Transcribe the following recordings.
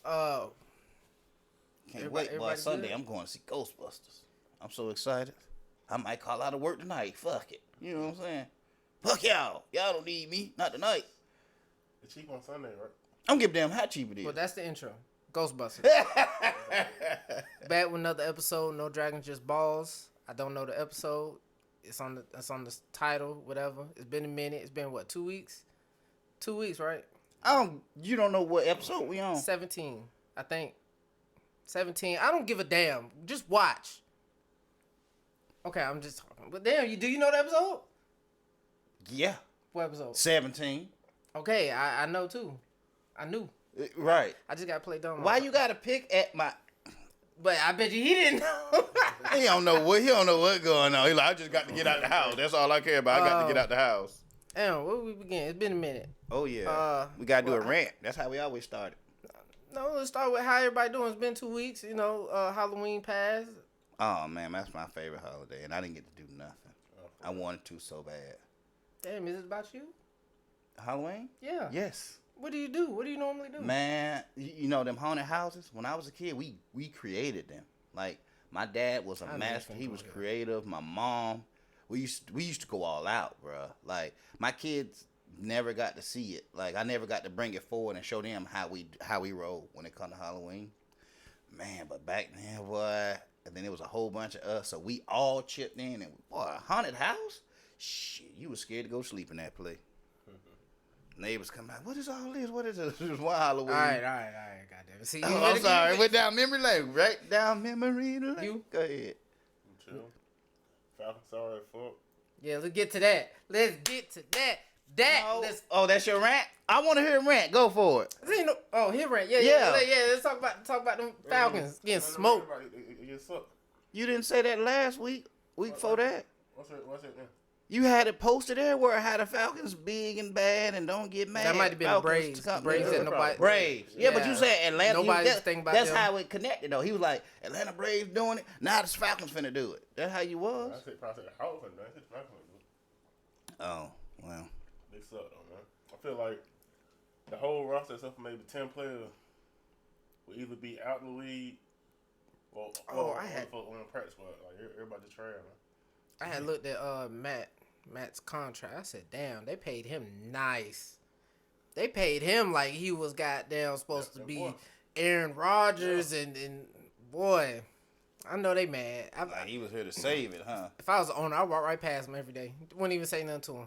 Can't wait, boy. Sunday, I'm going to see Ghostbusters. I'm so excited. I might call out of work tonight. Fuck it. You know what I'm saying? Fuck y'all. Y'all don't need me. Not tonight. It's cheap on Sunday, right? I'm giving damn how cheap it is. Well, that's the intro. Ghostbusters. Back with another episode. No Dragons, Just Ballz. I don't know the episode. It's on the title, whatever. It's been a minute. It's been what, 2 weeks? 2 weeks, right? You don't know what episode we on? 17, I think. 17. I don't give a damn. Just watch. Okay, I'm just talking. But damn, do you know the episode? Yeah. What episode? 17. Okay, I know too. I knew. Right. I just got to play dumb. Why you got to pick at my... But I bet you he didn't know. He don't know what's going on. He like, I just got to get out the house. That's all I care about. I got to get out the house. Damn, where we begin? It's been a minute. Oh, yeah. We got to do a rant. That's how we always started. No, let's start with how everybody doing. It's been 2 weeks. You know, Halloween passed. Oh, man, that's my favorite holiday. And I didn't get to do nothing. I wanted to so bad. Damn, is it about you? Halloween? Yeah. Yes. What do you do? What do you normally do? Man, you know them haunted houses? When I was a kid, we created them. Like, my dad was a master. He was creative. My mom, we used to go all out, bro. Like, my kids never got to see it. Like, I never got to bring it forward and show them how we roll when it comes to Halloween. Man, but back then, boy, and then it was a whole bunch of us, so we all chipped in, and boy, a haunted house? Shit, you was scared to go sleep in that place. Neighbors come out. What is all this? What is this? It was one Halloween. All right. Goddamn it. See, I'm sorry. Went down memory lane. Right down memory lane. You go ahead. Chill. Falcons sorry fuck. Yeah, let's get to that. Oh, that's your rant? I want to hear a rant. Go for it. His rant. Yeah. Let's talk about them Falcons getting smoked. You didn't say that last week. Week before that. What's it then? You had it posted everywhere how the Falcons big and bad and don't get mad. That might have been Falcons the Braves. Braves. Yeah, but you said Atlanta. Nobody's thinking about that's them. how it connected, though. He was like, Atlanta Braves doing it. Now the Falcons finna do it. That's how you was. I said probably the house and that's Falcons do it. Oh, well. They suck, though, man. I feel like the whole roster, except for maybe 10 players, will either be out in the league or on the practice squad. Like, everybody just trash, man. I had looked at Matt's contract. I said, damn, they paid him nice. They paid him like he was goddamn supposed to be Aaron Rodgers and boy, I know they mad. He was here to save it, huh? If I was the owner, I'd walk right past him every day. Wouldn't even say nothing to him.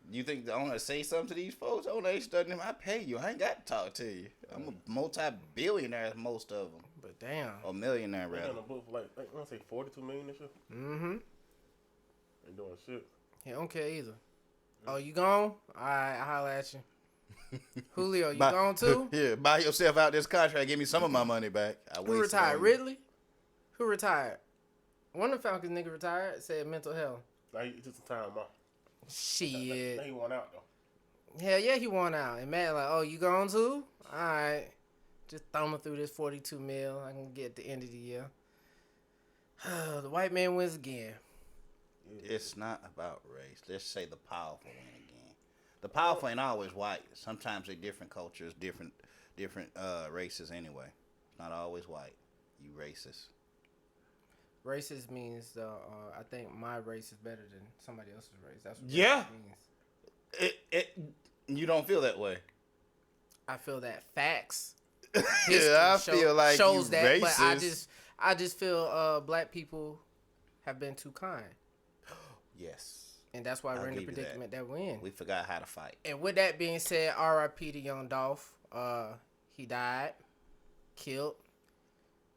You think the owner say something to these folks? Oh, they studying him. I pay you. I ain't got to talk to you. I'm a multi-billionaire, most of them. But damn. Or millionaire, rather. They on the book for like I want to say $42 million this year. Mm-hmm. Ain't doing shit. He don't care either. Oh, you gone? All right, I'll holler at you. Julio, you gone too? Yeah, buy yourself out this contract. Give me some of my money back. Who retired? Ridley? Who retired? One of the Falcons nigga retired. Said mental health. Now he took some time off. Shit. Now he won out though. Hell yeah, he won out. And Matt like, oh, you gone too? All right. Just thumbing through this 42 mil. I can get at the end of the year. The white man wins again. It's not about race. Let's say the powerful win again. The powerful ain't always white. Sometimes they're different cultures, different races anyway. It's not always white. You racist. Racist means I think my race is better than somebody else's race. That's what it means. You don't feel that way. I feel that facts. Yeah, I feel like shows you that, racist. but I just feel black people have been too kind. Yes. And that's why we're in the predicament that we're in. We forgot how to fight. And with that being said, R.I.P. to young Dolph. He died, killed.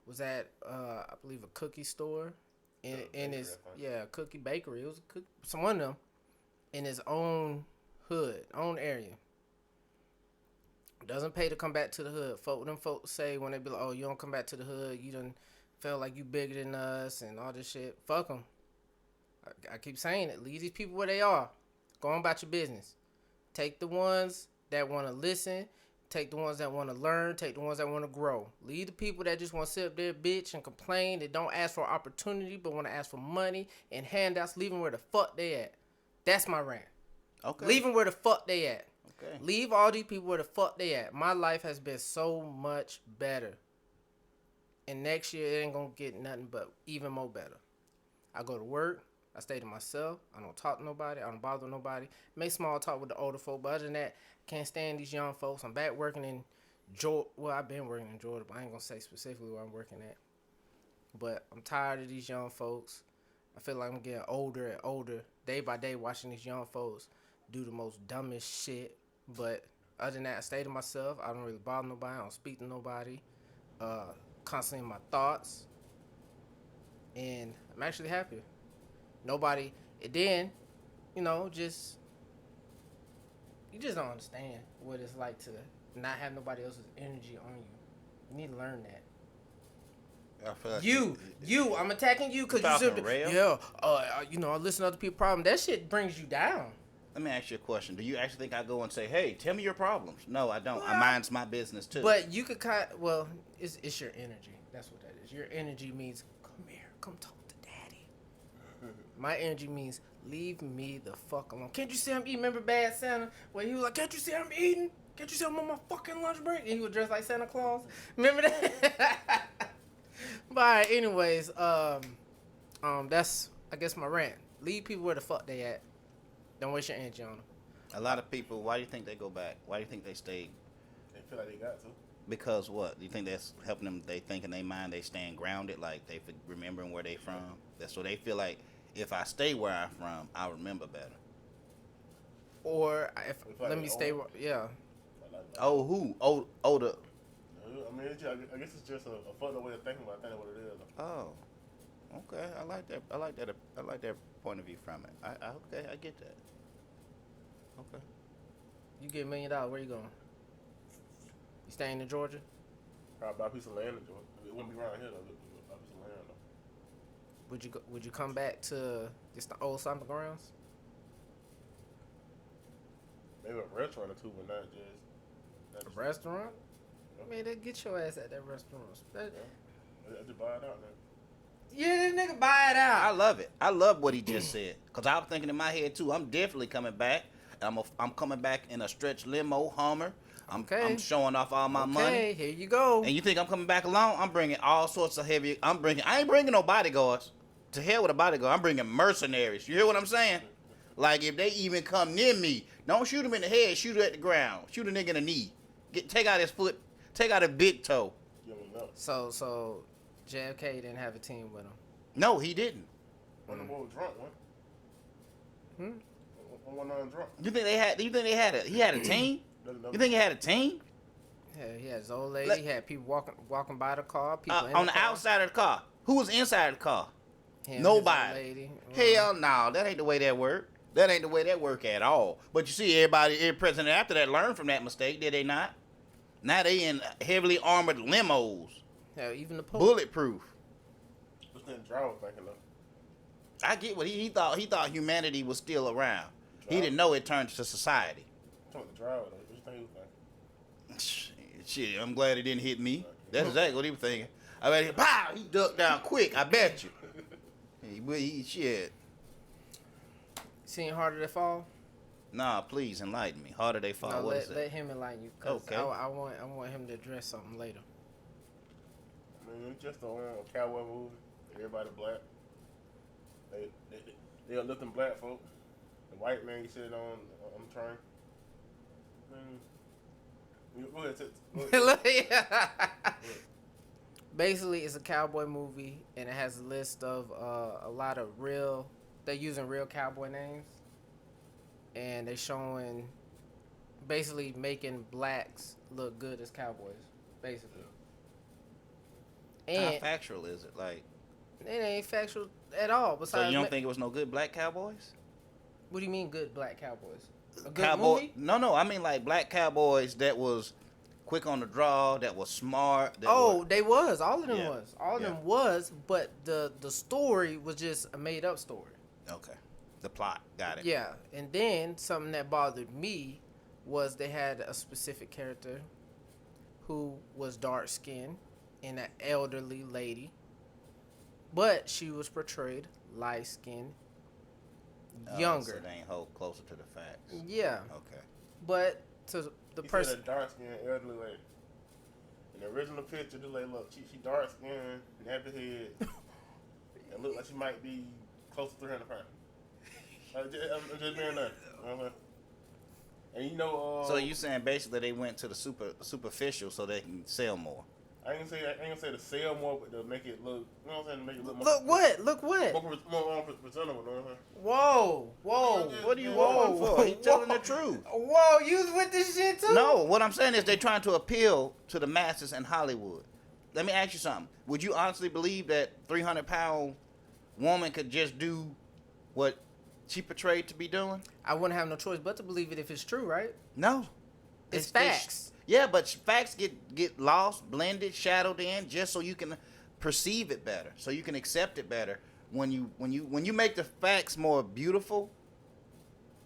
Was at I believe a cookie store in his cookie bakery. It was one of them in his own hood, own area. Doesn't pay to come back to the hood. Folks say when they be like, oh, you don't come back to the hood, you done felt like you bigger than us and all this shit. Fuck them. I keep saying it. Leave these people where they are. Go on about your business. Take the ones that want to listen. Take the ones that want to learn. Take the ones that want to grow. Leave the people that just want to sit up there, bitch, and complain. That don't ask for opportunity, but want to ask for money and handouts. Leave them where the fuck they at. That's my rant. Okay. Leave them where the fuck they at. Okay. Leave all these people where the fuck they at. My life has been so much better. And next year, it ain't going to get nothing but even more better. I go to work. I stay to myself. I don't talk to nobody. I don't bother nobody. Make small talk with the older folk. But other than that, can't stand these young folks. I'm back working in Georgia. Well, I've been working in Georgia, but I ain't going to say specifically where I'm working at. But I'm tired of these young folks. I feel like I'm getting older and older. Day by day, watching these young folks do the most dumbest shit. But other than that, I stay to myself. I don't really bother nobody. I don't speak to nobody. Constantly in my thoughts. And I'm actually happy. Nobody, and then, you just don't understand what it's like to not have nobody else's energy on you. You need to learn that. I feel like I'm attacking you because you said, yeah, I listen to other people's problems. That shit brings you down. Let me ask you a question. Do you actually think I go and say, hey, tell me your problems? No, I don't. Well, mine's my business, too. But you could it's your energy. That's what that is. Your energy means, come here, come talk to daddy. My energy means, leave me the fuck alone. Can't you see I'm eating? Remember Bad Santa? Where he was like, can't you see I'm eating? Can't you see I'm on my fucking lunch break? And he was dressed like Santa Claus. Remember that? But anyways, that's, I guess, my rant. Leave people where the fuck they at. Don't waste your energy on them. A lot of people, why do you think they go back? Why do you think they stay? They feel like they got to. Because what? Do you think that's helping them? They think in their mind they staying grounded, like they remembering where they from. That's so they feel like if I stay where I'm from, I'll remember better. Or if let me stay, yeah. Oh, who? Oh, older. I mean, I guess it's just a further way of thinking about it. I think what it is. Oh, okay. I like that. I like that point of view from it. Okay, I get that. Okay. You get $1 million. Where you going? You staying in Georgia? Probably buy a piece of land in Georgia. It wouldn't be around here though. Buy a piece of land though. Would you come back to just the old stomping grounds? Maybe a restaurant or two, but not just a restaurant. I mean, they get your ass at that restaurant. I just buy it out now. Yeah, this nigga buy it out. I love it. I love what he just said. Because I was thinking in my head, too, I'm definitely coming back. I'm coming back in a stretch limo, Hummer. I'm showing off all my money. Okay, here you go. And you think I'm coming back alone? I'm bringing all sorts of heavy. I ain't bringing no bodyguards. To hell with a bodyguard. I'm bringing mercenaries. You hear what I'm saying? Like, if they even come near me, don't shoot him in the head. Shoot him at the ground. Shoot a nigga in the knee. Take out his foot. Take out a big toe. So JFK didn't have a team with him. No, he didn't. One of them was drunk, one. One drunk. You think they had? He had a team? You think he had a team? Yeah, he had his old lady. He had people walking by the car. People in on the car. Outside of the car. Who was inside the car? Him, nobody. Hell no, that ain't the way that work. That ain't the way that work at all. But you see, every president after that learned from that mistake, did they not? Now they in heavily armored limos. Yeah, even the Pope. Bulletproof. What's that driver thinking of? I get what he thought. He thought humanity was still around. He didn't know it turned to society. Talking the driver, though. What you think he was thinking? Shit, I'm glad it didn't hit me. That's exactly what he was thinking. I bet he ducked down quick. I bet you. He shit. Seen Harder They Fall? Nah, please enlighten me. Harder They Fall. No, what is that? Let him enlighten you. Okay. I want him to address something later. I mean, it's just a cowboy movie. Everybody black. They are lifting black folk. The white man, you sit on the train. Go ahead. Basically, it's a cowboy movie, and it has a list of a lot of they're using real cowboy names, and they're showing, basically making blacks look good as cowboys, basically. And how factual is it? Like, it ain't factual at all. Besides, so you don't think it was no good black cowboys? What do you mean good black cowboys? A good cowboy movie? No, I mean like black cowboys that was quick on the draw, that was smart. They was. All of them was. All of them was, but the story was just a made up story. Okay. The plot. Got it. Yeah. And then something that bothered me was they had a specific character who was dark skinned and an elderly lady. But she was portrayed light skinned, younger. So they ain't hold closer to the facts. Yeah. Okay. But to the he person. Said a dark skinned elderly lady. In the original picture, the lady look, she dark skinned, nappy head, and look like she might be close to 300 pounds. I'm just being there. You know what I'm saying? And you know, so you saying basically they went to the superficial so they can sell more? I ain't gonna say to sell more, but to make it look, you know what I'm saying, to make it look more. Look what? Look what? More presentable, you know what I'm saying? Whoa. What are you going for? He telling the truth. Whoa, you was with this shit too? No, what I'm saying is they're trying to appeal to the masses in Hollywood. Let me ask you something. Would you honestly believe that 300-pound woman could just do what she portrayed to be doing? I wouldn't have no choice but to believe it if it's true, right? No. It's facts. Yeah, but facts get lost, blended, shadowed in just so you can perceive it better, so you can accept it better. When you make the facts more beautiful,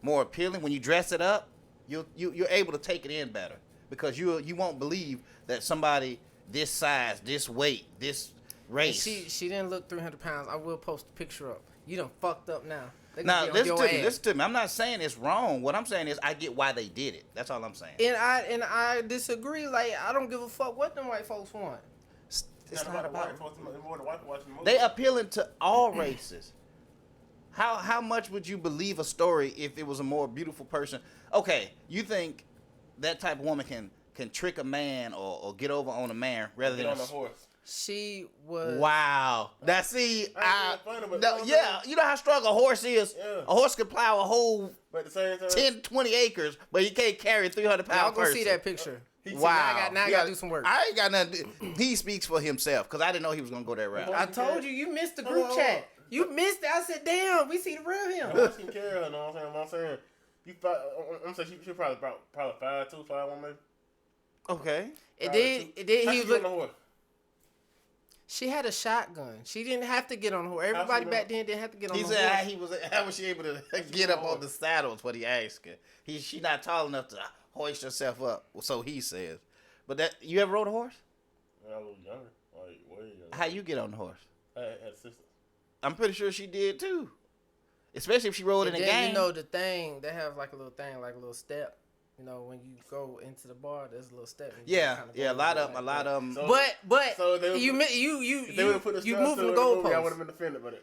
more appealing, when you dress it up, you're able to take it in better because you won't believe that somebody this size, this weight, this race. She didn't look 300 pounds. I will post a picture up. You done fucked up now. Now, listen to me. I'm not saying it's wrong. What I'm saying is I get why they did it. That's all I'm saying. And I disagree. Like, I don't give a fuck what them white folks want. It's not about more than white watching movies. They appealing to all races. How much would you believe a story if it was a more beautiful person? Okay, you think that type of woman can trick a man or get over on a man rather than on a horse? She was. Wow. Now see, yeah, you know how strong a horse is? Yeah. A horse can plow a whole but at the same time, 10, 20 acres, but you can't carry a 300-pound person. Y'all gonna see that picture. Wow. Now I gotta do some work. I ain't got nothing. He speaks for himself because I didn't know he was gonna go that route. I told you, you missed the group chat. You missed it. I said, damn, we see the real him. I can carry her, you know what I'm saying? I'm saying she probably 5'2", 5'1", maybe. Okay. It did. He was on the horse? She had a shotgun. She didn't have to get on the horse. Everybody back then didn't have to get on the horse. He said how was she able to get up on the saddle is what he asked her. She not tall enough to hoist herself up, so he says. But that you ever rode a horse? When I was younger, like way younger. How you get on the horse? I had a sister. I'm pretty sure she did too. Especially if she rode in a game. You know the thing, they have like a little thing, like a little step. You know, when you go into the bar, there's a little step. Yeah, a lot of them. So, but so you moved from the goalpost. I would have been offended by it.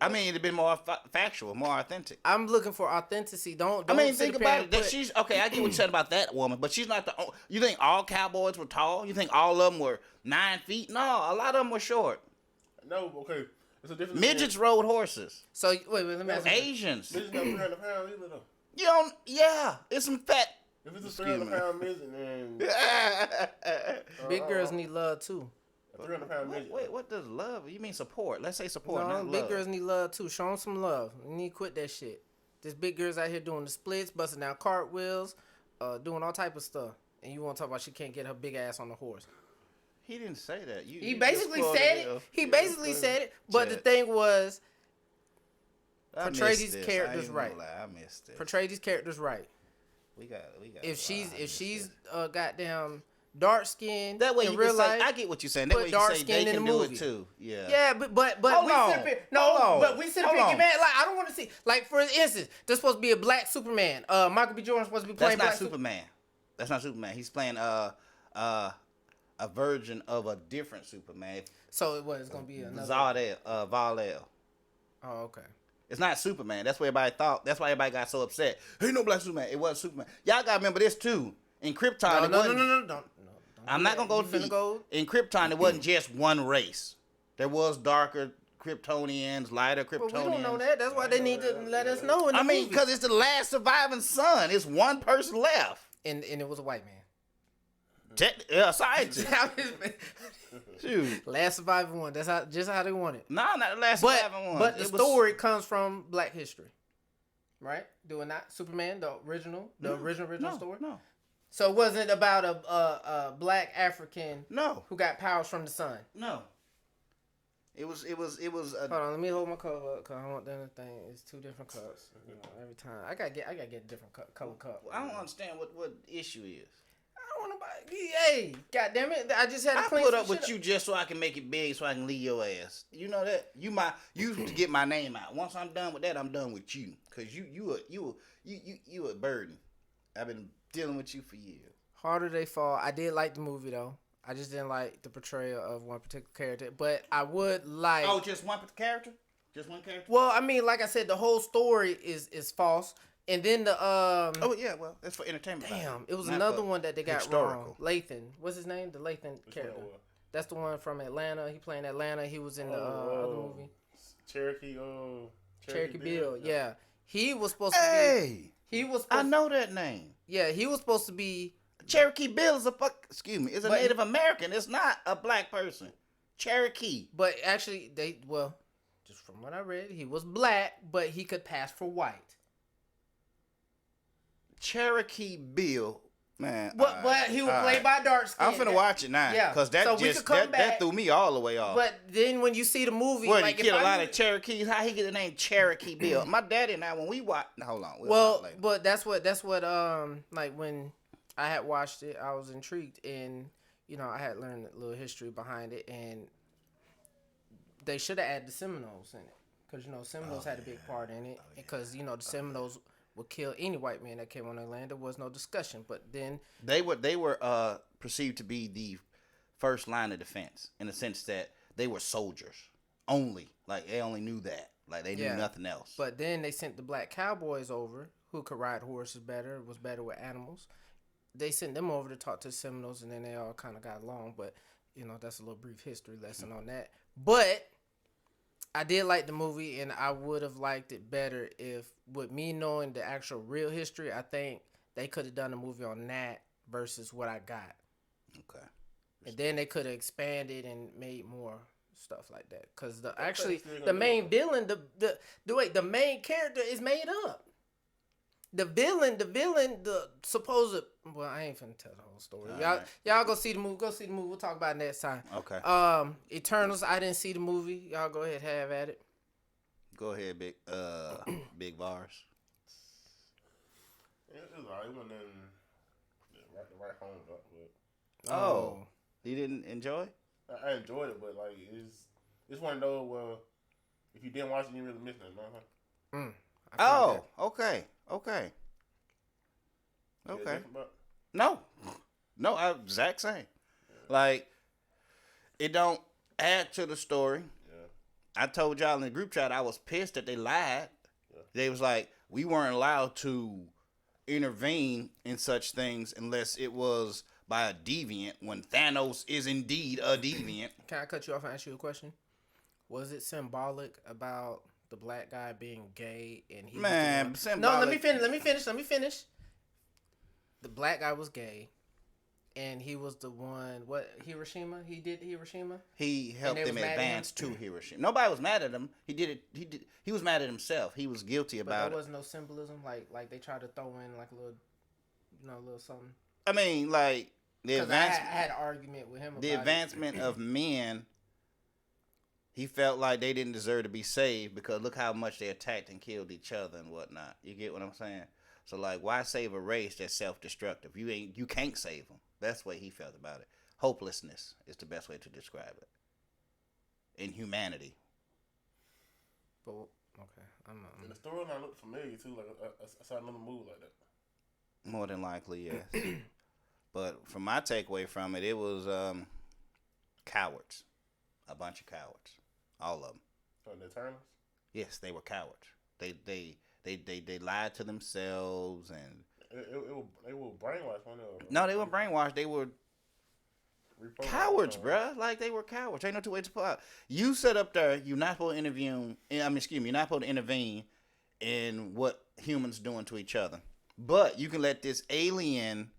I mean, it'd been more factual, more authentic. I'm looking for authenticity. Don't think about it. That she's okay. I get what you said about that woman, but she's not the. You think all cowboys were tall? You think all of them were 9 feet? No, a lot of them were short. No, okay. It's a difference. Midgets rode horses. So wait, let me ask you. Asians. Midgets got 300 pounds either though. You don't. Yeah, it's some fat. If it's a 300-pound midget, then big girls need love too. A 300-pound midget. Wait, what does love? You mean support? Let's say support. No, not big love. girls need love too. Show them some love. You need to quit that shit. There's big girls out here doing the splits, busting down cartwheels, doing all type of stuff. And you want to talk about she can't get her big ass on the horse. He didn't say that. He basically said it. He basically said it. But the thing was, portray these characters right. I missed it. Portray these characters right. We got. If she's goddamn dark skinned that way in you real can life, say, I get what you're saying. That way you can say they can do it too. Yeah. Yeah, but we sit up here get mad. Like I don't want to see. Like for instance, there's supposed to be a black Superman. Michael B. Jordan's supposed to be playing. That's not Superman. That's not Superman. He's playing a version of a different Superman. So it's gonna be another Val-El. Oh, okay. It's not Superman. That's what everybody thought. That's why everybody got so upset. Ain't no black Superman. It wasn't Superman. Y'all gotta remember this too. In Krypton, No. I'm not gonna go deep. In Krypton, it wasn't just one race. There was darker Kryptonians, lighter Kryptonians. But we don't know that. That's why they need to let us know. I mean, because it's the last surviving son. It's one person left, and it was a white man. Scientist. Shoot. Last surviving one. That's how they want it. No, not the last surviving one. But the story comes from Black history, right? Doing that Superman, the original story. No. So it wasn't about a black African. No. Who got powers from the sun. No. It was. Hold on, let me hold my cup up because I want the other thing. It's two different cups. You know, every time I gotta get a different color cup. I don't understand what the issue is. I don't want to buy. Hey, goddamn it! I just had to clean put up with you just so I can make it big, so I can leave your ass. You know that you to get my name out. Once I'm done with that, I'm done with you, cause you a burden. I've been dealing with you for years. Harder They Fall. I did like the movie though. I just didn't like the portrayal of one particular character. But I would like. Oh, just one character? Just one character? Well, I mean, like I said, the whole story is false. And then the Oh yeah, well, that's for entertainment. Damn, it was another one that they got wrong. Lathan. What's his name? The Lathan character. That's the one from Atlanta. He playing Atlanta. He was in the other movie. Cherokee Bill. Yeah. He was supposed to be. He was. I know that name. Yeah, he was supposed to be. Cherokee Bill is a Native American. It's not a black person. Cherokee. But actually, just from what I read, he was black, but he could pass for white. Cherokee Bill, man. But he was played by dark skin. I'm finna watch it now. Yeah. Because that threw me all the way off. But then when you see the movie, he killed a lot of Cherokees. How he get the name Cherokee Bill? My daddy and I, when we watch, hold on. But that's what like when I had watched it, I was intrigued, and I had learned a little history behind it, and they should have added the Seminoles in it, because Seminoles had a big part in it, because the Seminoles would kill any white man that came on their land. There was no discussion. But then they were perceived to be the first line of defense, in the sense that they were soldiers only. Like they only knew that. Like they knew nothing else. But then they sent the black cowboys over, who could ride horses better, was better with animals. They sent them over to talk to the Seminoles, and then they all kind of got along. But that's a little brief history lesson on that. But I did like the movie, and I would have liked it better if, with me knowing the actual real history, I think they could have done a movie on that versus what I got. Okay. And then they could have expanded and made more stuff like that. Because the main villain, the main character is made up. The villain, the supposed. Well, I ain't finna tell the whole story. Y'all go see the movie. We'll talk about it next time. Okay. Eternals. I didn't see the movie. Y'all go ahead, have at it. Go ahead, big bars. It was alright. It wasn't the right home, but. Oh, you didn't enjoy? I enjoyed it, but like it's one of those. If you didn't watch it, you didn't really miss nothing. Okay. No, exact same. Like, it don't add to the story. Yeah. I told y'all in the group chat I was pissed that they lied. Yeah. They was like, we weren't allowed to intervene in such things unless it was by a deviant, when Thanos is indeed a deviant. Can I cut you off and ask you a question? Was it symbolic about the black guy being gay and he symbolic. No, let me finish. The black guy was gay, and he was the one. What, Hiroshima? He did Hiroshima. He helped them advance to Hiroshima. Nobody was mad at him. He did it. He was mad at himself. He was guilty about it. But there was no symbolism. Like they tried to throw in like a little, little something. I mean, like the advancement. I had an argument with him about the advancement of men. He felt like they didn't deserve to be saved because look how much they attacked and killed each other and whatnot. You get what I'm saying? So like, why save a race that's self-destructive? You can't save them. That's the way he felt about it. Hopelessness is the best way to describe it. Inhumanity. But okay, I'm not. And the storyline looked familiar too. Like I saw another movie like that. More than likely, yes. But from my takeaway from it, it was cowards. A bunch of cowards. All of them. Oh, the Eternals? Yes, they were cowards. They lied to themselves and they were brainwashed. No, they weren't brainwashed. They were cowards, bruh. Like they were cowards. Ain't no two ways to pull out. You sit up there. You're not supposed to intervene. You're not supposed to intervene in what humans doing to each other. But you can let this alien,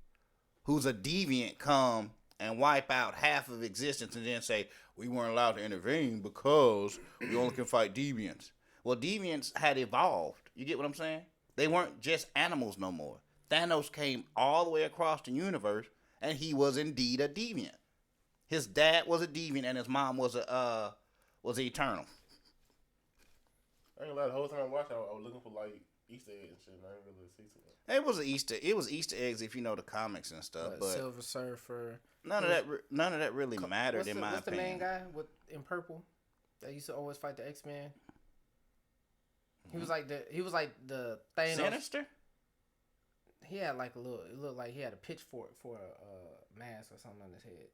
who's a deviant, come and wipe out half of existence, and then say we weren't allowed to intervene because we only can fight deviants. Well, deviants had evolved. You get what I'm saying? They weren't just animals no more. Thanos came all the way across the universe, and he was indeed a deviant. His dad was a deviant, and his mom was eternal. I ain't gonna lie, the whole time I watched, I was looking for like Easter eggs and shit, and I didn't really see too much. It was Easter eggs if you know the comics and stuff, but Silver Surfer. None of that really mattered in my opinion. What's the main guy in purple that used to always fight the X-Men? He was like the Thanos. Sinister? He had like a little. It looked like he had a pitchfork for a mask or something on his head.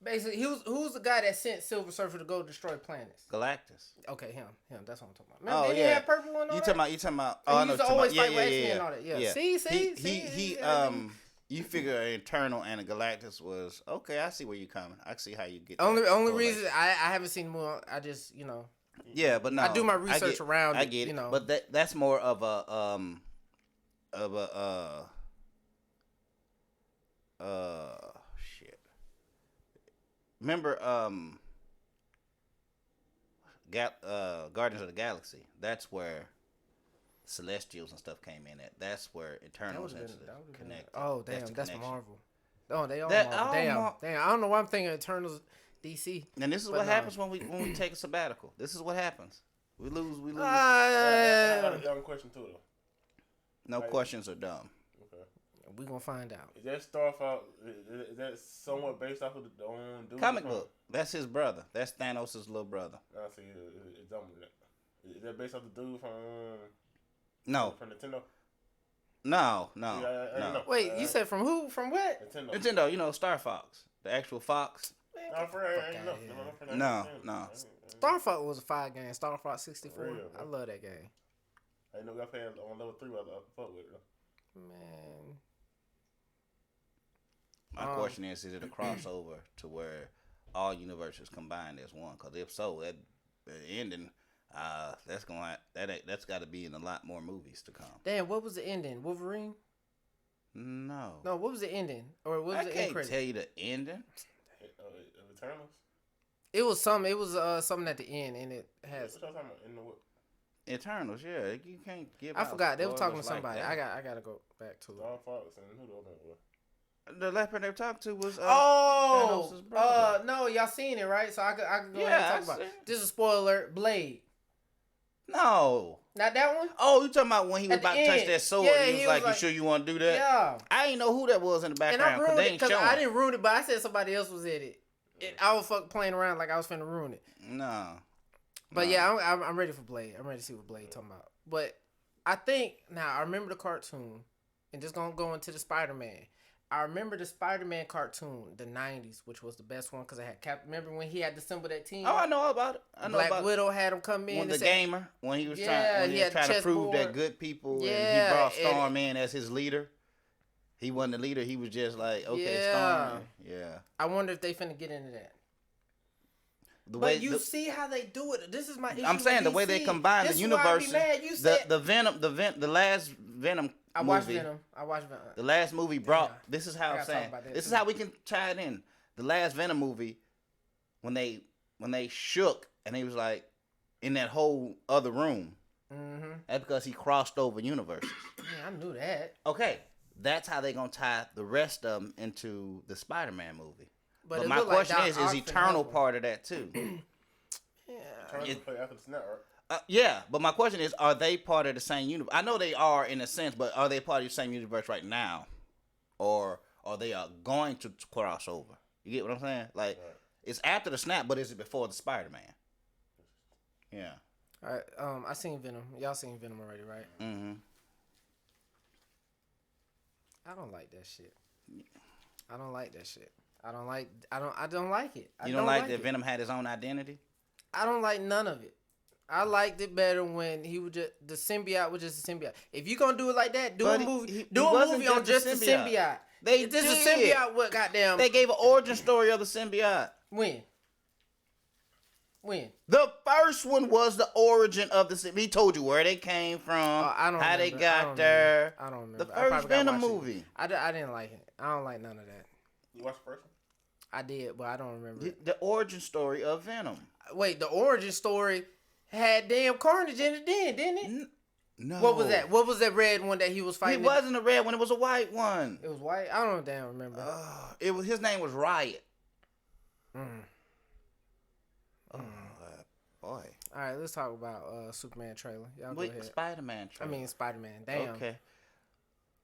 Basically, who's the guy that sent Silver Surfer to go destroy planets? Galactus. Okay, him. That's what I'm talking about. Remember, he had purple one on You talking about? Oh, he used to always fight with X-Men and all that. Yeah. See. You figure an Eternal and a Galactus was okay. I see where you're coming. I see how you get. Only reason I haven't seen more. I just Yeah, but no. I do my research around it. I get it. But that's more of a shit. Remember Guardians of the Galaxy? That's where Celestials and stuff came in at. That's where Eternals connected. Oh damn, that's Marvel. Oh, they are Marvel. Damn. I don't know why I'm thinking Eternals DC. And this is what happens when we take a sabbatical. This is what happens. We lose. I got a dumb question too though. No questions are dumb. Okay. We gonna find out. Is that Starfall? Is that somewhat based off of the own dude? Comic book. That's his brother. That's Thanos' little brother. I see. It's dumb. Is that based off the dude from? No. From Nintendo. No. No. Wait, you said from who? From what? Nintendo. You know, Star Fox, the actual Fox. No. Star Fox was a 5 game. Star Fox 64. Real, I love that game. I know I played on level 3. I fuck with it though. Man. My question is it a crossover to where all universes combined as one? Because if so, that ending, that's got to be in a lot more movies to come. Damn, what was the ending? Wolverine? No, what was the ending? Or what was the end credit? I can't tell you the ending. Eternals. It was something. It was something at the end, and it has. What y'all talking about in the what? Eternals, yeah. You can't give. I forgot they were talking to somebody. Like I gotta go back to it. Star Fox and who the other one? The last person they were talking to was no, y'all seen it right? So I could go ahead and talk about it. This is a spoiler alert. Blade. No. Not that one? Oh, you talking about when he was about to touch that sword? Yeah, he was like, "You sure you want to do that?" Yeah. I didn't know who that was in the background. And I ruined it because I didn't ruin it, but I said somebody else was in it. I was playing around like I was finna ruin it. No. But yeah, I'm ready for Blade. I'm ready to see what Blade talking about. But I think now I remember the cartoon, and just gonna go into the Spider-Man. I remember the Spider-Man cartoon, the '90s, which was the best one because I had Cap. Remember when he had to assemble that team? Oh, I know about it. Black Widow had him come in. When the gamer, when he was trying to prove that good people, and he brought Storm in as his leader. He wasn't the leader. He was just like, okay, Storm. Yeah. I wonder if they finna get into that. But you see how they do it. This is my issue. I'm saying the way they combine the universes. The Venom, the last Venom. I watched Venom. The last movie brought. This is how I'm saying. This is how we can tie it in. The last Venom movie, when they shook and he was like in that whole other room. Mm-hmm. That's because he crossed over universes. Yeah, I knew that. Okay, that's how they gonna tie the rest of them into the Spider-Man movie. But my question is Eternal part of that too? Yeah. Eternal play after the snap, right? Yeah, but my question is, are they part of the same universe? I know they are in a sense, but are they part of the same universe right now? Or are they going to cross over? You get what I'm saying? Like, it's after the snap, but is it before the Spider-Man? Yeah. All right, I seen Venom. Y'all seen Venom already, right? Mm-hmm. I don't like that shit. I don't like it. You don't like that Venom had his own identity? I don't like none of it. I liked it better when he was just the symbiote was just a symbiote. If you gonna do it like that, do a movie on just the symbiote. This is a symbiote. What goddamn? They gave an origin story of the symbiote. When? The first one was the origin of the symbiote. He told you where they came from, how they got there. I don't remember. The first Venom movie. I didn't like it. I don't like none of that. You watched the first one? I did, but I don't remember. The origin story of Venom. Wait, the origin story had damn Carnage in it then, didn't it? No. What was that? What was that red one that he was fighting? It wasn't a red one. It was a white one. It was white? I don't damn remember. His name was Riot. Oh, boy. All right, let's talk about Superman trailer. Y'all go ahead. Spider-Man trailer. I mean Spider-Man. Damn. Okay.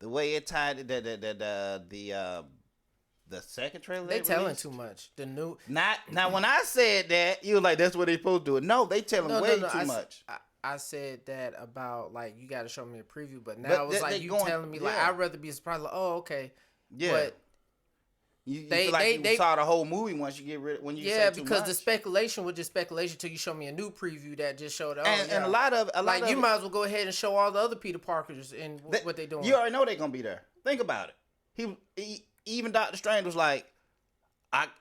The way it tied the second trailer they telling too much. The new now when I said that, you were like, that's what they supposed to do. No, they telling way too much. I said that about like you got to show me a preview, but now it's like you telling me like I'd rather be surprised. Like, oh, okay, yeah. But you they feel like you saw the whole movie once you get rid when you say too because much. The speculation was just speculation till you show me a new preview that just showed. And a lot of you might as well go ahead and show all the other Peter Parkers and what they doing. You already know they're gonna be there. Think about it. He even Doctor Strange was like,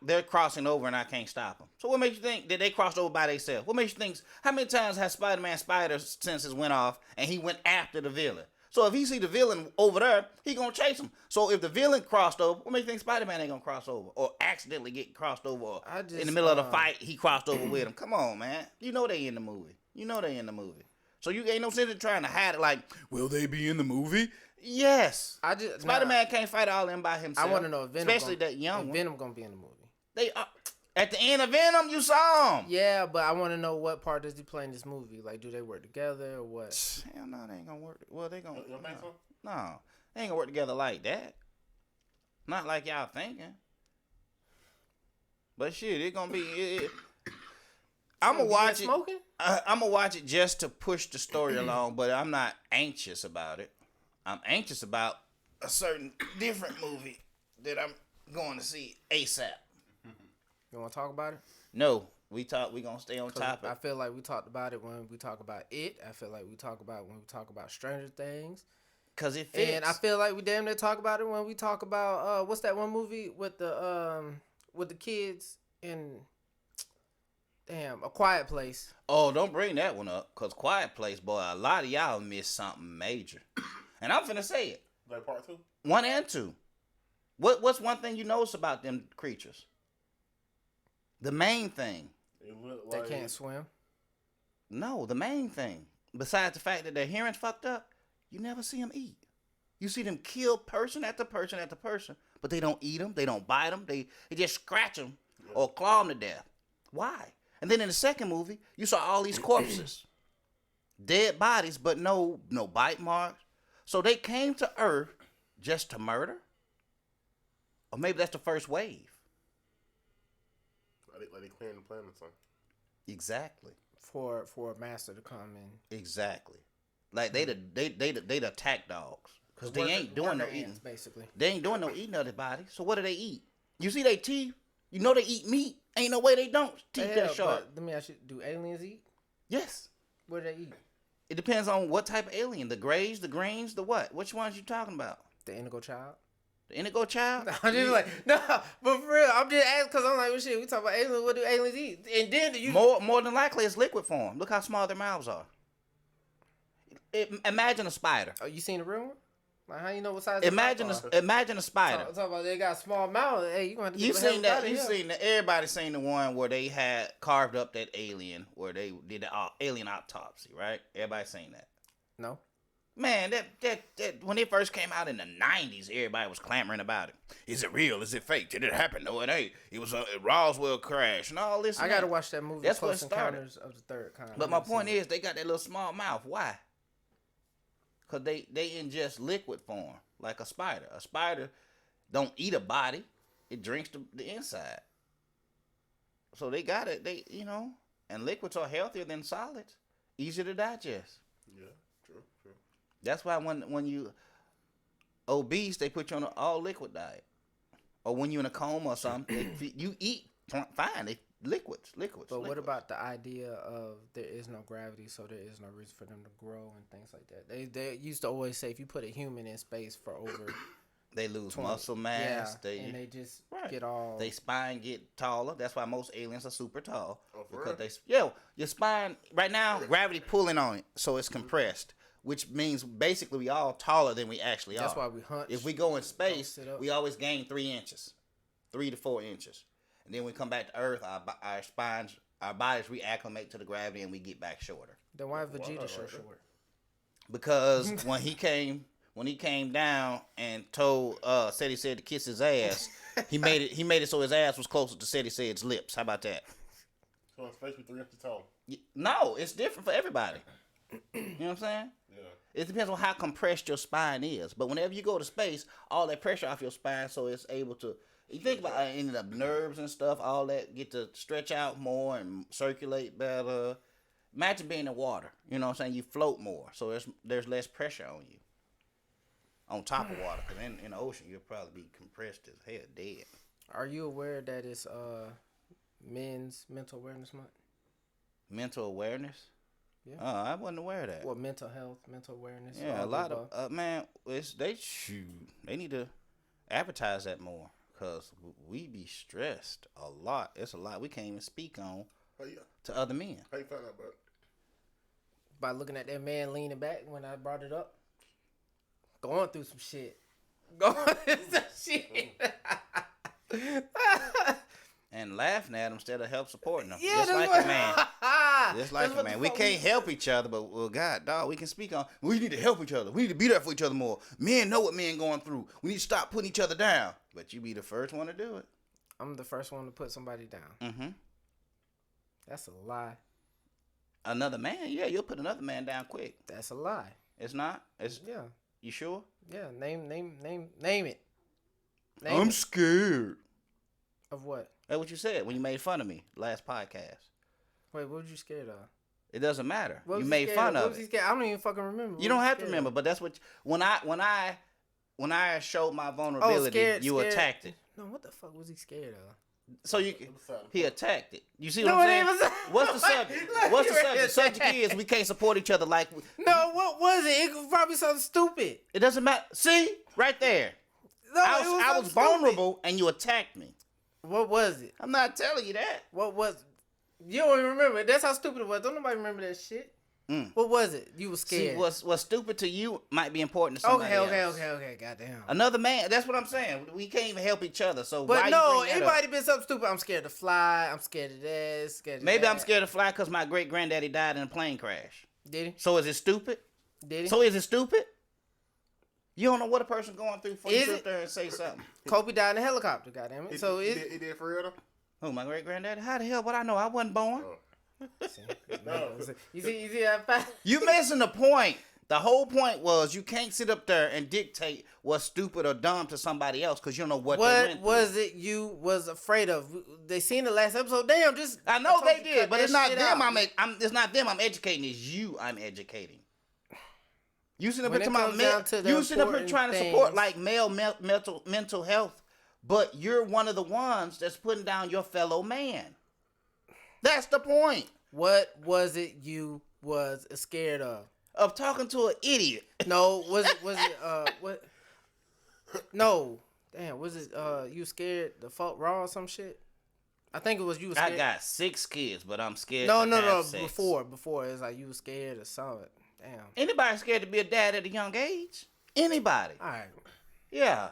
they're crossing over and I can't stop them. So what makes you think that they crossed over by themselves? What makes you think? How many times has Spider-Man spider senses went off and he went after the villain? So if he see the villain over there, he gonna chase him. So if the villain crossed over, what makes you think Spider-Man ain't gonna cross over or accidentally get crossed over? Or in the middle of the fight, he crossed over with him. Come on, man. You know they in the movie. So you ain't no sense in trying to hide it. Like, will they be in the movie? Yes. Spider-Man can't fight all them by himself. I want to know if Venom, especially that young one. Venom gonna be in the movie. They are. At the end of Venom, you saw him. Yeah, but I want to know what part does he play in this movie. Like, do they work together or what? Hell no, they ain't gonna work. Well, they gonna. No, they ain't gonna work together like that. Not like y'all thinking. But shit, it gonna be. I'm gonna watch it. I'm gonna watch it just to push the story along, but I'm not anxious about it. I'm anxious about a certain different movie that I'm going to see ASAP. You want to talk about it? No, we gonna stay on topic. I feel like we talked about it when we talk about it. I feel like we talk about when we talk about Stranger Things. Cause it fits. And I feel like we damn near talk about it when we talk about what's that one movie with the kids in A Quiet Place. Oh, don't bring that one up, cause Quiet Place, boy, a lot of y'all missed something major. And I'm finna say it. Like part 2? 1 and 2. What's one thing you notice about them creatures? The main thing. They can't swim. No, the main thing. Besides the fact that their hearing's fucked up, you never see them eat. You see them kill person after person after person, but they don't eat them. They don't bite them. They just scratch them or claw them to death. Why? And then in the second movie, you saw all these corpses, dead bodies, but no bite marks. So they came to Earth just to murder? Or maybe that's the first wave. Like they clearing the planet or something. Exactly. For a master to come in. Exactly. Like they the attack dogs. Because they ain't doing no eating. Basically. They ain't doing no eating of their body. So what do they eat? You see they teeth? You know they eat meat. Ain't no way they don't. Teeth that sharp. Let me ask you, do aliens eat? Yes. What do they eat? It depends on what type of alien. The grays, the greens, the what? Which ones you talking about? The Indigo Child? The Indigo Child? I'm just like, no, but for real, I'm just asking because I'm like, well, shit, we talk about aliens. What do aliens eat? And then more than likely, it's liquid form. Look how small their mouths are. Imagine a spider. Oh, you seen the real one? Like, how you know what size? Imagine a spider. Talk about they got small mouths. Hey, you gonna have to. You seen that? You seen that? Everybody seen the one where they had carved up that alien, where they did the alien autopsy, right? Everybody seen that? No. Man, that when it first came out in the 90s, everybody was clamoring about it. Is it real? Is it fake? Did it happen? No, it ain't. It was a Roswell crash and all this. I gotta watch that movie. That's Close Encounters of the Third Kind. But my point is, they got that little small mouth. Why? Because they ingest liquid form like a spider. A spider don't eat a body; it drinks the inside. So they got it. And liquids are healthier than solids, easier to digest. Yeah. That's why when you obese, they put you on an all liquid diet, or when you're in a coma or something, you eat fine. They liquids. But what about the idea of there is no gravity, so there is no reason for them to grow and things like that? They used to always say if you put a human in space for over, they lose muscle mass. Yeah, and they just get all. Their spine get taller. That's why most aliens are super tall because real? your spine right now gravity pulling on it, so it's compressed. Which means basically we all taller than we actually That's are. why we hunch. If we go in space, we always gain 3 inches, 3 to 4 inches, and then when we come back to Earth, our spines, our bodies reacclimate to the gravity, and we get back shorter. Then why is Vegeta so short? Because when he came down and said to kiss his ass, he made it so his ass was closer to Said's lips. How about that? So in space we 3 inches tall. No, it's different for everybody. You know what I'm saying? Yeah. It depends on how compressed your spine is. But whenever you go to space, all that pressure off your spine, so it's able to. You think about it, the nerves and stuff, all that get to stretch out more and circulate better, imagine being in water. You know what I'm saying? You float more, so there's less pressure on you. On top of water, because in the ocean you'll probably be compressed as hell, dead. Are you aware that it's Men's Mental Awareness Month? Mental awareness? Yeah. I wasn't aware of that. Well, mental health, mental awareness. Yeah, a lot of man. They need to advertise that more, because we be stressed a lot. It's a lot we can't even speak on to other men. How you find out about it? By looking at that man leaning back when I brought it up. Going through some shit. And laughing at him instead of help supporting him. Yeah, just like a man. Just like a man. We can't help each other, but God, dog, we can speak on. We need to help each other. We need to be there for each other more. Men know what men going through. We need to stop putting each other down. But you be the first one to do it. I'm the first one to put somebody down. Mm-hmm. That's a lie. Another man? Yeah, you'll put another man down quick. That's a lie. It's not? Yeah. You sure? Yeah. Name it. I'm scared. Of what? That's what you said when you made fun of me last podcast. Wait, what was you scared of? It doesn't matter. You made fun of it. I don't even fucking remember. You don't have to remember, but that's what when I showed my vulnerability, you attacked it. No, what the fuck was he scared of? So he attacked it. You see what I'm saying? What's the subject? What's the subject? The subject is we can't support each other like. No, what was it? It was probably something stupid. It doesn't matter. See, right there. No, I was vulnerable and you attacked me. What was it? I'm not telling you that. What was? You don't even remember. That's how stupid it was. Don't nobody remember that shit. What was it? You were scared. See, what's stupid to you might be important to somebody else. Okay. Goddamn. Another man. That's what I'm saying. We can't even help each other. So, but why no, you anybody been something stupid? I'm scared to fly. I'm scared of this. Maybe I'm scared to fly because my great granddaddy died in a plane crash. Did he? So is it stupid? Did he? So is it stupid? You don't know what a person going through before you sit there and say something. Kobe died in a helicopter. Goddamn it. He did for real though? Who, my great granddaddy? How the hell would I know? I wasn't born. No. You see that fact? You missing the point. The whole point was you can't sit up there and dictate what's stupid or dumb to somebody else because you don't know what they went through. What was it you was afraid of? They seen the last episode. Damn, just I know they did, but it's not them. It's not them. I'm educating. It's you. I'm educating. You sit up here trying to support like male mental health, but you're one of the ones that's putting down your fellow man. That's the point. What was it you was scared of? Of talking to an idiot. No, was it what? No, damn, was it you scared to fuck raw or some shit? I think it was you. Scared. I got 6 kids, but I'm scared. No. Sex. Before it's like you were scared or something. Damn. Anybody scared to be a dad at a young age? Anybody? All right. Yeah.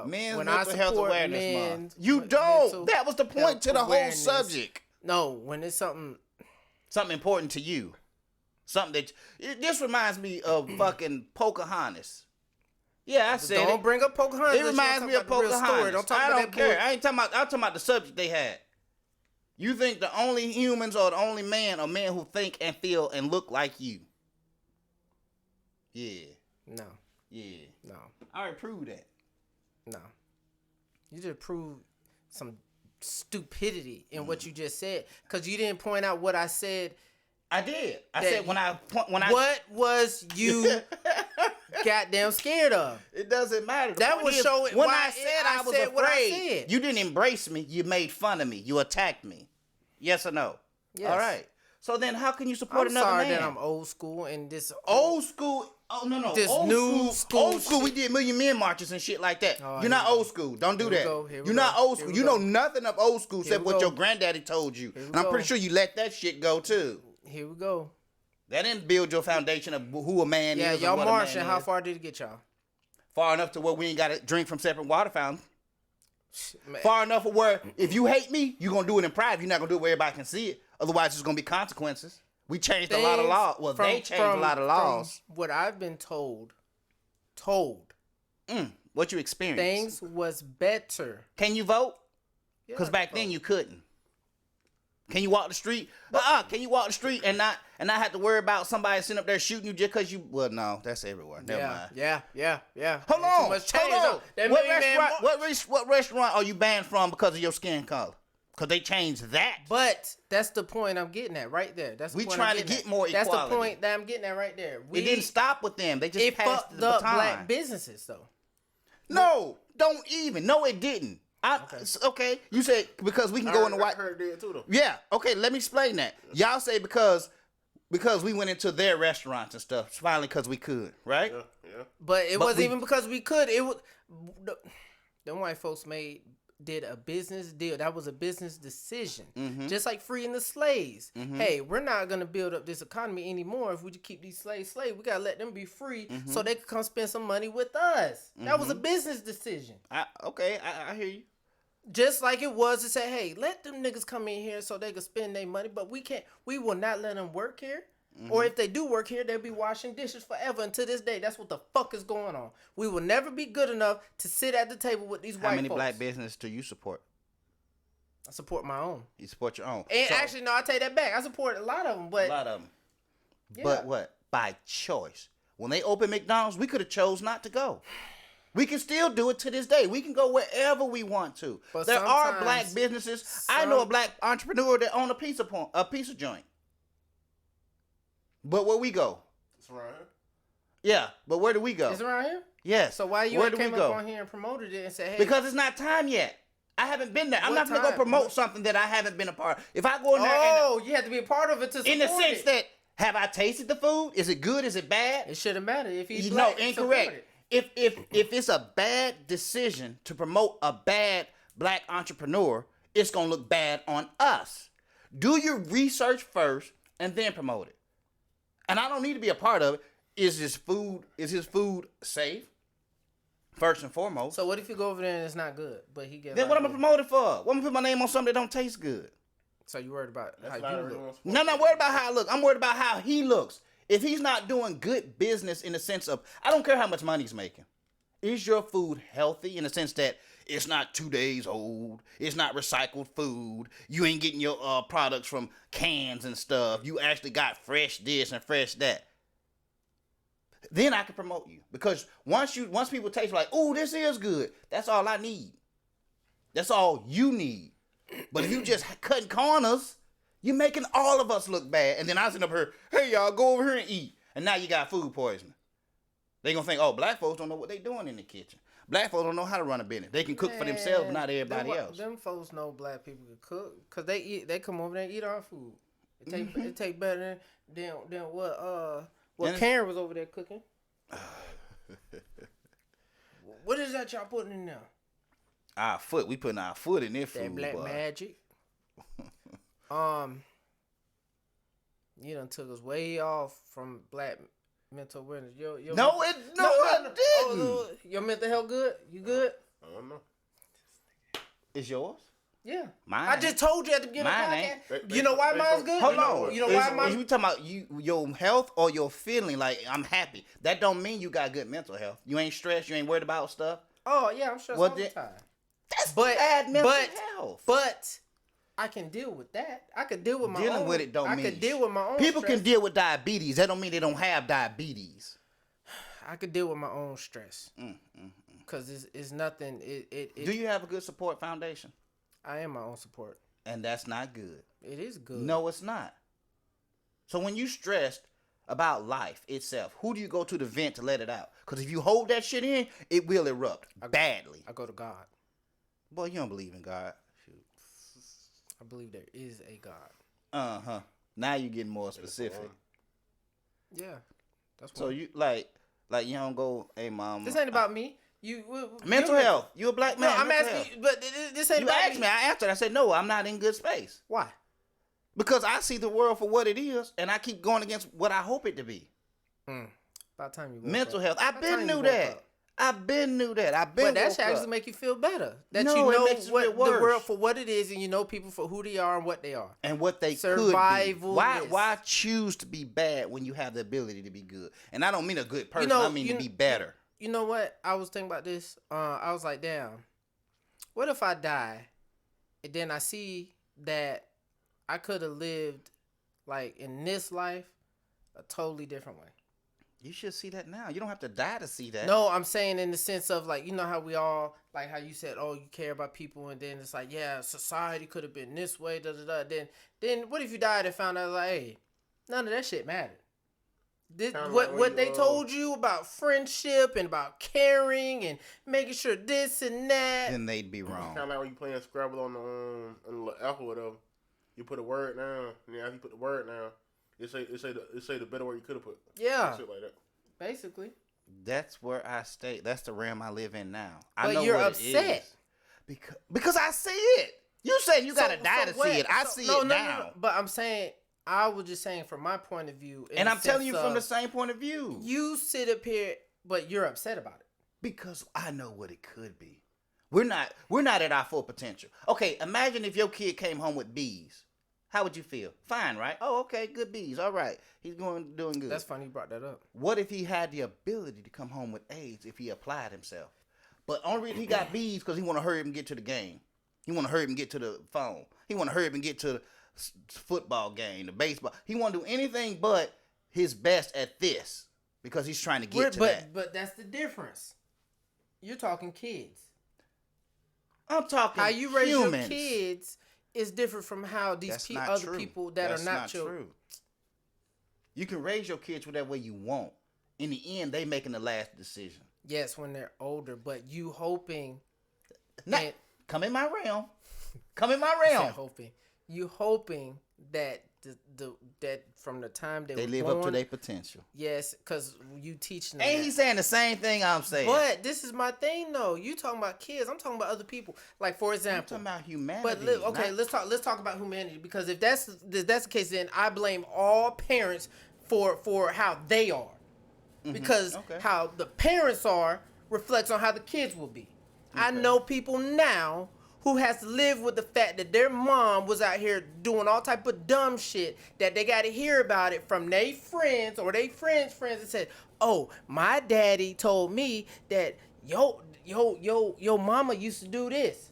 Men's mental health awareness month. You don't. That was the point to the whole subject. No, when it's something important to you, something that this reminds me of fucking Pocahontas. Yeah, I said don't bring up Pocahontas. It reminds me of Pocahontas. I don't care. I ain't talking about. I'm talking about the subject they had. You think the only humans or the only man are men who think and feel and look like you? Yeah. No. Yeah. No. I already proved that. No. You just proved some stupidity in what you just said because you didn't point out what I said. I did. I said What was you goddamn scared of? It doesn't matter. That was showing when why I said I was afraid. What I said. You didn't embrace me. You made fun of me. You attacked me. Yes or no? Yes. All right. So then, how can you support another man? I'm sorry that I'm old school and this old school. Oh no. This old new school. Old school. We did Million Men marches and shit like that. Oh, You're not old school. Don't do that. You're not old school. You know nothing of old school except what your granddaddy told you. And I'm pretty sure you let that shit go too. Here we go. That didn't build your foundation of who a man is. Yeah, y'all marching. How far did it get y'all? Far enough to where we ain't got to drink from separate water fountains. Far enough for where if you hate me, you're going to do it in private. You're not going to do it where everybody can see it. Otherwise, there's going to be consequences. We changed a lot of laws. Well, they changed a lot of laws. What I've been told. What you experienced. Things was better. Can you vote? Because back then you couldn't. Can you walk the street? Can you walk the street and not have to worry about somebody sitting up there shooting you just because you? Well, no, that's everywhere. Never mind. Yeah. Hold on. What restaurant are you banned from because of your skin color? Because they changed that. But that's the point I'm getting at right there. That's the we point trying to get more equality. That's the point that I'm getting at right there. It didn't stop with them. They just passed the baton. Black businesses, though. No, don't even. No, it didn't. Okay. You say because we can go in the white. I heard that too, though. Yeah. Okay. Let me explain that. Y'all say because we went into their restaurants and stuff. Finally, because we could, right? Yeah. But it wasn't even because we could. It was them white folks did a business deal. That was a business decision. Mm-hmm. Just like freeing the slaves. Mm-hmm. Hey, we're not going to build up this economy anymore if we just keep these slaves. We got to let them be free so they can come spend some money with us. That was a business decision. I hear you. Just like it was to say, hey, let them niggas come in here so they can spend their money, but we will not let them work here. Or if they do work here, they'll be washing dishes forever. And to this day, that's what the fuck is going on. We will never be good enough to sit at the table with these white folks. How many black businesses do you support? I support my own. You support your own. And actually, no, I take that back. I support a lot of them, but... A lot of them. Yeah. But what? By choice. When they opened McDonald's, we could have chose not to go. We can still do it to this day. We can go wherever we want to. But there are black businesses. I know a black entrepreneur that owns a pizza joint. But where we go? It's around here. Yeah, but where do we go? It's around here? Yes. So why you came up on here and promoted it and said, hey... Because it's not time yet. I haven't been there. I'm not going to go promote something that I haven't been a part of. If I go in there you have to be a part of it to support it. In the sense that, have I tasted the food? Is it good? Is it bad? It shouldn't matter if he's black. No, incorrect. If it's a bad decision to promote a bad black entrepreneur, it's going to look bad on us. Do your research first and then promote it. And I don't need to be a part of it. Is his food safe? First and foremost. So what if you go over there and it's not good, but he gets... Then what am I promoting for? What am I put my name on something that don't taste good? So you worried about how you look? No, I'm not worried about how I look. I'm worried about how he looks. If he's not doing good business in the sense of, I don't care how much money he's making. Is your food healthy in the sense that it's not 2 days old? It's not recycled food. You ain't getting your products from cans and stuff. You actually got fresh this and fresh that. Then I can promote you. Because once people taste like, oh, this is good, that's all I need. That's all you need. But if you just cutting corners, you're making all of us look bad. And then I sit up here, hey, y'all, go over here and eat. And now you got food poisoning. They going to think, oh, black folks don't know what they doing in the kitchen. Black folks don't know how to run a business. They can cook for themselves, but not everybody else. Them folks know black people can cook because they come over there and eat our food. It take better than what Karen was over there cooking. What is that y'all putting in there? Our foot. We putting our foot in their food. That black magic. You done took us way off from black mental awareness. I didn't. Your mental health good? You good? I don't know. Is yours? Yeah. Mine. I just told you at the beginning of the podcast. You know why mine's good? Hold on. You know why mine's You talking about your health or your feeling like I'm happy? That don't mean you got good mental health. You ain't stressed. You ain't worried about stuff. Oh yeah, I'm stressed all the time. That's bad mental health. But I can deal with that. I can deal with my own. Dealing with it don't mean. I can deal with my own. People stress. can deal with diabetes. That don't mean they don't have diabetes. I could deal with my own stress. Because it's nothing. Do you have a good support foundation? I am my own support. And that's not good. It is good. No, it's not. So when you stressed about life itself, who do you go to vent to let it out? Because if you hold that shit in, it will erupt badly. I go to God. Boy, you don't believe in God. Shoot. I believe there is a God. Uh-huh. Now you're getting more specific. Yeah. That's so you like you don't go, hey mom. This ain't about me. Mental health. You a black man. No, I'm asking you, but this ain't about me. You asked me. I answered. I said, no, I'm not in good space. Why? Because I see the world for what it is, and I keep going against what I hope it to be. About time you mental health. I've been knew that. But that should actually make you feel better. That no, you know it makes what it worse. The world for what it is, and you know people for who they are and what they are. And what they survival. Could be. Why choose to be bad when you have the ability to be good? And I don't mean a good person. I mean to be better. You know what? I was thinking about this. I was like, damn, what if I die and then I see that I could have lived like in this life a totally different way? You should see that now. You don't have to die to see that. No, I'm saying in the sense of like, you know how we all, like how you said, oh, you care about people, and then it's like, yeah, society could have been this way, da da da. Then what if you died and found out like, hey, none of that shit mattered. This what they told you about friendship and about caring and making sure this and that. Then they'd be wrong. Kind of like when you playing Scrabble on the app or whatever. You put a word down, and then after you put the word down, it say the better word you could have put. Yeah, shit like that. Basically. That's where I stay. That's the realm I live in now. But I know you're what upset it is. Because I see it. You said you gotta die to see it. I see it now. No. But I'm saying, I was just saying from my point of view. And I'm telling you from the same point of view. You sit up here, but you're upset about it. Because I know what it could be. We're not at our full potential. Okay, imagine if your kid came home with B's. How would you feel? Fine, right? Oh, okay, good B's. All right. He's doing good. That's funny you brought that up. What if he had the ability to come home with A's if he applied himself? But only reason he got B's because he want to hurry up and get to the game. He want to hurry up and get to the phone. He want to hurry up and get to the football game, the baseball. He want to do anything but his best at this because he's trying to get to that. But that's the difference. You're talking kids. I'm talking how you raise humans. your kids is different from how these other people that are not true. You can raise your kids whatever way you want. In the end, they making the last decision. Yes, when they're older, but you hoping. Come in my realm. Come in my realm. You hoping that that from the time they live born, up to their potential. Yes, because you teach them. Ain't he saying the same thing I'm saying? But this is my thing, though. You talking about kids? I'm talking about other people. Like for example, I'm talking about humanity. But let's talk about humanity, because if that's the case, then I blame all parents for how they are, because how the parents are reflects on how the kids will be. Okay. I know people now who has to live with the fact that their mom was out here doing all type of dumb shit that they got to hear about it from their friends or their friends' friends and said, "Oh, my daddy told me that yo mama used to do this.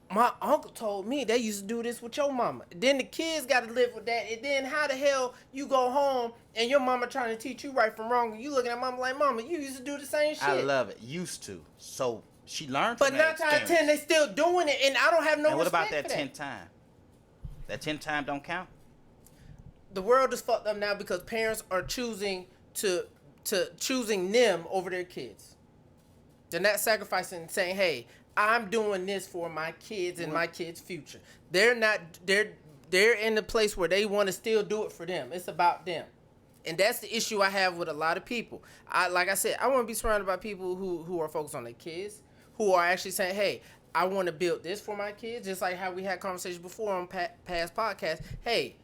My uncle told me they used to do this with your mama." Then the kids got to live with that. And then how the hell you go home and your mama trying to teach you right from wrong, and you looking at mama like, "Mama, you used to do the same shit." I love it. Used to. So she learned but from that. But 9 times 10, they still doing it, and I don't have no and what respect about that for 10th time? That 10th time don't count? The world is fucked up now because parents are choosing choosing them over their kids. They're not sacrificing and saying, "Hey, I'm doing this for my kids and my kids' future." They're in the place where they want to still do it for them. It's about them. And that's the issue I have with a lot of people. Like I said, I want to be surrounded by people who are focused on their kids, who are actually saying, "Hey, I want to build this for my kids," just like how we had conversations before on past podcasts. Hey,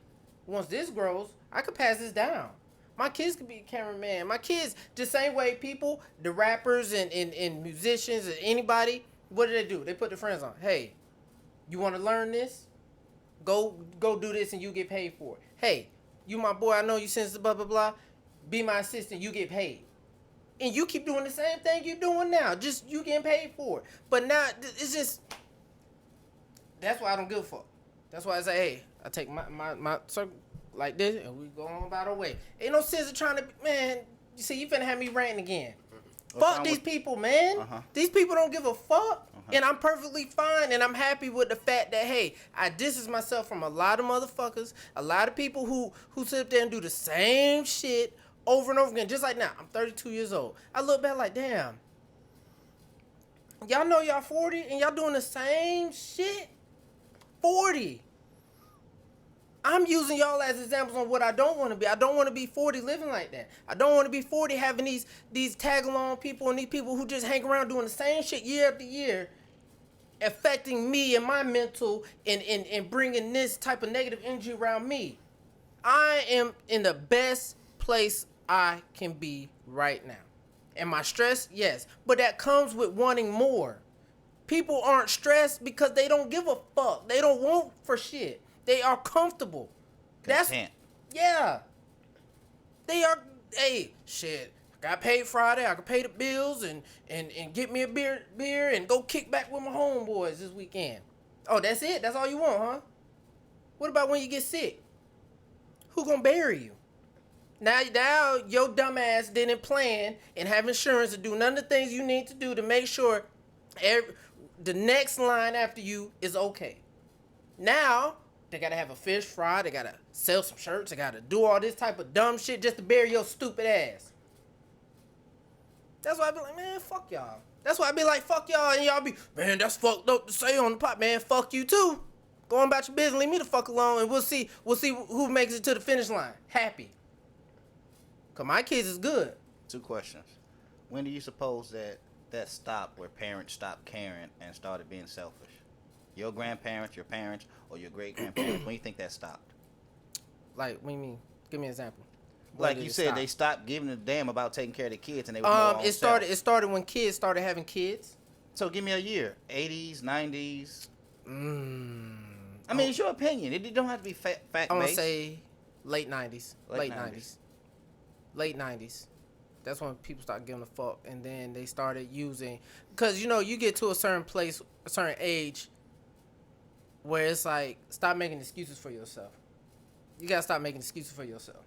once this grows, I could pass this down. My kids could be a cameraman. My kids, the same way people, the rappers and musicians and anybody, what do? They put their friends on. "Hey, you want to learn this? Go do this and you get paid for it. Hey, you my boy, I know you since blah, blah, blah. Be my assistant, you get paid." And you keep doing the same thing you're doing now. Just you getting paid for it. But now, it's just, that's why I don't give a fuck. That's why I say, hey, I take my circle like this and we go on about our way. Ain't no sense of trying to, man, you see, you finna have me ranting again. Fuck these people, man. These people don't give a fuck. And I'm perfectly fine, and I'm happy with the fact that, hey, I distance myself from a lot of motherfuckers, a lot of people who sit up there and do the same shit over and over again. Just like now, I'm 32 years old. I look back like, damn, y'all know y'all 40 and y'all doing the same shit? 40. I'm using y'all as examples on what I don't want to be. I don't want to be 40 living like that. I don't want to be 40 having these tag-along people and these people who just hang around doing the same shit year after year, affecting me and my mental and bringing this type of negative energy around me. I am in the best place I can be right now. Am I stressed? Yes. But that comes with wanting more. People aren't stressed because they don't give a fuck. They don't want for shit. They are comfortable. Content. Yeah. They are, hey, shit. I got paid Friday. I can pay the bills and get me a beer and go kick back with my homeboys this weekend. Oh, that's it? That's all you want, huh? What about when you get sick? Who gonna bury you? Now your dumb ass didn't plan and have insurance to do none of the things you need to do to make sure the next line after you is okay. Now they gotta have a fish fry, they gotta sell some shirts, they gotta do all this type of dumb shit just to bury your stupid ass. That's why I be like, man, fuck y'all. That's why I be like, fuck y'all, and y'all be, man, that's fucked up to say on the pot, man. Fuck you too. Go on about your business, leave me the fuck alone, and we'll see who makes it to the finish line happy. Cause my kids is good. 2 questions. When do you suppose that stopped where parents stopped caring and started being selfish? Your grandparents, your parents, or your great grandparents? When do you think that stopped? Like, what do you mean? Give me an example. Like you said, they stopped giving a damn about taking care of their kids, and they were it started when kids started having kids. So give me a year. 80s, 90s. I mean, it's your opinion. It don't have to be fact-based. I'm gonna say late 90s. Late 90s. That's when people started giving a fuck, and then they started using, because you get to a certain place, a certain age, where it's like, stop making excuses for yourself. You gotta stop making excuses for yourself.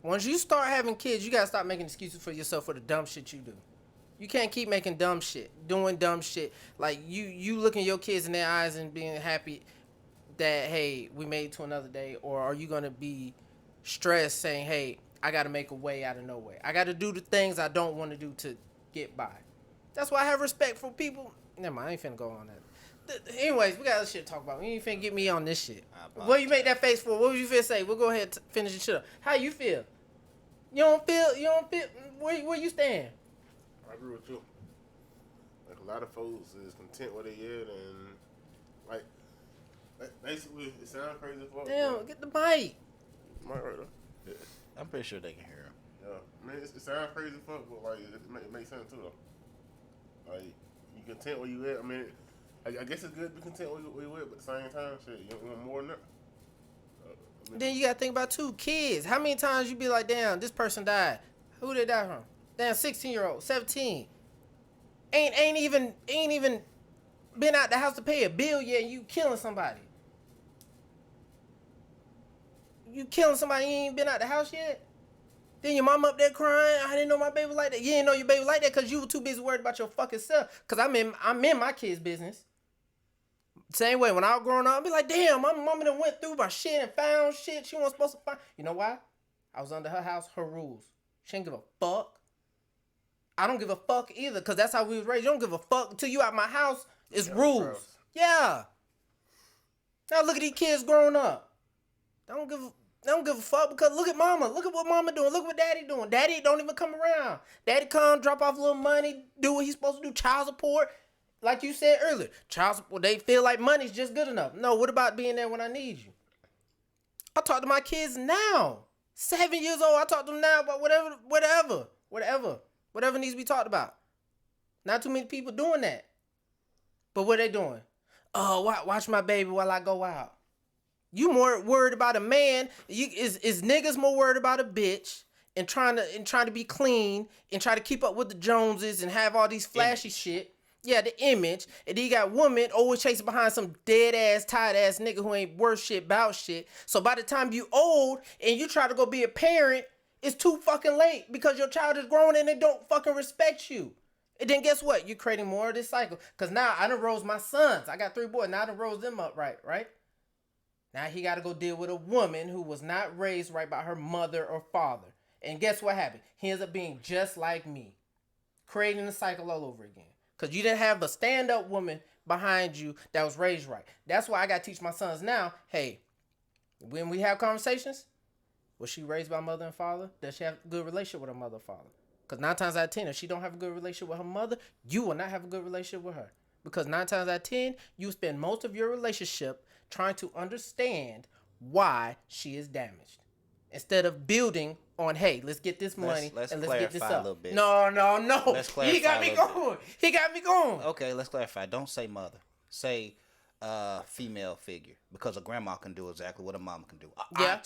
Once you start having kids, you gotta stop making excuses for yourself for the dumb shit you do. You can't keep making dumb shit, doing dumb shit. Like you looking your kids in their eyes and being happy that, hey, we made it to another day, or are you gonna be stressed saying, hey, I gotta make a way out of no way. I gotta do the things I don't want to do to get by. That's why I have respect for people. Never mind, I ain't finna go on that. Anyways, we got other shit to talk about. You ain't finna get me on this shit. What you make that face for? What was you finna say? We'll go ahead and finish the shit up. How you feel? You don't feel, where you stand? I agree with you. Like, a lot of folks is content where they at, and like basically it sounds crazy as fuck. Damn, get the mic. Mic right there. Yeah. I'm pretty sure they can hear him. Yeah, I mean, it sounds crazy as fuck, but like it makes sense too though. Like, you content where you at. I mean, I guess it's good to be content where you at, but at the same time, shit, you want more than that. Then you gotta think about two kids. How many times you be like, damn, this person died? Who they die from? Damn, 16-year-old, 17. Ain't even been out the house to pay a bill yet, and you killing somebody. You killing somebody, you ain't been out the house yet? Then your mom up there crying, I didn't know my baby like that. You didn't know your baby like that because you were too busy worried about your fucking self. Because I'm in my kid's business. Same way, when I was growing up, I'd be like, damn, my mama done went through my shit and found shit she wasn't supposed to find. You know why? I was under her house, her rules. She didn't give a fuck. I don't give a fuck either, because that's how we was raised. You don't give a fuck until you out my house. It's rules. Yeah. Now look at these kids growing up. They don't give a fuck, because look at mama. Look at what mama doing. Look what daddy doing. Daddy don't even come around. Daddy come, drop off a little money, do what he's supposed to do, child support. Like you said earlier, child support, they feel like money's just good enough. No, what about being there when I need you? I talk to my kids now. 7 years old, I talk to them now about whatever needs to be talked about. Not too many people doing that. But what they doing? Oh, watch my baby while I go out. You more worried about a man. Is niggas more worried about a bitch and trying to be clean and try to keep up with the Joneses and have all these flashy shit. Yeah, the image. And then you got women always chasing behind some dead-ass, tired-ass nigga who ain't worth shit about shit. So by the time you old and you try to go be a parent, it's too fucking late because your child is grown and they don't fucking respect you. And then guess what? You're creating more of this cycle. Because now I done rose my sons. I got 3 boys. Now I done rose them up right? Now he got to go deal with a woman who was not raised right by her mother or father. And guess what happened? He ends up being just like me. Creating the cycle all over again. Because you didn't have a stand-up woman behind you that was raised right. That's why I got to teach my sons now, hey, when we have conversations, was she raised by mother and father? Does she have a good relationship with her mother and father? Because 9 times out of 10, if she don't have a good relationship with her mother, you will not have a good relationship with her. Because 9 times out of 10, you spend most of your relationship trying to understand why she is damaged. Instead of building on, hey, let's get this money let's and let's get this up. A little bit. No. Let's clarify He got me going. Okay, let's clarify. Don't say mother. Say female figure because a grandma can do exactly what a mama can do.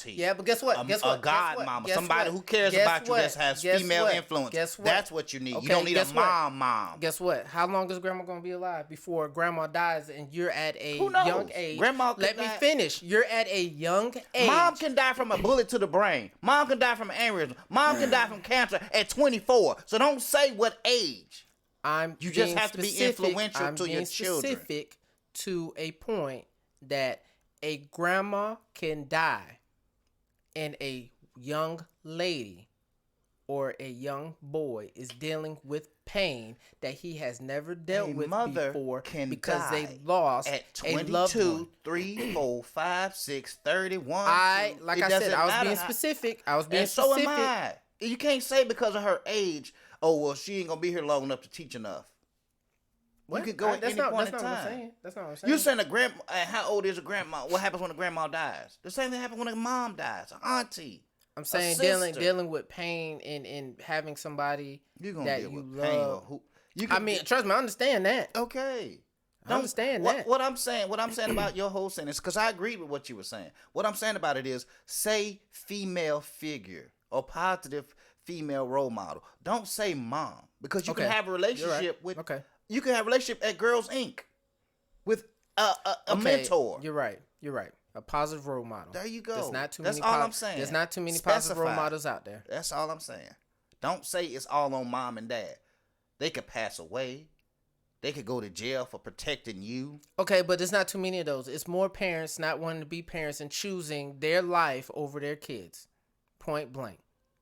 Yeah, but guess what? Guess what? A godmama, somebody who cares about you that has female influence. Guess what? That's what you need. Okay, you don't need a mom. Guess what? How long is grandma gonna be alive before grandma dies and you're at a young age? Grandma can Let me finish. You're at a young age. Mom can die from a bullet to the brain. Mom can die from an aneurysm. Mom can die from cancer at 24. So don't say what age. You just have to be influential to your children. Specific to a point that a grandma can die and a young lady or a young boy is dealing with pain that he has never dealt with before because they lost at 22, a loved one. 3, 4, 5, 6, 31. I was being specific. So am I. You can't say because of her age, oh, well, she ain't going to be here long enough to teach enough. What? You could go at any point in time. That's not what I'm saying. You're saying how old is a grandma? What happens when a grandma dies? The same thing happens when a mom dies, an auntie. I'm saying dealing with pain and having somebody that you love. Trust me, I understand that. Okay. I understand that. What I'm saying about your whole sentence, because I agree with what you were saying. What I'm saying about it is say female figure or positive female role model. Don't say mom, because you can have a relationship with. Okay. You can have a relationship at Girls Inc. with a mentor. You're right. A positive role model. There you go. That's all I'm saying. There's not too many positive role models out there. That's all I'm saying. Don't say it's all on mom and dad. They could pass away. They could go to jail for protecting you. Okay, but there's not too many of those. It's more parents not wanting to be parents and choosing their life over their kids. Point blank.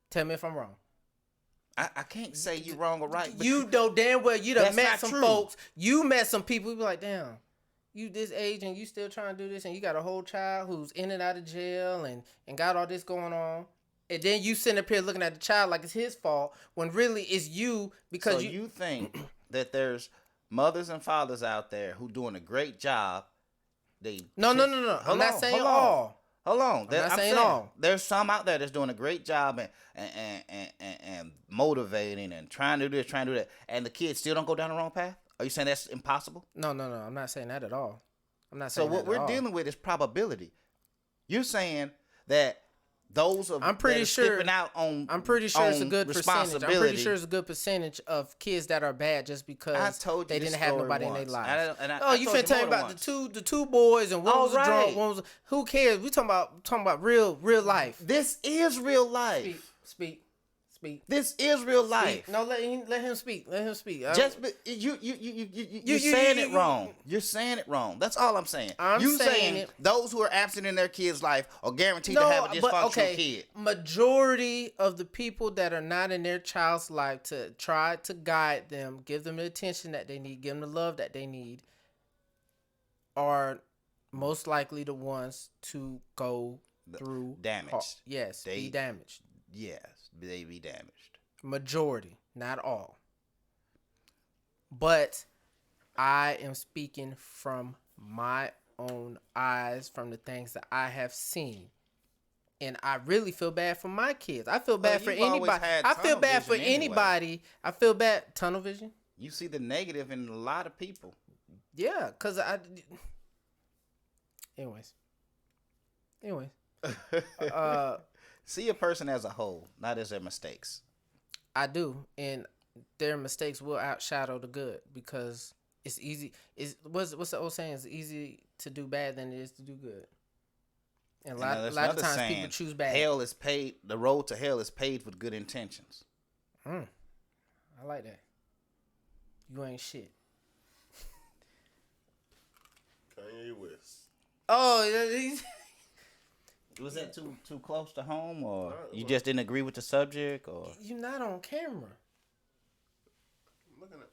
Tell me if I'm wrong. I can't say you're wrong or right. You know damn well you done met some folks. You met some people. You be like, damn, you this age and you still trying to do this, and you got a whole child who's in and out of jail and got all this going on. And then you sitting up here looking at the child like it's his fault when really it's you because you think that there's mothers and fathers out there who doing a great job. No. I'm not saying all. Hold on. I'm not saying all. There's some out there that's doing a great job and motivating and trying to do this, trying to do that, and the kids still don't go down the wrong path? Are you saying that's impossible? No. I'm not saying that at all. I'm not saying that at all. So what we're dealing with is probability. You're saying that those of I'm pretty sure skipping out on I'm pretty sure it's a good percentage. I'm pretty sure it's a good percentage of kids that are bad just because they didn't have nobody in their lives. You finna tell me about the two boys and one was a drunk, one was who cares? We talking about real life. This is real life. Speak. This is real life. No, let him speak. Let him speak. You're saying it wrong. You're saying it wrong. That's all I'm saying. You saying those who are absent in their kid's life are guaranteed to have a dysfunctional kid. Majority of the people that are not in their child's life to try to guide them, give them the attention that they need, give them the love that they need, are most likely the ones to go through damaged. Be damaged. Yes, they be damaged. Majority, not all. But I am speaking from my own eyes, from the things that I have seen. And I really feel bad for my kids. I feel bad for anybody. I feel bad for anybody. I feel bad. Tunnel vision? You see the negative in a lot of people. Yeah, because Anyways. See a person as a whole, not as their mistakes. I do, and their mistakes will outshadow the good because it's easy. What's the old saying? It's easy to do bad than it is to do good. And a lot of times saying, people choose bad. The road to hell is paved with good intentions. I like that. You ain't shit. Kanye West. Oh, he's... Was that too close to home, or you just didn't agree with the subject, or you're not on camera? I'm looking at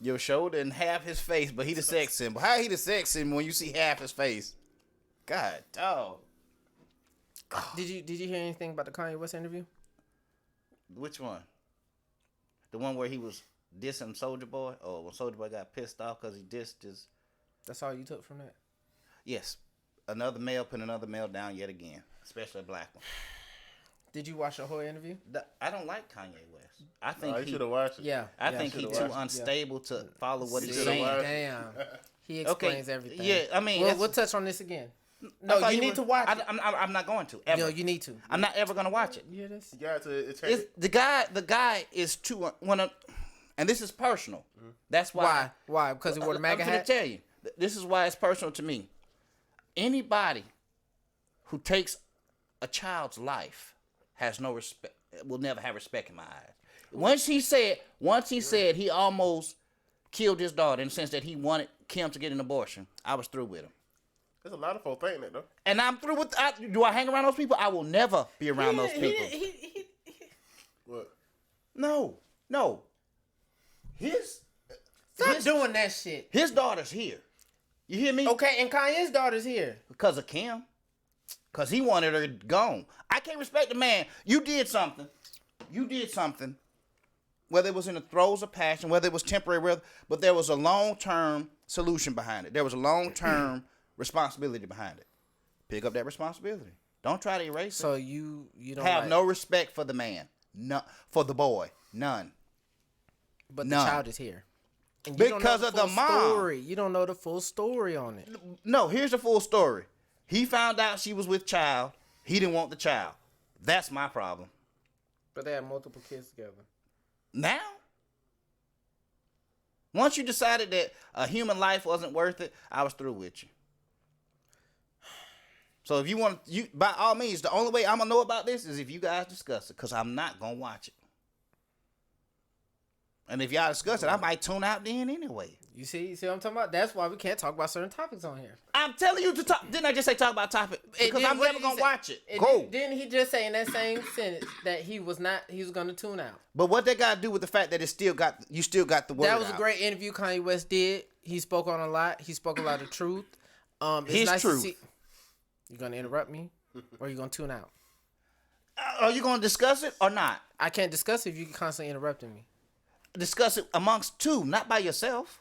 your shoulder and half his face, but he the sex symbol. How he the sex symbol when you see half his face? God, dog. Did you hear anything about the Kanye West interview? Which one? The one where he was dissing Soulja Boy, or when Soulja Boy got pissed off because he dissed his. That's all you took from that? Yes. Another male put another male down yet again, especially a black one. Did you watch the whole interview? I don't like Kanye West. I think he should have watched it. Yeah, I think he's too unstable to follow what he's saying. Damn, He explains everything. Yeah, I mean, we'll touch on this again. No, you need to watch it. I'm not going to. Ever. No, you need to. I'm not ever going to watch it. Yeah, this. The guy is too and this is personal. Mm-hmm. That's why. Why? Because he wore the MAGA hat? I'm going to tell you. This is why it's personal to me. Anybody who takes a child's life has no respect. Will never have respect in my eyes. Once he said he almost killed his daughter in the sense that he wanted Kim to get an abortion, I was through with him. There's a lot of folks thinking that, though. And I'm through with. Do I hang around those people? I will never be around those people. What? No. Stop doing that shit. His daughter's here. You hear me? Okay, and Kanye's daughter's here. Because of Kim. Because he wanted her gone. I can't respect the man. You did something. Whether it was in the throes of passion, whether it was temporary, but there was a long-term solution behind it. There was a long-term responsibility behind it. Pick up that responsibility. Don't try to erase it. So you don't have no respect for the man. No, for the boy. None. But the child is here. And because of the mom. Story. You don't know the full story on it. No, here's the full story. He found out she was with child. He didn't want the child. That's my problem. But they had multiple kids together. Now? Once you decided that a human life wasn't worth it, I was through with you. So if you want, by all means, the only way I'm going to know about this is if you guys discuss it, because I'm not going to watch it. And if y'all discuss it, I might tune out then anyway. You see what I'm talking about? That's why we can't talk about certain topics on here. I'm telling you to talk. Didn't I just say talk about topic? Because I'm never going to watch it. Go. Didn't he just say in that same sentence that he was going to tune out? But what they got to do with the fact that you still got the word out? That was a great interview Kanye West did. He spoke on a lot. He spoke a lot of truth. It's His nice truth. To see. You going to interrupt me? Or are you going to tune out? Are you going to discuss it or not? I can't discuss it if you keep constantly interrupting me. Discuss it amongst two, not by yourself.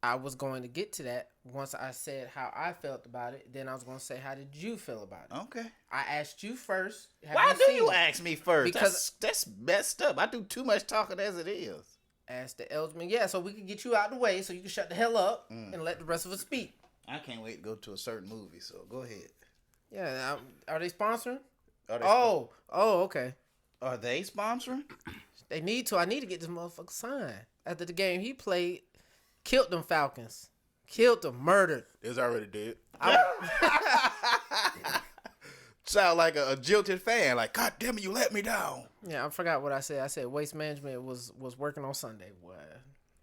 I was going to get to that once I said how I felt about it. Then I was going to say, how did you feel about it? Okay. I asked you first. Why do you ask me first? Because that's messed up. I do too much talking as it is. Ask the Elsman. Yeah, so we can get you out of the way so you can shut the hell up and let the rest of us speak. I can't wait to go to a certain movie, so go ahead. Yeah, are they sponsoring? Oh, okay. Are they sponsoring? They need to. I need to get this motherfucker signed. After the game he played, killed them Falcons. Killed them, murdered. It's already dead. Sound like a jilted fan. Like, God damn it, you let me down. Yeah, I forgot what I said. I said Waste Management was working on Sunday. Boy,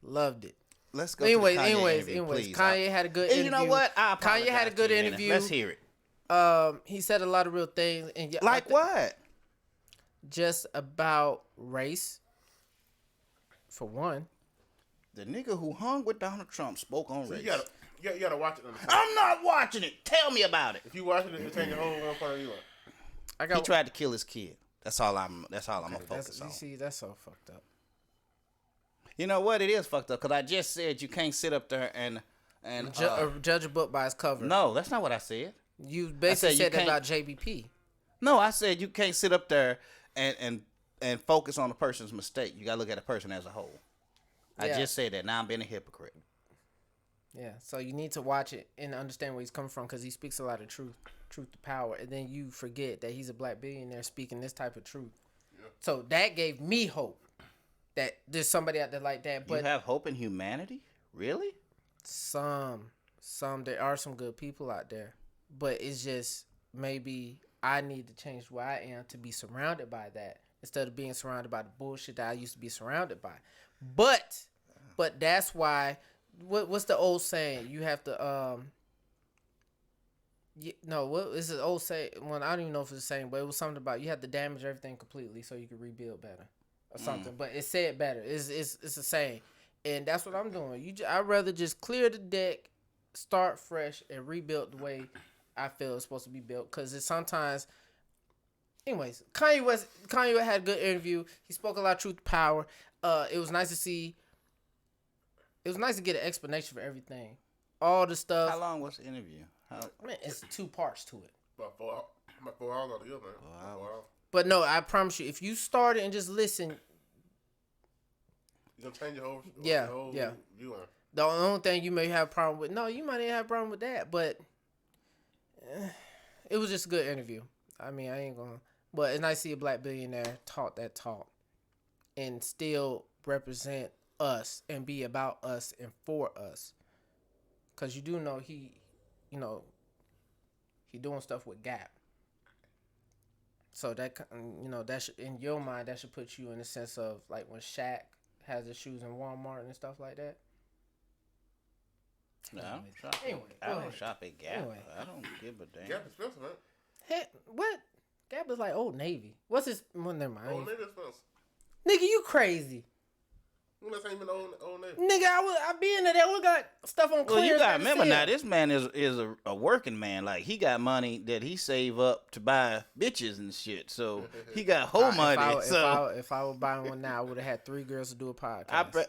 loved it. Let's go. Anyways, please. Kanye had a good interview. You know what? Kanye had a good interview. Let's hear it. He said a lot of real things. And like what? Just about race, for one. The nigga who hung with Donald Trump spoke on race. You gotta watch it. I'm not watching it. Tell me about it. If you watch it, it'll change your whole one point of view. He tried to kill his kid. That's all I'm gonna focus on. You see, that's so fucked up. You know what? It is fucked up because I just said you can't sit up there and judge a book by its cover. No, that's not what I said. You basically said that about JBP. No, I said you can't sit up there and focus on a person's mistake. You gotta look at a person as a whole. I just said that. Now I'm being a hypocrite. Yeah, so you need to watch it and understand where he's coming from because he speaks a lot of truth to power. And then you forget that he's a black billionaire speaking this type of truth. Yeah. So that gave me hope that there's somebody out there like that. But you have hope in humanity? Really? Some. There are some good people out there. But it's just maybe I need to change where I am to be surrounded by that instead of being surrounded by the bullshit that I used to be surrounded by. But that's why, what's the old saying? You have to, what is the old saying? Well, I don't even know if it's the same, but it was something about you have to damage everything completely so you can rebuild better or something. But it said better. It's a saying. And that's what I'm doing. I'd rather just clear the deck, start fresh, and rebuild the way I feel it's supposed to be built. Because it's sometimes... Anyways, Kanye West had a good interview. He spoke a lot of truth to power. It was nice to see. It was nice to get an explanation for everything, all the stuff. How long was the interview? Man, it's 2 parts to it. About 4 hours altogether, man. Wow. But no, I promise you, if you start it and just listen, you're gonna change your whole view on. The only thing you may have a problem with, no, you might not have a problem with that, but it was just a good interview. I mean, I ain't gonna, but it's nice to see a black billionaire talk that talk and still represent us and be about us and for us. Cause you do know he doing stuff with Gap. So that, that should, in your mind, that should put you in the sense of like when Shaq has his shoes in Walmart and stuff like that. No, I don't shop at Gap. Anyway. I don't give a damn. Gap is expensive, man. Hey, what? Gap is like Old Navy. What's his? Well, never mind. Old Navy expensive. Nigga, you crazy. Well, that's ain't even Old Navy. Nigga, I be in there. We got stuff on clearance. Well, you gotta remember now, this man is a working man. Like, he got money that he save up to buy bitches and shit. So he got whole money. If I were buying one now, I would have had 3 girls to do a podcast.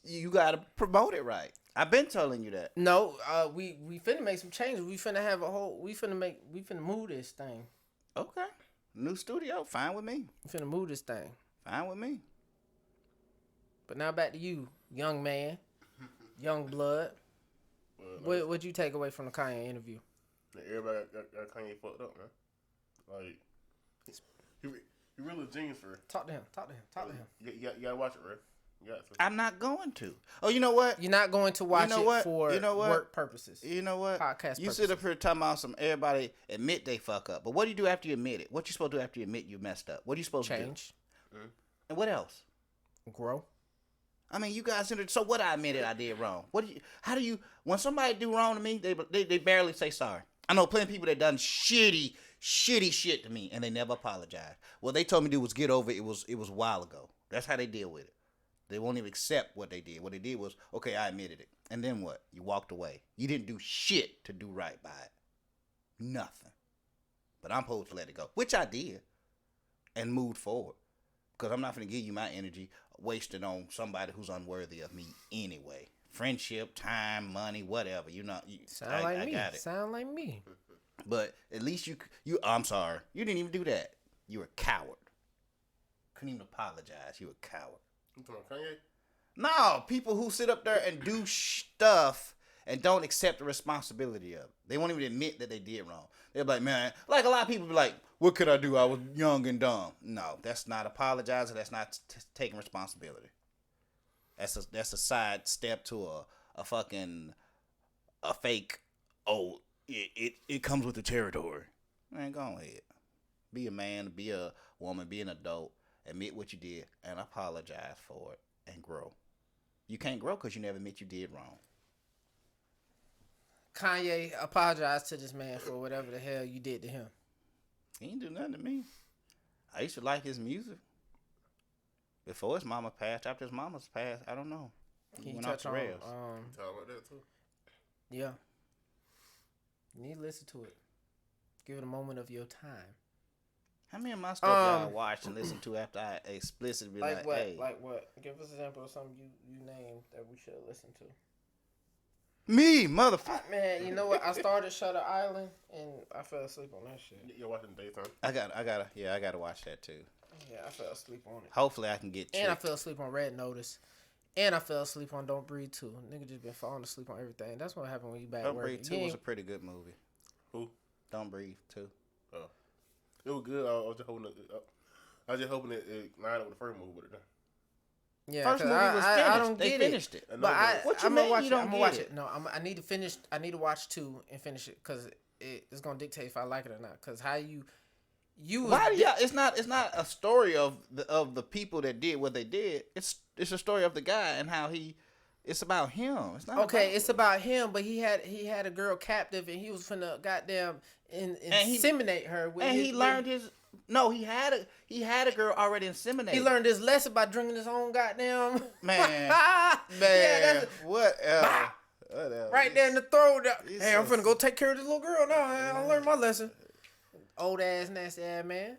You gotta promote it right. I've been telling you that. No, we finna make some changes. We finna have we finna move this thing. Okay. New studio, fine with me. We finna move this thing. Fine with me. But now back to you, young man, young blood. What'd you take away from the Kanye interview? Everybody got Kanye fucked up, man. Like, he really a genius for it. Talk to him. You gotta watch it, right? I'm not going to. Oh, you know what? You're not going to watch it for work purposes. You know what? Podcast you purposes. sit up here talking about everybody admit they fuck up. But what do you do after you admit it? What you supposed to do after you admit you messed up? What are you supposed to do? Change. Mm-hmm. And what else? Grow. I mean, you guys, so what I admitted I did wrong. How do you, when somebody do wrong to me, they barely say sorry. I know plenty of people that done shitty shit to me and they never apologize. What they told me to do was get over it. It was a while ago. That's how they deal with it. They won't even accept what they did. What they did was, okay, I admitted it. And then what? You walked away. You didn't do shit to do right by it. Nothing. But I'm supposed to let it go, which I did, and moved forward. Because I'm not going to give you my energy wasted on somebody who's unworthy of me anyway. Friendship, time, money, whatever. I got it. Sound like me. But at least you. I'm sorry. You didn't even do that. You're a coward. Couldn't even apologize. You're a coward. You talking about Kanye? No, people who sit up there and do stuff and don't accept the responsibility of it. They won't even admit that they did wrong. They're like, man, like a lot of people be like, what could I do? I was young and dumb. No, that's not apologizing. That's not taking responsibility. That's a side step to a fake, it comes with the territory. Man, go ahead. Be a man, be a woman, be an adult. Admit what you did and apologize for it and grow. You can't grow because you never admit you did wrong. Kanye apologized to this man for whatever the hell you did to him. He didn't do nothing to me. I used to like his music. Before his mama passed, after his mama's passed, I don't know. He went off the rails. Talk about that too. Yeah. You need to listen to it. Give it a moment of your time. How many of my stuff y'all watched and listened to after I explicitly be like, what? hey. Like what? Give us an example of something you named that we should listen to. Me, motherfucker. Man, you know what? I started Shutter Island and I fell asleep on that shit. You're watching daytime. I gotta watch that too. Yeah, I fell asleep on it. Hopefully I can get And I fell asleep on Red Notice. And I fell asleep on Don't Breathe 2. Nigga just been falling asleep on everything. That's what happened when you back Don't work. Breathe 2 was a pretty good movie. Who? Don't Breathe 2. Oh. It was good. I was just hoping it lined up with the first movie with it. Yeah, first movie was finished. I don't they get finished it. But I'm gonna watch it. I'm gonna watch it. No, I need to finish. I need to watch 2 and finish it because it's gonna dictate if I like it or not. Because how you it's not a story of the people that did what they did. It's a story of the guy and how it's about him. It's not it's about him, but he had a girl captive and he was finna goddamn inseminate her. He had a girl already inseminated. He learned his lesson by drinking his own goddamn man. Whatever. Right there in the throat. Hey, I'm finna go take care of this little girl now. I learned my lesson. Old ass, nasty ass man.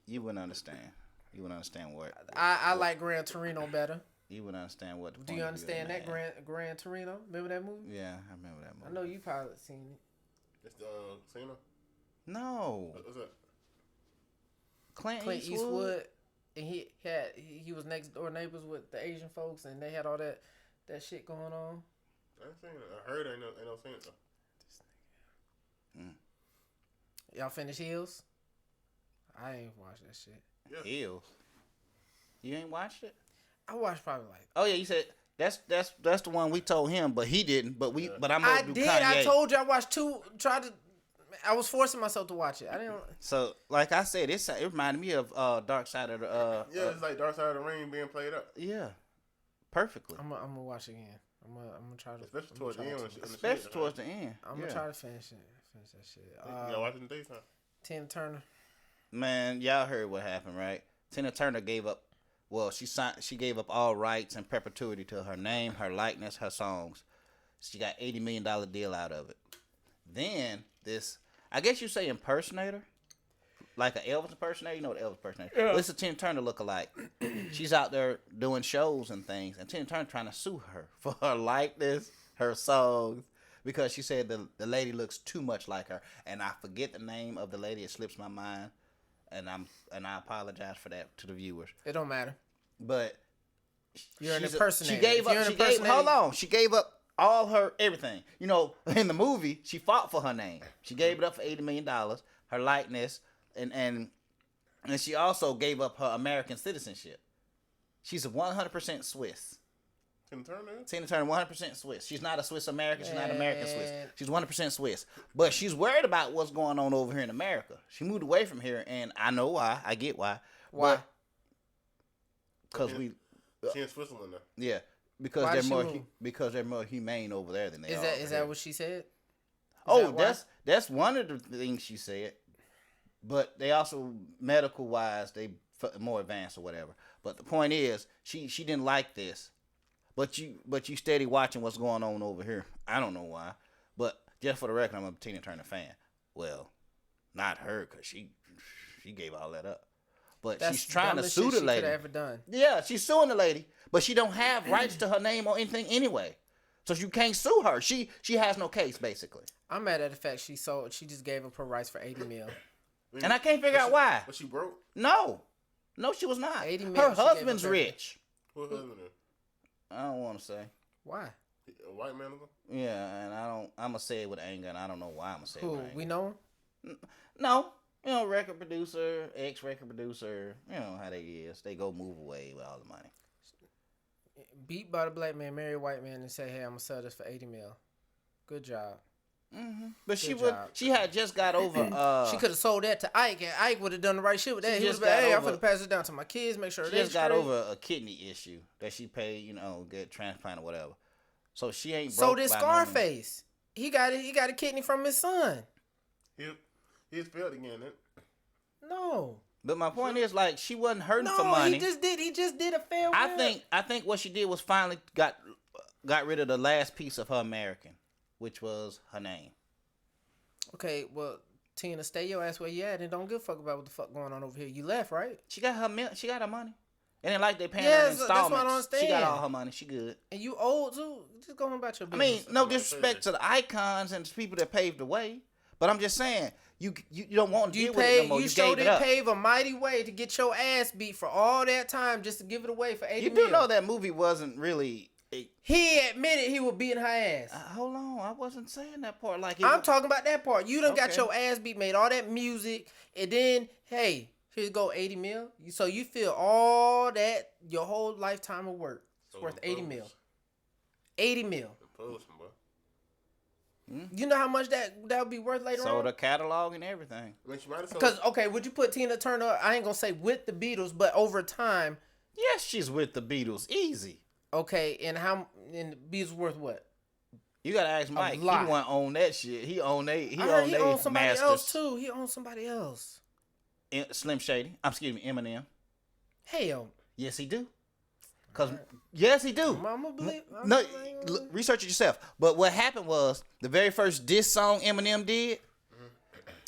You wouldn't understand. You wouldn't understand what. I like Gran Torino better. You wouldn't understand what. Do you understand that Gran Torino? Remember that movie? Yeah, I remember that movie. I know you probably seen it. It's the casino. No. What's that? Clint Eastwood. And he was next door neighbors with the Asian folks, and they had all that that shit going on. I ain't seen it. I heard it. Ain't no seen it though. Y'all finish Heels? I ain't watched that shit. Yeah. Heels. You ain't watched it? I watched probably like. Oh yeah, you said that's the one we told him, but he didn't. But we, but I'm gonna do did. Kanye. I told you I watched 2. I was forcing myself to watch it. I didn't. So like I said, it reminded me of Dark Side of the. It's like Dark Side of the Ring being played up. Yeah, perfectly. I'm gonna watch it again. I'm gonna try to. Especially towards the end. Especially towards the end. I'm gonna try to finish it. Finish that shit. You gotta watch it in the daytime. Tina Turner. Man, y'all heard what happened, right? Tina Turner gave up. Well, she gave up all rights and perpetuity to her name, her likeness, her songs. She got $80 million deal out of it. Then this, I guess you say impersonator, like an Elvis impersonator. You know what Elvis impersonator? Yeah. Well, it's a Tina Turner lookalike. She's out there doing shows and things, and Tina Turner trying to sue her for her likeness, her songs, because she said the lady looks too much like her. And I forget the name of the lady. It slips my mind. And I apologize for that to the viewers. It don't matter. But you're an impersonator. She gave up all her everything. You know, in the movie, she fought for her name. She gave it up for $80 million, her likeness, and she also gave up her American citizenship. She's 100% Swiss. Tina Turner, 100% Swiss. She's not a Swiss American. She's not American Swiss. She's 100% Swiss. But she's worried about what's going on over here in America. She moved away from here, and I know why. I get why. Why? Because she in Switzerland now. Yeah, because they're more humane over there than they are. Is that what she said? That's one of the things she said. But they also medical wise they more advanced or whatever. But the point is, she didn't like this. But you steady watching what's going on over here. I don't know why. But just for the record, I'm a Tina Turner fan. Well, not her, because she gave all that up. But she's trying to sue the lady. She could have ever done. Yeah, she's suing the lady. But she don't have rights to her name or anything anyway. So you can't sue her. She has no case, basically. I'm mad at the fact she just gave up her rights for $80 million. And I can't figure out why. Was she broke? No, she was not. $80 million. Her husband's rich. What husband is? I don't want to say. Why? A white man? Yeah, and I'm gonna say it with anger, and I don't know why I'm gonna say it with anger. We know him? No. You know, record producer, ex-record producer. You know how they is. They go move away with all the money. Beat by the black man, marry a white man, and say, "Hey, I'm gonna sell this for $80 million." Good job. Mm-hmm. But she had just got over. She could have sold that to Ike, and Ike would have done the right shit with that. He was like, "Hey, I'm gonna pass it down to my kids. Make sure." She just got over a kidney issue that she paid, get transplant or whatever. So she ain't. So did Scarface. He got a kidney from his son. He's failed again. No. But my point is, like, she wasn't hurting for money. He just did a fair. I think what she did was finally got rid of the last piece of her American, which was her name. Okay, well, Tina, stay your ass where you at and don't give a fuck about what the fuck going on over here. You left, right? She got her money. And then like they paying her in installments. That's what I don't understand. She got all her money. She good. And you old too. Just go on about your business. I mean, no disrespect to the icons and the people that paved the way, but I'm just saying you don't want to deal with it no more. You sure did pave a mighty way to get your ass beat for all that time just to give it away for $80 million. You do know that movie wasn't really. He admitted he was beating her ass. Hold on, I wasn't saying that part. I'm talking about that part. You done got your ass beat, made all that music, and then hey, here you go, $80 million. So you feel all that your whole lifetime of work is worth $80 million. $80 million. You know how much that would be worth later on? So the catalog and everything. Because would you put Tina Turner? I ain't gonna say with the Beatles, but over time. Yes, she's with the Beatles, easy. Okay, and the Beatles worth what? You gotta ask Mike. He won't own that shit. He owned He owned somebody else too. He owned somebody else. Slim Shady. Eminem. Hell. Yes, he do. Yes, he do. Research it yourself. But what happened was the very first diss song Eminem did.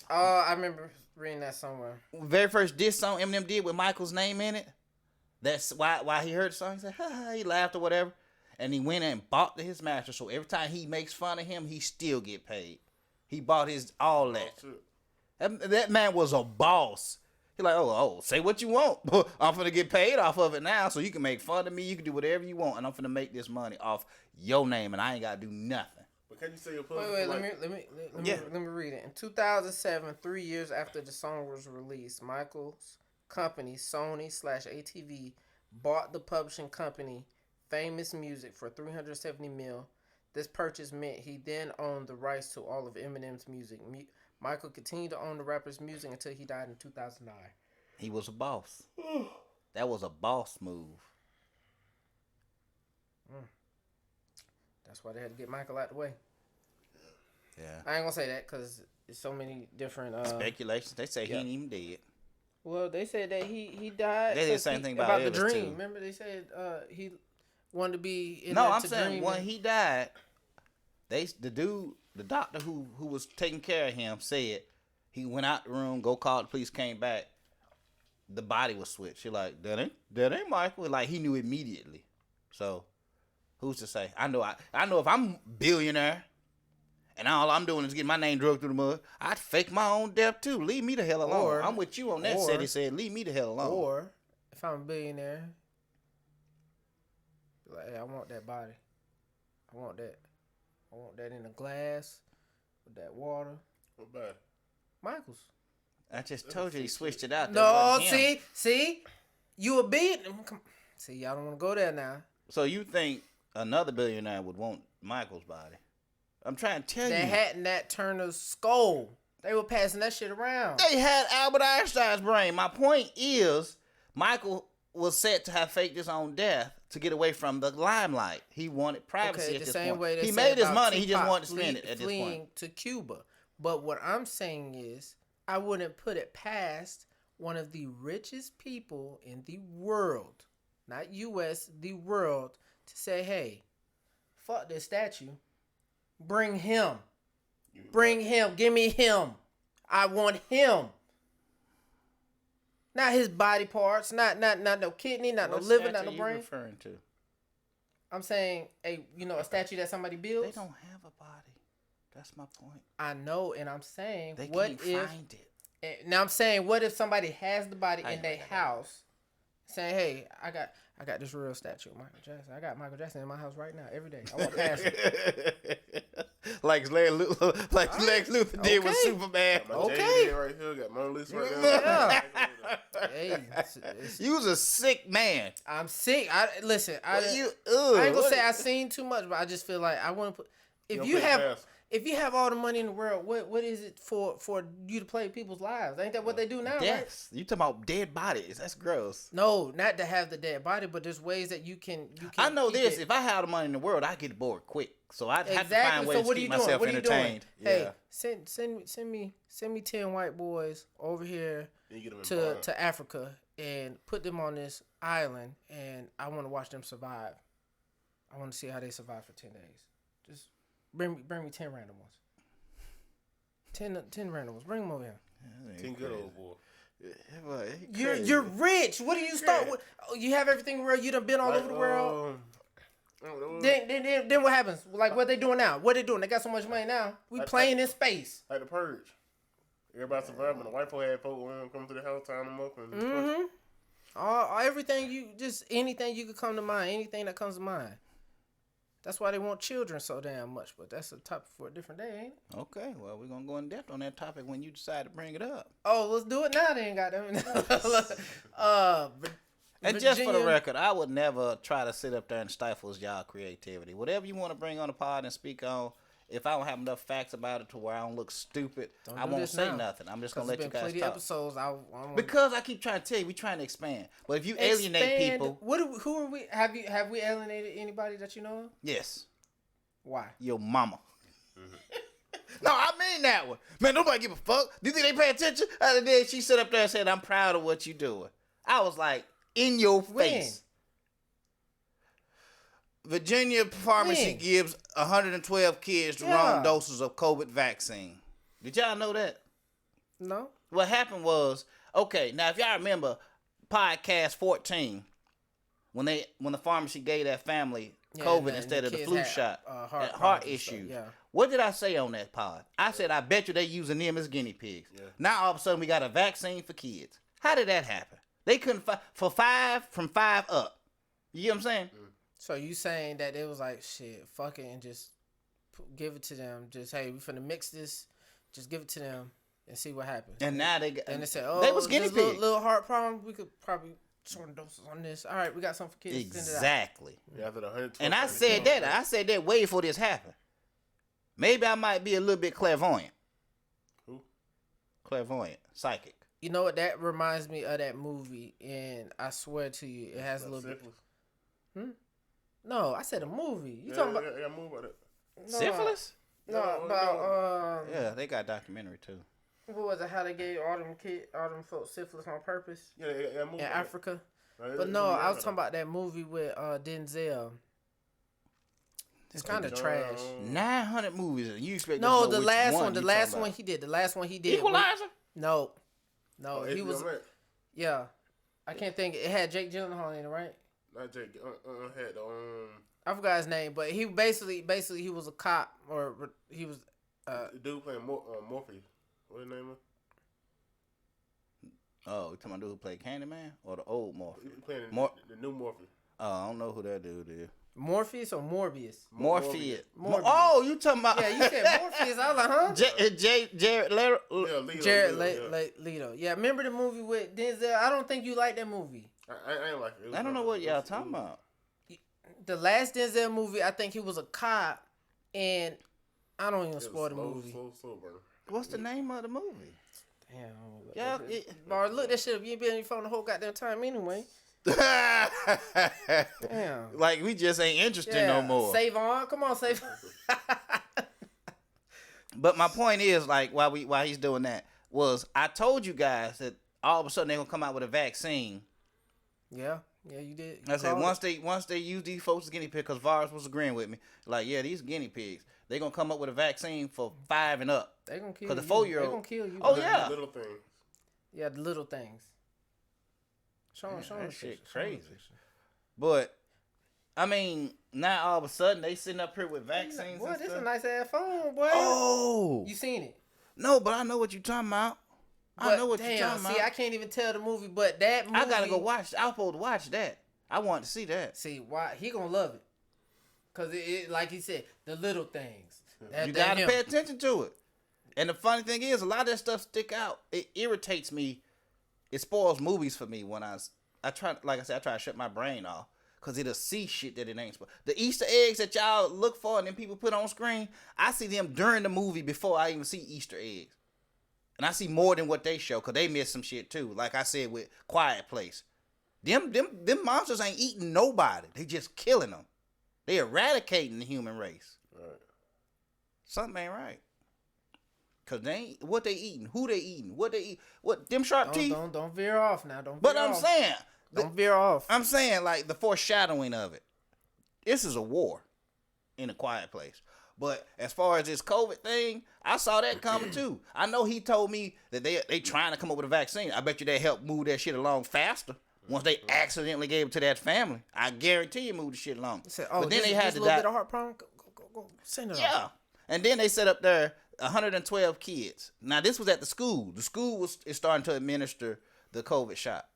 I remember reading that somewhere. Very first diss song Eminem did with Michael's name in it. That's why he heard the song. He said, he laughed or whatever. And he went and bought his master. So every time he makes fun of him, he still get paid. He bought all that. That man was a boss. He's like, oh, say what you want. I'm finna get paid off of it now, so you can make fun of me. You can do whatever you want, and I'm finna make this money off your name, and I ain't gotta do nothing. But can you say your pussy? Wait, let me read it. In 2007, 3 years after the song was released, Michael's company, Sony/ATV, bought the publishing company Famous Music for $370 million. This purchase meant he then owned the rights to all of Eminem's music. Michael continued to own the rapper's music until he died in 2009. He was a boss. That was a boss move. That's why they had to get Michael out the way. Yeah. I ain't gonna say that because there's so many different speculations. They say he ain't even dead. Well, they said that he died. They did the same thing about the dream. Too. Remember, they said he wanted to be in No, I'm saying when he died, the doctor who was taking care of him said he went out the room, go call the police, came back, the body was switched. You're like, that ain't Michael. Like he knew immediately. So who's to say? I know if I'm billionaire and all I'm doing is getting my name drugged through the mud, I'd fake my own death too. Leave me the hell alone. I'm with you on that set. He said, leave me the hell alone. Or if I'm a billionaire, like, hey, I want that body. I want that. I want that in a glass with that water. What bad? Michael's. I just told you he switched it out. No, see, you a billionaire. See, y'all don't want to go there now. So you think another billionaire would want Michael's body? I'm trying to tell you. They had Nat Turner's skull. They were passing that shit around. They had Albert Einstein's brain. My point is, Michael was set to have faked his own death to get away from the limelight. He wanted privacy at this point. Way he made his money. He just wanted to spend it at this fleeing point. To Cuba. But what I'm saying is, I wouldn't put it past one of the richest people in the world, not U.S., the world, to say, hey, fuck this statue. Bring him. Bring him. Give me him. I want him. Not his body parts. Not no kidney. Not no liver. Not no brain. What statue you referring to? I'm saying a statue that somebody builds. They don't have a body. That's my point. I know, and I'm saying, they what can't if? Find it. Now I'm saying, what if somebody has the body in their house, saying, hey, I got this real statue of Michael Jackson. I got Michael Jackson in my house right now, every day. I walk past it. Like Lex Luthor did with Superman. Okay. Right here, got Mona Lisa right there. Yeah. Hey, you was a sick man. I'm sick. I ain't gonna say I seen too much, but I just feel like I want to put. If you have all the money in the world, what is it for you to play people's lives? Ain't that what they do now? Yes. Right? You talking about dead bodies? That's gross. No, not to have the dead body, but there's ways that you can. I know this. If I had the money in the world, I'd get bored quick. So I'd have to find ways to keep myself entertained. Yeah. Hey, send me 10 white boys over here to Africa and put them on this island, and I want to watch them survive. I want to see how they survive for 10 days. Just bring me 10 random ones. 10 random ones. Bring them over here. 10 good old boy. You're rich. What do you start with? Oh, you have everything in the world. You done been all over the world. Then what happens? Like what they doing now? What they doing? They got so much money now. We playing in space. Like the Purge. Everybody surviving. The white folk had folk come to the house, tying them up, and anything you could come to mind, anything that comes to mind. That's why they want children so damn much, but that's a topic for a different day, ain't it? Okay, well, we're going to go in depth on that topic when you decide to bring it up. Oh, let's do it now then, goddamn. And just for the record, I would never try to sit up there and stifle y'all creativity. Whatever you want to bring on the pod and speak on, if I don't have enough facts about it to where I don't look stupid, I won't say nothing. I'm just going to let you guys talk. Episodes, because I keep trying to tell you, we're trying to expand. But if you alienate people... Who are we? Have we alienated anybody that you know of? Yes. Why? Your mama. No, I mean that one. Man, nobody give a fuck. Do you think they pay attention? The other day, she sat up there and said, I'm proud of what you're doing. I was like, in your face. Virginia pharmacy gives 112 kids the wrong doses of COVID vaccine. Did y'all know that? No. What happened was, okay, now if y'all remember podcast 14, when the pharmacy gave that family COVID instead of the flu shot, heart issue. Yeah. What did I say on that pod? I said, I bet you they using them as guinea pigs. Yeah. Now all of a sudden we got a vaccine for kids. How did that happen? They couldn't from 5 up. You get what I'm saying? So you saying that it was like, shit, fuck it, and just give it to them. Just, hey, we finna mix this. Just give it to them and see what happens. And now they got... And they said, oh, they was guinea pigs. Little heart problem. We could probably shorten doses on this. All right, we got something for kids. Exactly. Yeah, and I said that. I said that way before this happened. Maybe I might be a little bit clairvoyant. Who? Clairvoyant. Psychic. You know what? That reminds me of that movie, and I swear to you, it has a little syphilis? bit... No, I said a movie. You talking about... Yeah, movie about it. No, Syphilis? No, about... yeah, they got a documentary, too. What was it? How they gave all them folks syphilis on purpose? Yeah, movie in Africa. Right, but no, I was talking about that movie with Denzel. It's kind of trash. 900 movies. You expect no, the last one. The last one he did. The last one he did. Equalizer? No, he was. Yeah, I can't think. It had Jake Gyllenhaal in it, right? Not Jake. Had I forgot his name, but he basically he was a cop, or he was. The dude playing Morpheus. What's his name? Oh, you talking about the dude who played Candyman or the old Morpheus? He playing the new Morpheus. Oh, I don't know who that dude is. Morpheus or Morbius? Morpheus. Oh, you talking about? Yeah, you said Morpheus. I was like, huh? Jared Leto. Jared Leto. Yeah, remember the movie with Denzel? I don't think you like that movie. I ain't like it. I don't know what y'all talking about. The last Denzel movie, I think he was a cop, and I don't even spoil the movie. Slow burn. What's the name of the movie? Damn. Bar, look that shit up. You ain't been on your phone the whole goddamn time anyway. Damn. Like we just ain't interested no more. Save on. Come on, save on. But my point is, like, while he's doing that, was I told you guys that all of a sudden they're gonna come out with a vaccine. Yeah, you did. I said once they use these folks as guinea pigs, because Vars was agreeing with me. Like, yeah, these guinea pigs, they're gonna come up with a vaccine for 5 and up. They gonna kill you. Because the 4-year-old, they gonna kill you. Oh yeah, the little things. Yeah, the little things. Show that shit crazy. But I mean, now all of a sudden they sitting up here with vaccines. Boy, and this stuff. a nice ass phone, boy. Oh, you seen it? No, but I know what you're talking about. I know what you're talking about. See, I can't even tell the movie, but that movie, I gotta go watch. I was supposed to watch that. I want to see that. See, why he gonna love it? Cause it like he said, the little things. You gotta pay attention to it. And the funny thing is, a lot of that stuff stick out. It irritates me. It spoils movies for me when I try, like I said, I try to shut my brain off. Because it'll see shit that it ain't supposed. The Easter eggs that y'all look for and then people put on screen, I see them during the movie before I even see Easter eggs. And I see more than what they show because they miss some shit too. Like I said with Quiet Place. Them monsters ain't eating nobody. They just killing them. They eradicating the human race. Right. Something ain't right. Cause they ain't what they eating, who they eating, what they eat, what them sharp teeth. Don't veer off now. Saying, don't veer off. I'm saying like the foreshadowing of it. This is a war in A Quiet Place. But as far as this COVID thing, I saw that coming too. I know he told me that they trying to come up with a vaccine. I bet you they helped move that shit along faster. Once they accidentally gave it to that family, I guarantee you move the shit along. Said, but then they had a little bit of heart problem. Go. Send it off. Yeah, and then they set up there 112 kids. Now this was at the school. The school is starting to administer the COVID shot.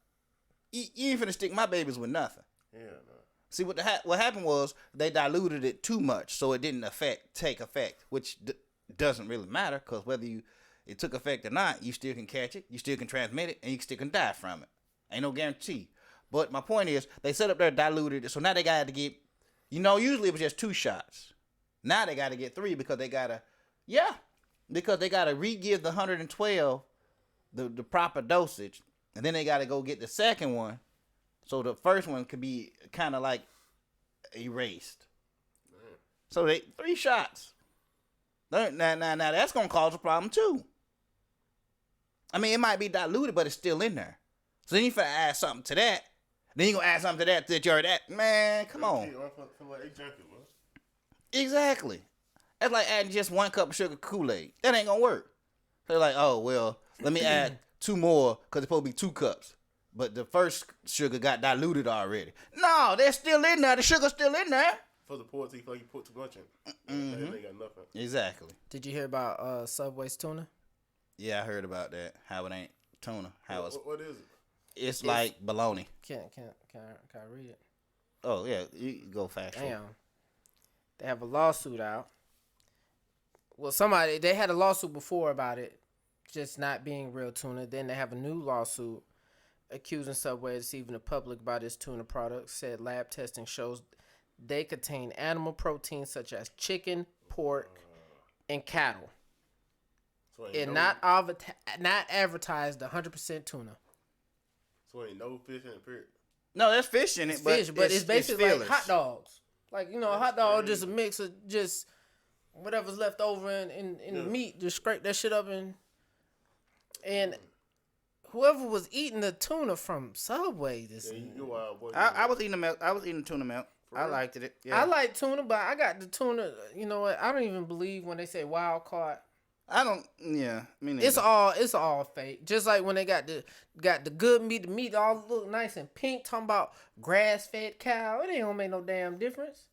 You ain't finna stick my babies with nothing. Yeah, no. See what happened was they diluted it too much, so it didn't take effect, which doesn't really matter because whether it took effect or not, you still can catch it, you still can transmit it, and you still can die from it. Ain't no guarantee. But my point is, they set up there diluted it, so now they got to get, usually it was just 2 shots. Now they got to get 3 because they got to, re-give the 112 the proper dosage, and then they got to go get the second one, so the first one could be kind of like erased. Man. So they 3 shots. Now that's gonna cause a problem too. I mean, it might be diluted, but it's still in there. So then you finna add something to that. Then you gonna add something to that you already at. Man, come on. Exactly. That's like adding just 1 cup of sugar Kool-Aid. That ain't gonna work. They're like, oh well, let me add 2 more because it's supposed to be 2 cups. But the first sugar got diluted already. No, they're still in there. The sugar's still in there. For the poor teeth, like you put too much in. They got nothing. Exactly. Did you hear about Subway's tuna? Yeah, I heard about that. How it ain't tuna. How it's what is it? it's like bologna. Can I read it? Oh yeah, you go fast. Damn. They have a lawsuit out. Well, they had a lawsuit before about it just not being real tuna. Then they have a new lawsuit accusing Subway of deceiving the public about its tuna products. Said lab testing shows they contain animal proteins such as chicken, pork, and cattle. So not advertised 100% tuna. So ain't no fish in it, period. No, there's fish in it, but it's basically like hot dogs. Like, you know, a hot dog is just a mix of just whatever's left over in the meat. Just scrape that shit up and whoever was eating the tuna from Subway I was eating the milk. I was eating tuna milk. I liked it. Yeah. I like tuna, but I got the tuna. You know what? I don't even believe when they say wild caught. I don't. Yeah, me neither. It's all fake. Just like when they got the good meat, the meat all look nice and pink. Talking about grass fed cow, it ain't gonna make no damn difference.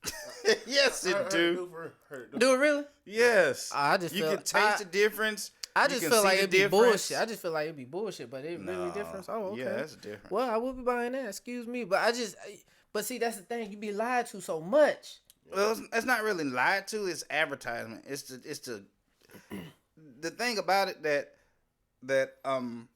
Yes, it do. Do it really? Yes. I just you can taste the difference. I just feel like it'd be bullshit. I just feel like it'd be bullshit, but it really difference. Oh, okay. Yeah, that's different. Well, I will be buying that. Excuse me, but see, that's the thing. You be lied to so much. Well, it's not really lied to. It's advertisement. It's the thing about it that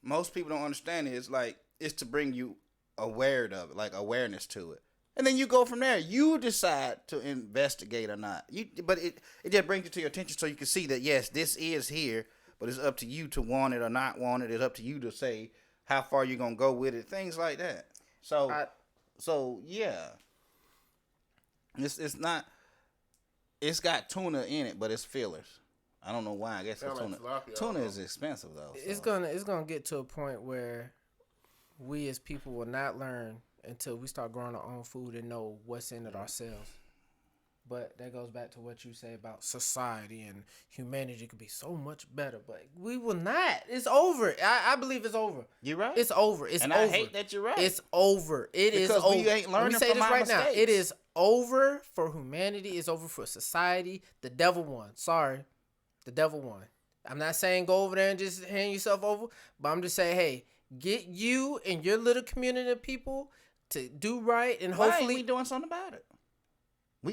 most people don't understand is like it's to bring you aware of it, like awareness to it, and then you go from there. You decide to investigate or not. But it just brings it to your attention so you can see that yes, this is here, but it's up to you to want it or not want it. It's up to you to say how far you're gonna go with it, things like that. So yeah, it's not. It's got tuna in it, but it's fillers. I don't know why. I guess tuna is expensive though. So. It's gonna get to a point where we as people will not learn until we start growing our own food and know what's in it ourselves. But that goes back to what you say about society and humanity could be so much better. But we will not. It's over. I believe it's over. You're right. It's over. It's over. I hate that you're right. It's over. It is over. We ain't learning Let me say from this right mistakes. now. It is over for humanity. It's over for society. The devil won. Sorry. The devil won. I'm not saying go over there and just hand yourself over, but I'm just saying, hey, get you and your little community of people to do right, and hopefully we doing something about it.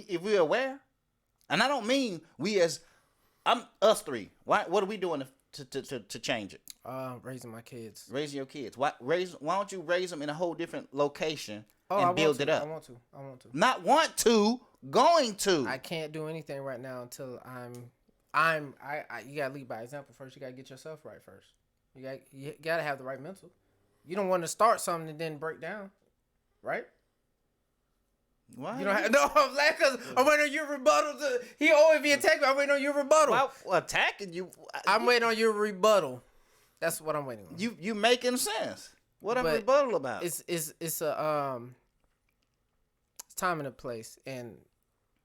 If we're aware, and I don't mean we as us three. What are we doing to change it? Raising my kids. Raising your kids. Why don't you raise them in a whole different location and build it up? I want to. Not want to, going to. I can't do anything right now until you gotta lead by example first. You gotta get yourself right first. You gotta have the right mental. You don't want to start something and then break down, right? Why? You don't have I'm like, cause I'm waiting on your rebuttal. He always be attacking me. I'm waiting on your rebuttal. Why attacking you? I'm waiting on your rebuttal. That's what I'm waiting on. You making sense? What I'm rebuttal about? It's time and a place and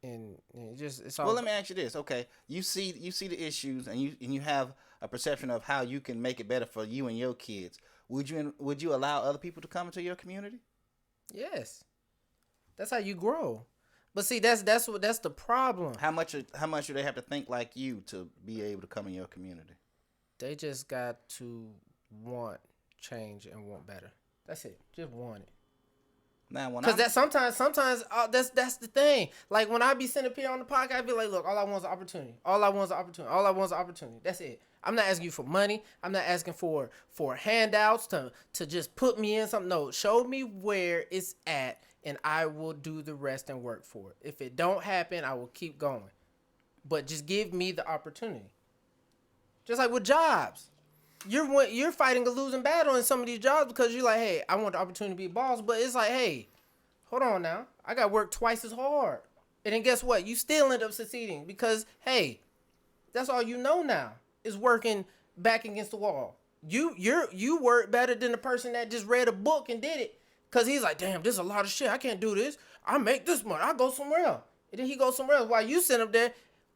it's all. Well, let me ask you this. Okay, you see the issues and you have a perception of how you can make it better for you and your kids. Would you allow other people to come into your community? Yes. That's how you grow. But see, that's the problem. How much do they have to think like you to be able to come in your community? They just got to want change and want better. That's it. Just want it. Because that sometimes that's the thing. Like when I be sitting up here on the podcast, I be like, look, all I want is opportunity. All I want is opportunity. All I want is opportunity. That's it. I'm not asking you for money. I'm not asking for handouts to just put me in something. No, show me where it's at, and I will do the rest and work for it. If it don't happen, I will keep going. But just give me the opportunity. Just like with jobs. You're fighting a losing battle in some of these jobs because you're like, hey, I want the opportunity to be a boss, but it's like, hey, hold on now. I got to work twice as hard. And then guess what? You still end up succeeding because, hey, that's all you know now is working back against the wall. You work better than the person that just read a book and did it because he's like, damn, this is a lot of shit. I can't do this. I make this much. I go somewhere else. And then he goes somewhere else while you sit up there.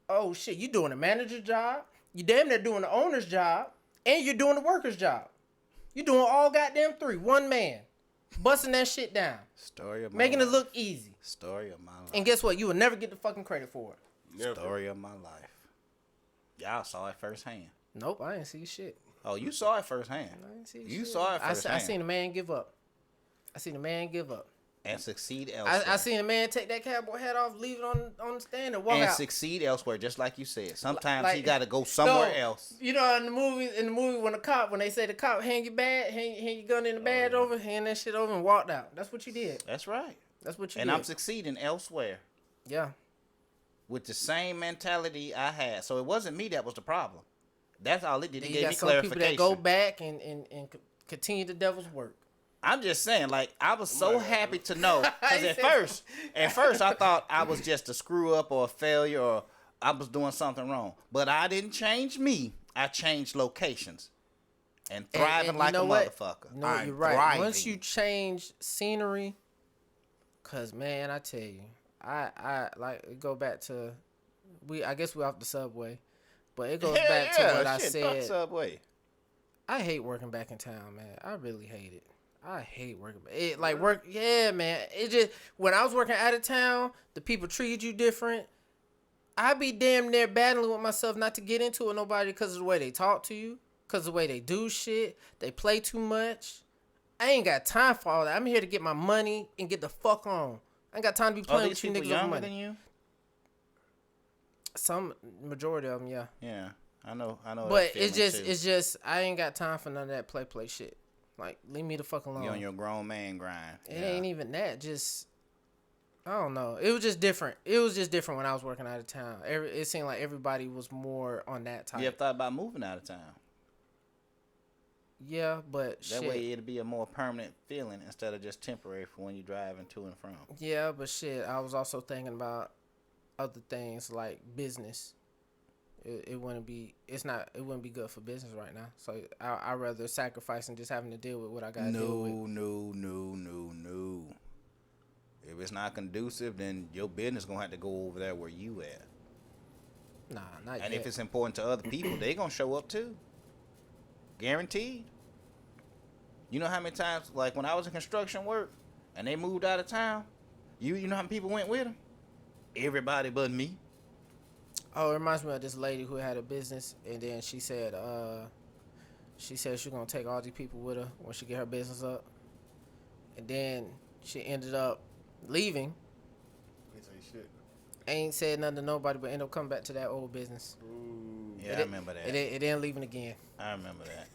Oh, shit, you doing a manager's job. You damn near doing the owner's job. And you're doing the worker's job. You're doing all goddamn three. One man. Busting that shit down. Story of my Making life. it look easy. Story of my life. And guess what? You will never get the fucking credit for it. Never. Story of my life. Y'all saw it firsthand. Nope, I didn't see shit. Oh, you saw it firsthand. I didn't see you shit. saw it firsthand. I seen a man give up. I seen a man give up. And succeed elsewhere. I seen a man take that cowboy hat off, leave it on the stand, and walk out. And succeed elsewhere, just like you said. Sometimes he got to go somewhere else. You know, in the movie, when they say the cop hang your gun in the badge over, hand that shit over, and walked out. That's what you did. That's right. That's what you did. And I'm succeeding elsewhere. Yeah. With the same mentality I had. So it wasn't me that was the problem. That's all it did. It gave me some clarification. People that go back and continue the devil's work. I'm just saying, like, I was so happy to know. Because at first, I thought I was just a screw up or a failure or I was doing something wrong. But I didn't change me. I changed locations. And thriving like a motherfucker. No, you're right. Thriving. Once you change scenery, because, man, I tell you, I like, go back to, I guess we're off the subway. But it goes back to what I said. Subway. I hate working back in town, man. I really hate it. I hate working. Yeah, man. It just, when I was working out of town, the people treated you different. I be damn near battling with myself not to get into it with nobody because of the way they talk to you, because of the way they do shit. They play too much. I ain't got time for all that. I'm here to get my money and get the fuck on. I ain't got time to be playing with you niggas with money. Than you? Some majority of them, yeah. Yeah, I know. But it's just I ain't got time for none of that play shit. Like, leave me the fuck alone. You on your grown man grind. It ain't even that. Just, I don't know. It was just different. It was just different when I was working out of town. It seemed like everybody was more on that type. You ever thought about moving out of town? Yeah, but that way it'll be a more permanent feeling instead of just temporary for when you're driving to and from. Yeah, but shit, I was also thinking about other things like business. It wouldn't be good for business right now. So I'd rather sacrifice and just having to deal with what I got to deal with. No. If it's not conducive, then your business going to have to go over there where you at. Nah, not yet. And if it's important to other people, they going to show up too. Guaranteed. You know how many times, like when I was in construction work and they moved out of town, you know how many people went with them? Everybody but me. Oh, it reminds me of this lady who had a business, and then she said she's gonna take all these people with her when she get her business up, and then she ended up leaving. Ain't said nothing to nobody, but ended up coming back to that old business. Ooh. Yeah, I remember that. It didn't leaving again. I remember that.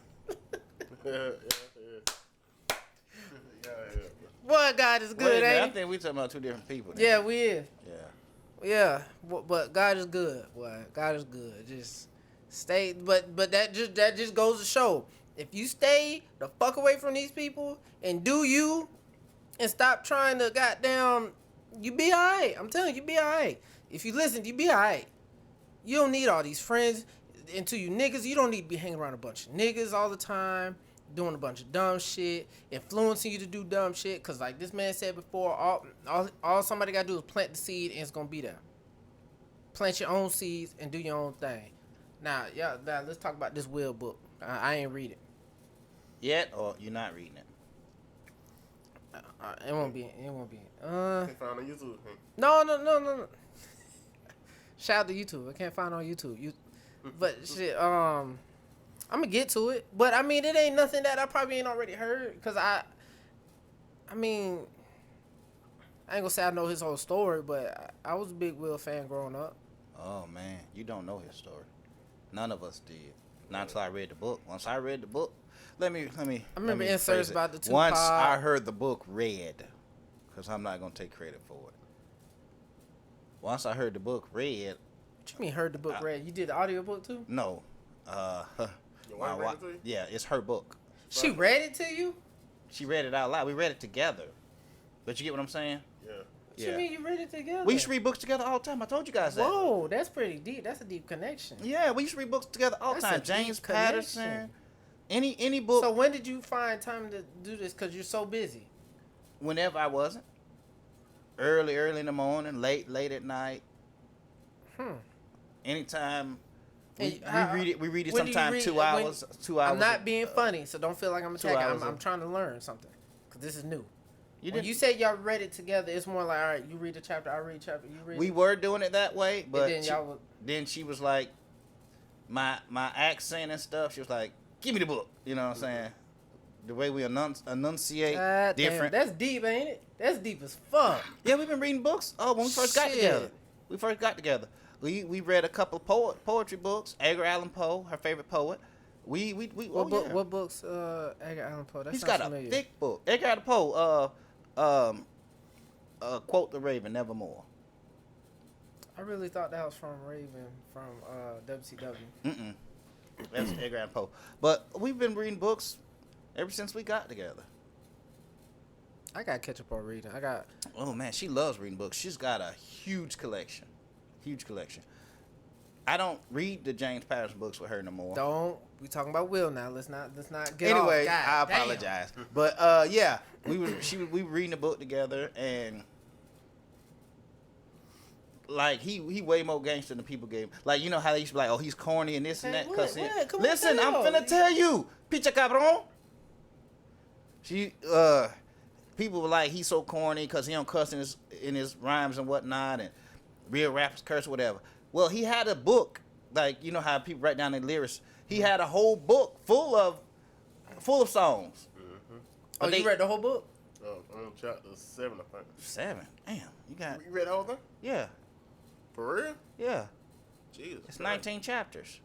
Yeah. Boy, God is good, ain't I think we talking about two different people. Yeah, we is. Yeah, but God is good. Boy, God is good. Just stay. But that just goes to show, if you stay the fuck away from these people and do you, and stop trying to goddamn, you be alright. I'm telling you, be alright. If you listen, you be alright. You don't need all these friends. And to you niggas, you don't need to be hanging around a bunch of niggas all the time, doing a bunch of dumb shit, influencing you to do dumb shit. Cause like this man said before, all somebody gotta do is plant the seed and it's gonna be there. Plant your own seeds and do your own thing. Now let's talk about this Will book. I ain't read it yet, or you're not reading it. It won't be. Can't find on YouTube. No. Shout out to YouTube. I can't find it on YouTube. But shit, I'm gonna get to it. But I mean, it ain't nothing that I probably ain't already heard. Cause I mean, I ain't gonna say I know his whole story, but I was a big Will fan growing up. Oh man, you don't know his story. None of us did. Not until I read the book. Once I read the book, let me. I remember inserts about the Tupac. Once I heard the book read, cause I'm not gonna take credit for it. Once I heard the book read. What you mean heard the book read? You did the audio book too? No. Your wife read it to you? Yeah, it's her book. She read it to you? She read it out loud. We read it together. But you get what I'm saying? Yeah. What you mean you read it together? We used to read books together all the time. I told you guys that. Whoa, that's pretty deep. That's a deep connection. Yeah, we used to read books together all the time. James Patterson. Any book. So when did you find time to do this? Because you're so busy. Whenever I wasn't. Early in the morning, late at night. Anytime. We read it sometimes 2 hours. 2 hours. I'm not being funny, so don't feel like I'm attacking. I'm trying to learn something. Because this is new. When you say y'all read it together, it's more like, all right, you read a chapter, I read a chapter, you read. We were doing it that way, but then she was like, my accent and stuff. She was like, "Give me the book." You know what I'm saying? the way we enunciate different. Damn, that's deep, ain't it? That's deep as fuck. Yeah, we've been reading books. Oh, when we first got together. We read a couple of poetry books. Edgar Allan Poe, her favorite poet. What books? Edgar Allan Poe. He's got familiar. a thick book. Edgar Allan Poe. Quote the Raven, Nevermore. I really thought that was from Raven from WCW. That's Edgar Allan Poe. But we've been reading books ever since we got together. I gotta catch up on reading. Oh man, she loves reading books. She's got a huge collection. I don't read the James Patterson books with her no more. We talking about Will now. Let's not get anyway, off. I apologize. But yeah, we were reading the book together, and like he way more gangster than people gave him. Like, you know how they used to be like, oh, he's corny and this and that. Listen, I'm finna tell you, picha cabron. People were like, he's so corny because he don't cuss in his rhymes and whatnot, and real rappers curse or whatever. Well, he had a book, like, you know how people write down their lyrics. He had a whole book full of songs. Mm-hmm. Oh, you read the whole book? On chapter 7, I think. 7? Damn, you read the whole thing? Yeah. For real? Yeah. Jesus. It's 19 chapters.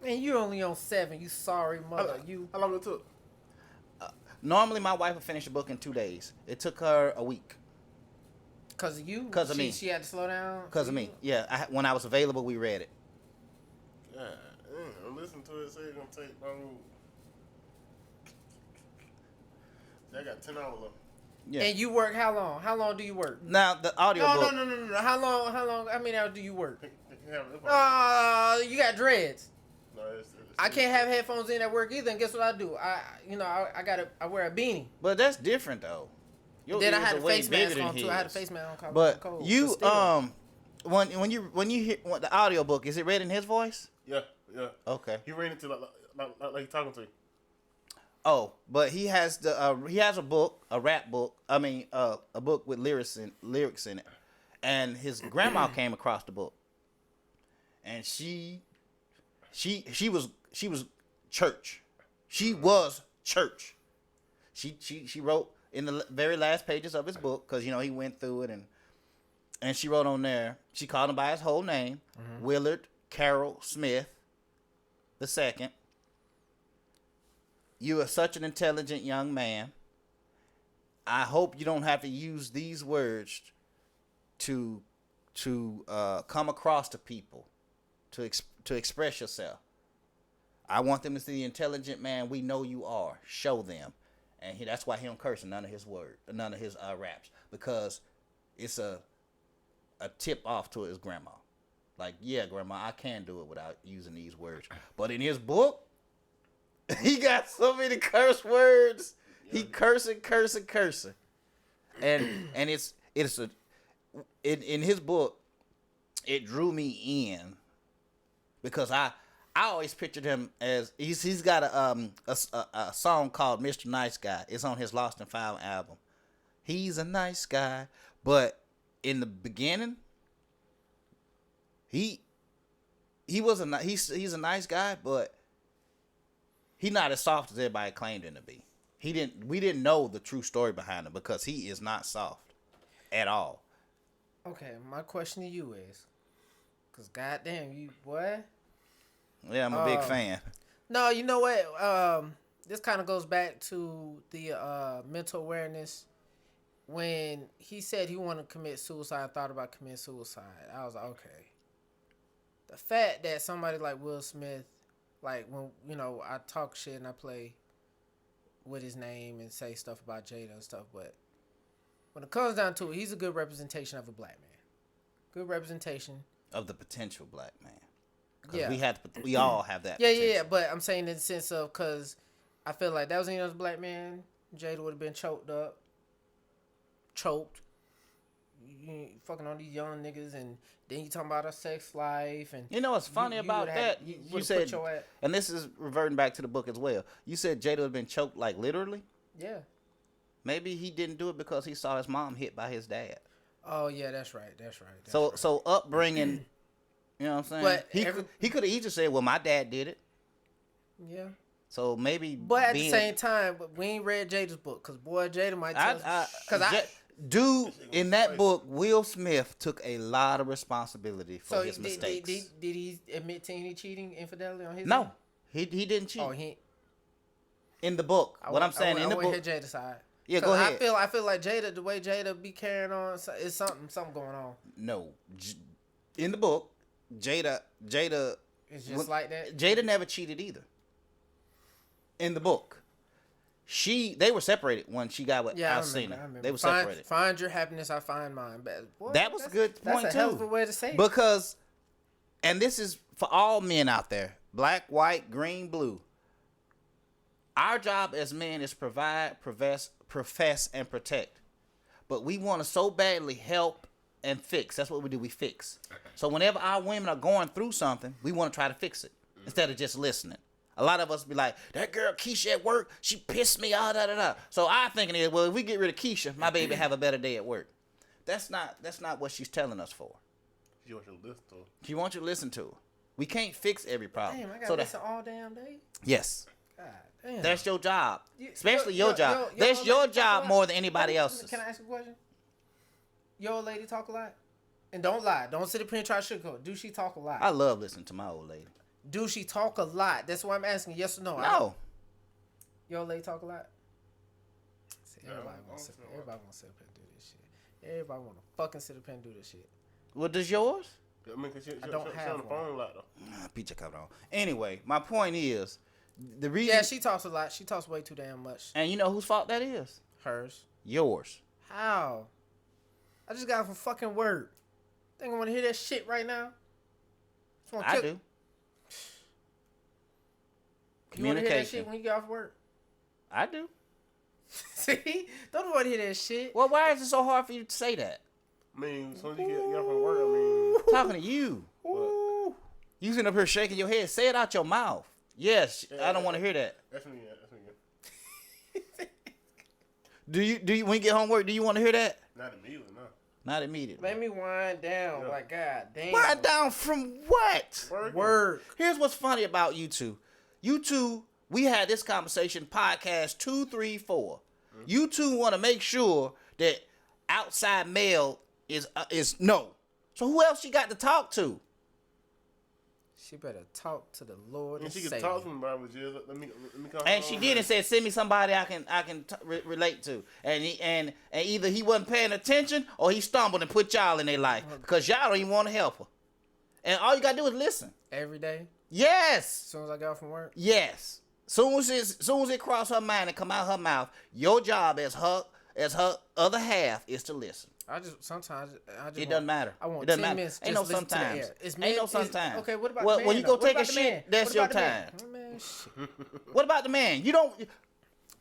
Man, you only on 7. You sorry mother. How long it took? Normally, my wife would finish the book in 2 days. It took her a week. Because of you? Because of me. She had to slow down? Because of me. Yeah. When I was available, we read it. Yeah. I'm listening to it. Say it's going to take long. I got 10 hours left. Yeah. And you work how long? How long do you work? Now, the audio book. No. How long? How many hours do you work? You got dreads. No, I can't have headphones in at work either. And guess what I do? I wear a beanie. But that's different though. Then I had a face mask on too. I had a face mask on. But you when you hear the audio book, is it read in his voice? Yeah. Okay. He read it to like he's talking to you. Oh, but he has a book, a rap book. I mean, a book with lyrics in it, and his grandma came across the book, and she was church. She was church. She wrote in the very last pages of his book, because he went through it, and she wrote on there. She called him by his whole name, Willard Carroll Smith II. You are such an intelligent young man. I hope you don't have to use these words to come across to people, to express yourself. I want them to see the intelligent man we know you are. Show them, and that's why he don't curse in none of his raps, because it's a tip off to his grandma. Like, yeah, grandma, I can do it without using these words, but in his book, he got so many curse words. He cursing, and it's in his book. It drew me in because I always pictured him as he's got a song called Mr. Nice Guy. It's on his Lost and Found album. He's a nice guy, but in the beginning, he's a nice guy, but he's not as soft as everybody claimed him to be. We didn't know the true story behind him, because he is not soft at all. Okay, my question to you is, because goddamn, you boy. Yeah, I'm a big fan. No, you know what? This kind of goes back to the mental awareness. When he said he wanted to commit suicide, thought about committing suicide, I was like, okay. The fact that somebody like Will Smith, like, when, I talk shit and I play with his name and say stuff about Jada and stuff, but when it comes down to it, he's a good representation of a black man. Good representation. Of the potential black man. Yeah. We all have that potential. Yeah, but I'm saying in the sense of, because I feel like that was any other black man, Jada would have been choked. You fucking on these young niggas, and then you talking about a sex life, and what's funny about that? You said, and this is reverting back to the book as well. You said Jada would have been choked, like, literally. Yeah. Maybe he didn't do it because he saw his mom hit by his dad. Oh yeah, that's right. So upbringing, you know what I'm saying? But he could have easily said, "Well, my dad did it." Yeah. So maybe. But at the same time, we ain't read Jada's book because boy, Jada might tell us. Dude, in that book, Will Smith took a lot of responsibility for his mistakes. Did he admit to any cheating, infidelity on his? No, he didn't cheat. Oh, he. In the book, in the book. I want to hear Jada's side. Yeah, go ahead. I feel like Jada, the way Jada be carrying on, is something going on. No, in the book, Jada. It's just like that. Jada never cheated either. In the book. They were separated when she got with Alcina. They were separated. Find your happiness, I find mine. Boy, that was a good point, that's a hell of a way to say it. Because, and this is for all men out there, black, white, green, blue. Our job as men is provide, profess, and protect. But we want to so badly help and fix. That's what we do. We fix. So whenever our women are going through something, we want to try to fix it instead of just listening. A lot of us be like, that girl Keisha at work, she pissed me out, da da da. So our thinking is, well, if we get rid of Keisha, my baby have a better day at work. That's not what she's telling us for. She wants you to listen to her. She wants you to listen to her. We can't fix every problem. Damn, I gotta listen all damn day. Yes. God damn. That's your job. Especially your job. That's your job more than anybody else's. Can I ask you a question? Your old lady talk a lot? And don't lie. Don't sit up here and try to sugarcoat. Do she talk a lot? I love listening to my old lady. Do she talk a lot? That's why I'm asking. Yes or no? No. Your old lady talk a lot? See, everybody want to sit up here and do this shit. Everybody want to fucking sit up here and do this shit. What does yours? I mean, cause she don't have on the phone a lot though. Pizza cut on. Anyway, my point is, the reason. Yeah, she talks a lot. She talks way too damn much. And you know whose fault that is? Hers. Yours. How? I just got off from fucking work. Think I want to hear that shit right now? I do. You want to hear that shit when you get off work? I do. See? Don't want to hear that shit. Well, why is it so hard for you to say that? I mean, as soon as you get off from work, I mean... Talking to you. What? You sitting up here shaking your head. Say it out your mouth. Yes, I don't want to hear that. That's me. Do you when you get home work, do you want to hear that? Not immediately, no. Not immediately. Let me wind down. Yeah. Like, God damn. Wind down from what? Work. Here's what's funny about you two. You two, we had this conversation, podcast 2, 3, 4. Mm-hmm. You two want to make sure that outside mail is no. So who else you got to talk to? She better talk to the Lord and she Savior. Can talk to me about it. Let me come. And she did and said, send me somebody I can relate to. And either he wasn't paying attention or he stumbled and put y'all in their life because y'all don't even want to help her. And all you gotta do is listen. Every day. Yes. As soon as I get off from work. Yes. Soon as it cross her mind and come out her mouth, your job as her other half is to listen. It doesn't matter. I want it doesn't 10 matter. minutes. Ain't no sometimes. Ain't no sometimes. Okay, what about the man? When you go take a shit, man? that's your time. Man, shit. What about the man? You don't.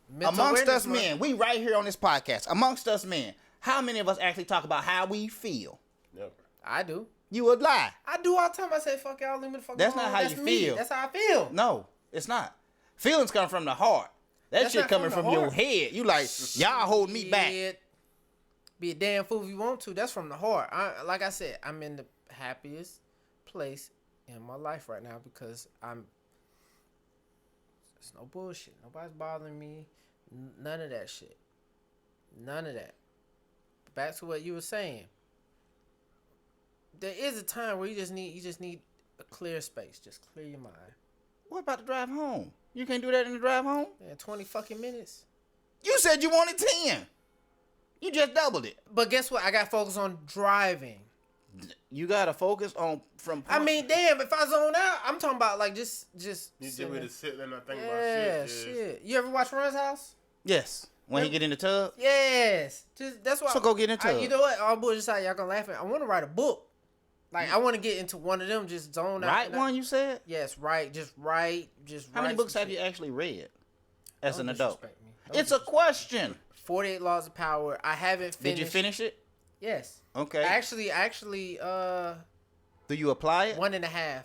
Mental amongst us men, we right here on this podcast. Amongst us men, how many of us actually talk about how we feel? Never. I do. You would lie. I do all the time. I say, fuck y'all, leave me the fuck That's alone. not how you feel. That's how I feel. No, it's not. Feelings come from the heart. That shit coming from your head. You like, y'all hold me back. Be a damn fool if you want to. That's from the heart. Like I said, I'm in the happiest place in my life right now because it's no bullshit. Nobody's bothering me. None of that shit. None of that. Back to what you were saying. There is a time where you just need a clear space. Just clear your mind. What about the drive home? You can't do that in the drive home? Man, 20 fucking minutes. You said you wanted 10. You just doubled it. But guess what? I got focus on driving. You gotta focus on from. I mean, damn! If I zone out, I'm talking about like just. You just really sit there and not think about shit. Yeah, shit. You ever watch Run's House? Yes. When he get in the tub. Yes. Just that's why. So go get in the tub. You know what? All bullshit aside, y'all gonna laugh at. I want to write a book. Like I want to get into one of them. Just zone out. Write one. You said. Yes. Right. Just write. How many books have you actually read as an adult? Don't it's a question. 48 Laws of Power. I haven't finished. Did you finish it? Yes. Okay. Actually. Do you apply it? 1.5.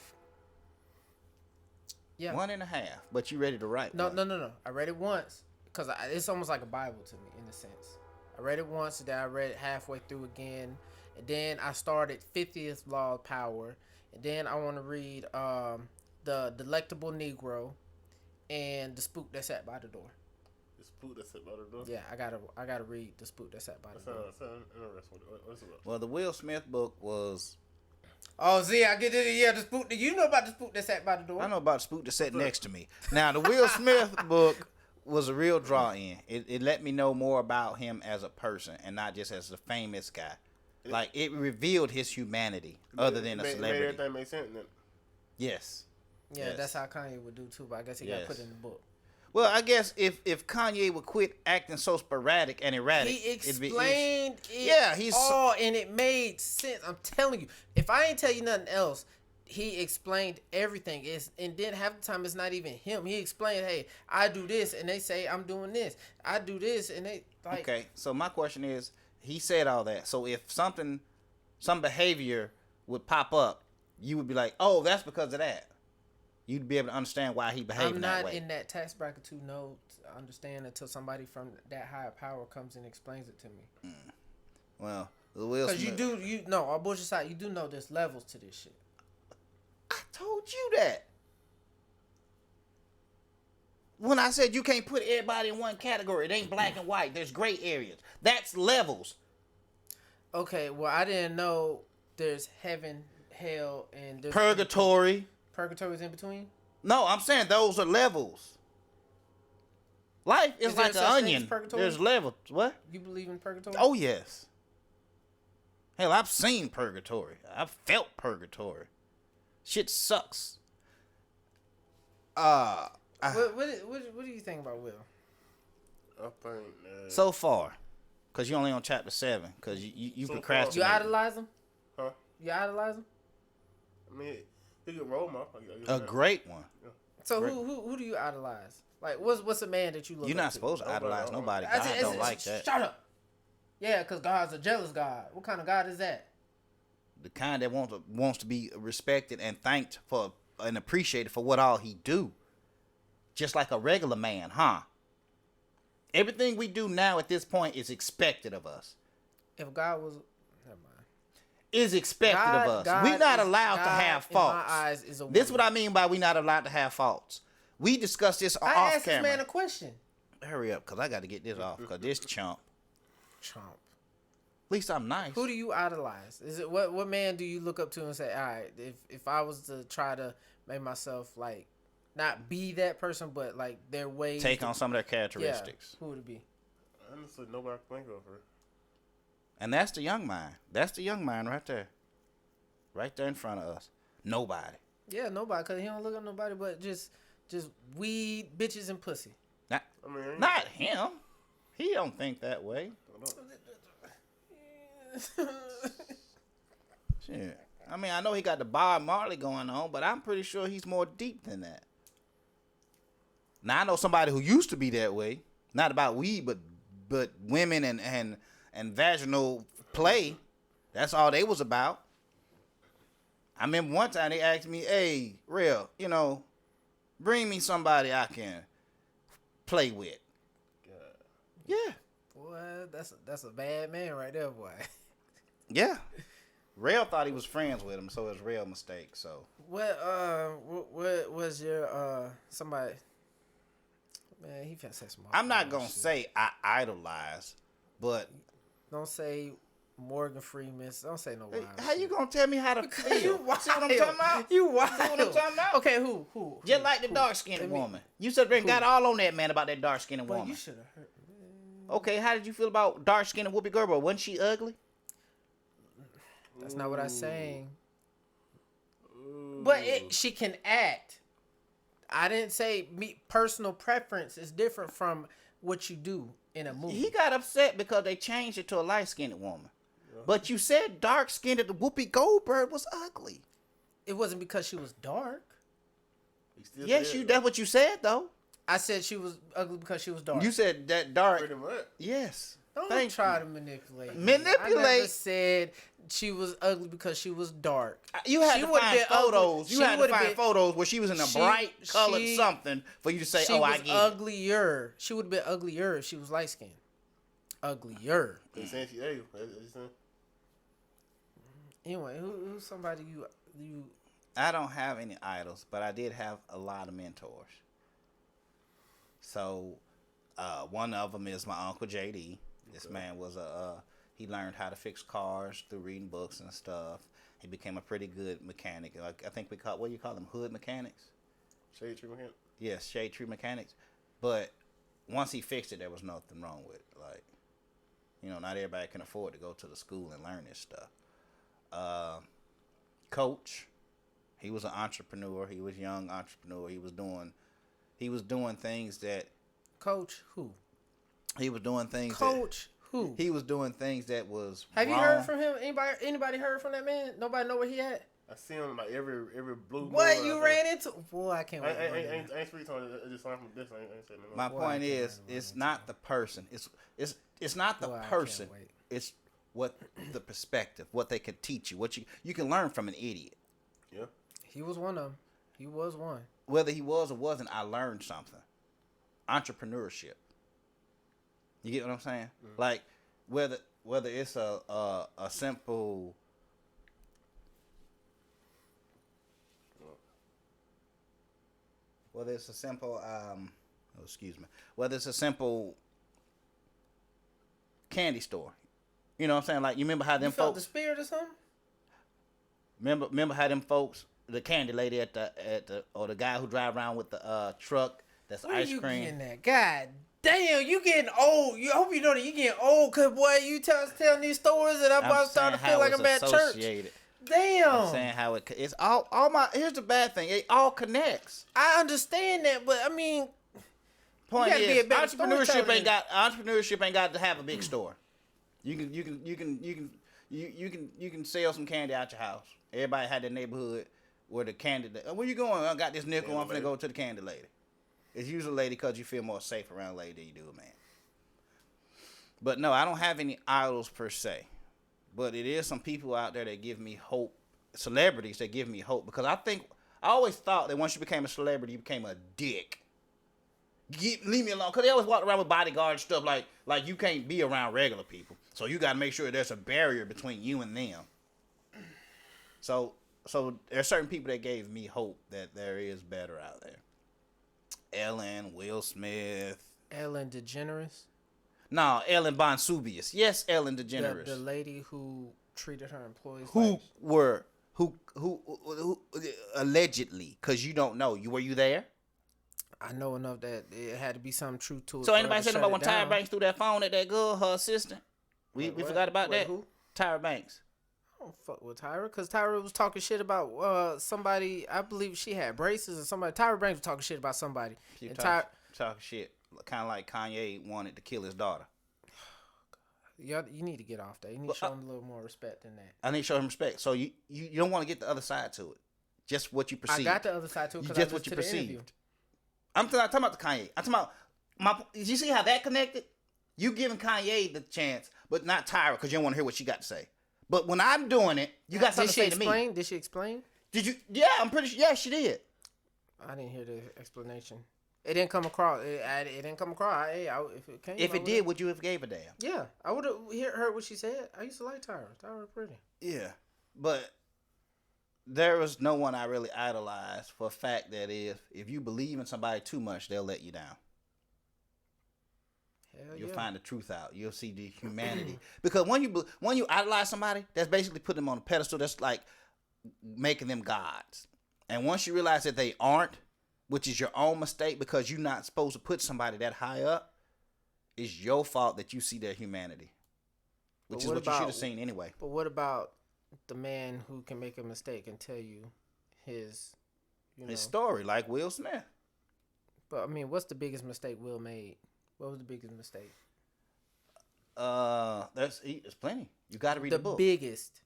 Yeah. 1.5. But you ready to write? No. I read it once because it's almost like a Bible to me in a sense. I read it once, then I read it halfway through again, and then I started 50th Law of Power, and then I want to read The Delectable Negro, and the spook that sat by the door. The spook that sat by the door. Yeah, I gotta read the spook that sat by the door. Sounds interesting. What's it about? Well, the Will Smith book was. Oh, see, I get it. Yeah, the spook. You know about the spook that sat by the door? I know about the spook that sat next to me. Now, the Will Smith book was a real draw-in. It let me know more about him as a person and not just as a famous guy. Like, it revealed his humanity other than a celebrity. Made everything make sense then. Yes. Yeah, yes. That's how Kanye would do too, but I guess he got put in the book. Well, I guess if Kanye would quit acting so sporadic and erratic, he explained it all, and it made sense. I'm telling you, if I ain't tell you nothing else, he explained everything. And then half the time it's not even him. He explained, hey, I do this, and they say I'm doing this. I do this, and they like. Okay, so my question is, he said all that. So if some behavior would pop up, you would be like, oh, that's because of that. You'd be able to understand why he behaved that way. I'm not in that tax bracket to understand until somebody from that higher power comes and explains it to me. Well, the Will Smith. Because all bullshit aside, you do know there's levels to this shit. I told you that. When I said you can't put everybody in one category, it ain't black and white. There's gray areas. That's levels. Okay, well, I didn't know there's heaven, hell, and there's purgatory. Purgatory's in between? No, I'm saying those are levels. Life is like an onion. There's levels. What? You believe in purgatory? Oh, yes. Hell, I've seen purgatory. I've felt purgatory. Shit sucks. What do you think about Will? I think so far, because you're only on chapter 7, because you procrastinate. You idolize him? Huh? You idolize him? I mean, he a role model. A great one. Yeah. So who do you idolize? Like, what's a man that you look up to? You're not supposed to idolize nobody. God don't like that. Shut up. Yeah, because God's a jealous God. What kind of God is that? The kind that wants to be respected and thanked for and appreciated for what all he do. Just like a regular man, huh? Everything we do now at this point is expected of us. If God was... Never mind. Is expected of us. We're not allowed to have faults. In my eyes is a this is what I mean by we're not allowed to have faults. We discussed this off camera. I asked this man a question. Hurry up, because I got to get this off, because this chump. Chump. At least I'm nice. Who do you idolize? Is it what man do you look up to and say, all right, if I was to try to make myself, like, not be that person, but, like, their way... Take on some of their characteristics. Yeah, who would it be? Honestly, nobody can think of her. And that's the young mind. That's the young mind right there. Right there in front of us. Nobody. Yeah, nobody, because he don't look up nobody but just weed, bitches, and pussy. Not him. He don't think that way. Shit. I mean, I know he got the Bob Marley going on, but I'm pretty sure he's more deep than that. Now, I know somebody who used to be that way. Not about weed, but women and vaginal play. That's all they was about. I remember one time they asked me, hey, Real, bring me somebody I can play with. God. Yeah. Boy, that's a bad man right there, boy. Yeah. Real thought he was friends with him, so it was Real mistake. So what was your somebody? Man, he finna say some. I'm not gonna say I idolize, but don't say Morgan Freeman. Don't say no wild. How you gonna tell me how to feel? You wild. See what I'm talking about? You wild. See what I'm talking about? Okay, who? Just like the dark skinned woman. You said got all on that man about that dark skinned woman. You should have heard. Okay, how did you feel about dark skinned Whoopi Goldberg? Wasn't she ugly? That's not what I'm saying. But she can act. I didn't say personal preference is different from what you do in a movie. He got upset because they changed it to a light skinned woman. Yeah. But you said dark skinned Whoopi Goldberg was ugly. It wasn't because she was dark. Yes, that's what you said though. I said she was ugly because she was dark. You said that dark. Pretty much. Yes. Don't try to manipulate. I never said she was ugly because she was dark. You had to find photos. You had to find photos where she was in a bright colored something for you to say, "Oh, I get it." She was uglier. She would have been uglier if she was light skinned. Uglier. Anyway, who's somebody you? I don't have any idols, but I did have a lot of mentors. So, one of them is my uncle JD. This man was he learned how to fix cars through reading books and stuff. He became a pretty good mechanic. Like I think what do you call them? Hood mechanics? Shade tree mechanic? Yes, shade tree mechanics. But once he fixed it, there was nothing wrong with it. Like, not everybody can afford to go to the school and learn this stuff. Coach, he was an entrepreneur. He was a young entrepreneur. He was doing things that. Coach who? He was doing things. Coach who? He was doing things that was. Have wrong. You heard from him? Anybody heard from that man? Nobody know where he at? I see him like every blue. What you ran into? Boy, I can't wait. I ain't speaking to him. I just signed from this. I ain't saying no. My point is, it's not the person. It's not the person. It's what the perspective, what they can teach you, what you can learn from an idiot. Yeah. He was one of them. He was one. Whether he was or wasn't, I learned something. Entrepreneurship. You get what I'm saying? Mm-hmm. Like whether it's a simple. Whether it's a simple, whether it's a simple candy store, you know what I'm saying? Like you remember how them felt folks the spirit or something? Remember how them folks, the candy lady at the or the guy who drive around with the truck that's Where ice you cream. Getting that? God damn, you getting old. I hope you know that you getting old, cause boy, you telling these stories and I'm about to start to feel like I'm at church. Damn. I'm saying how it's all my. Here's the bad thing. It all connects. I understand that, but I mean, point is, entrepreneurship ain't got to have a big store. You can sell some candy out your house. Everybody had their neighborhood where the candy. Where you going? I got this nickel. I'm finna go to the candy lady. It's usually a lady because you feel more safe around a lady than you do a man. But no, I don't have any idols per se. But it is some people out there that give me hope, celebrities that give me hope. Because I always thought that once you became a celebrity, you became a dick. Leave me alone. Because they always walk around with bodyguard stuff like you can't be around regular people. So you got to make sure there's a barrier between you and them. So there are certain people that gave me hope that there is better out there. Ellen, Will Smith. Ellen DeGeneres? No, Ellen Bonsubius. Yes, Ellen DeGeneres. The lady who treated her employees who allegedly, because you don't know. Were you there? I know enough that it had to be something true to it. So anybody said about when Tyra Banks threw that phone at that girl, her assistant? We forgot about that? Who? Tyra Banks. I don't fuck with Tyra, because Tyra was talking shit about somebody. I believe she had braces or somebody. Tyra Banks was talking shit about somebody. Talking shit. Kind of like Kanye wanted to kill his daughter. You need to get off that. You need to show him a little more respect than that. I need to show him respect. So you don't want to get the other side to it. Just what you perceive. I got the other side to it. Just what you perceived. I'm talking about the Kanye. I'm talking about Did you see how that connected? You giving Kanye the chance, but not Tyra, because you don't want to hear what she got to say. But when I'm doing it, you got something to say to me. Did she explain? Did you? Yeah, I'm pretty sure. Yeah, she did. I didn't hear the explanation. It didn't come across. It didn't come across. If it came, if it did, would you have gave a damn? Yeah, I would have heard what she said. I used to like Tyra. Tyra was pretty. Yeah, but there was no one I really idolized for a fact that if you believe in somebody too much, they'll let you down. You'll find the truth out. You'll see the humanity. Because when you idolize somebody, that's basically putting them on a pedestal. That's like making them gods. And once you realize that they aren't, which is your own mistake because you're not supposed to put somebody that high up, it's your fault that you see their humanity. Which is what you should have seen anyway. But what about the man who can make a mistake and tell you his story, like Will Smith? But I mean, what's the biggest mistake Will made? What was the biggest mistake? There's plenty. You got to read the book. The biggest.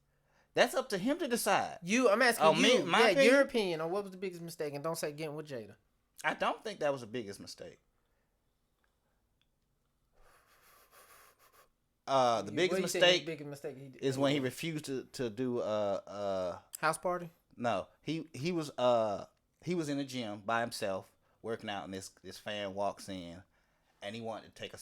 That's up to him to decide. I'm asking you. Your opinion on what was the biggest mistake, and don't say getting with Jada. I don't think that was the biggest mistake. The biggest mistake is when he refused to do house party. No, he was in the gym by himself working out, and this fan walks in, and he wanted to take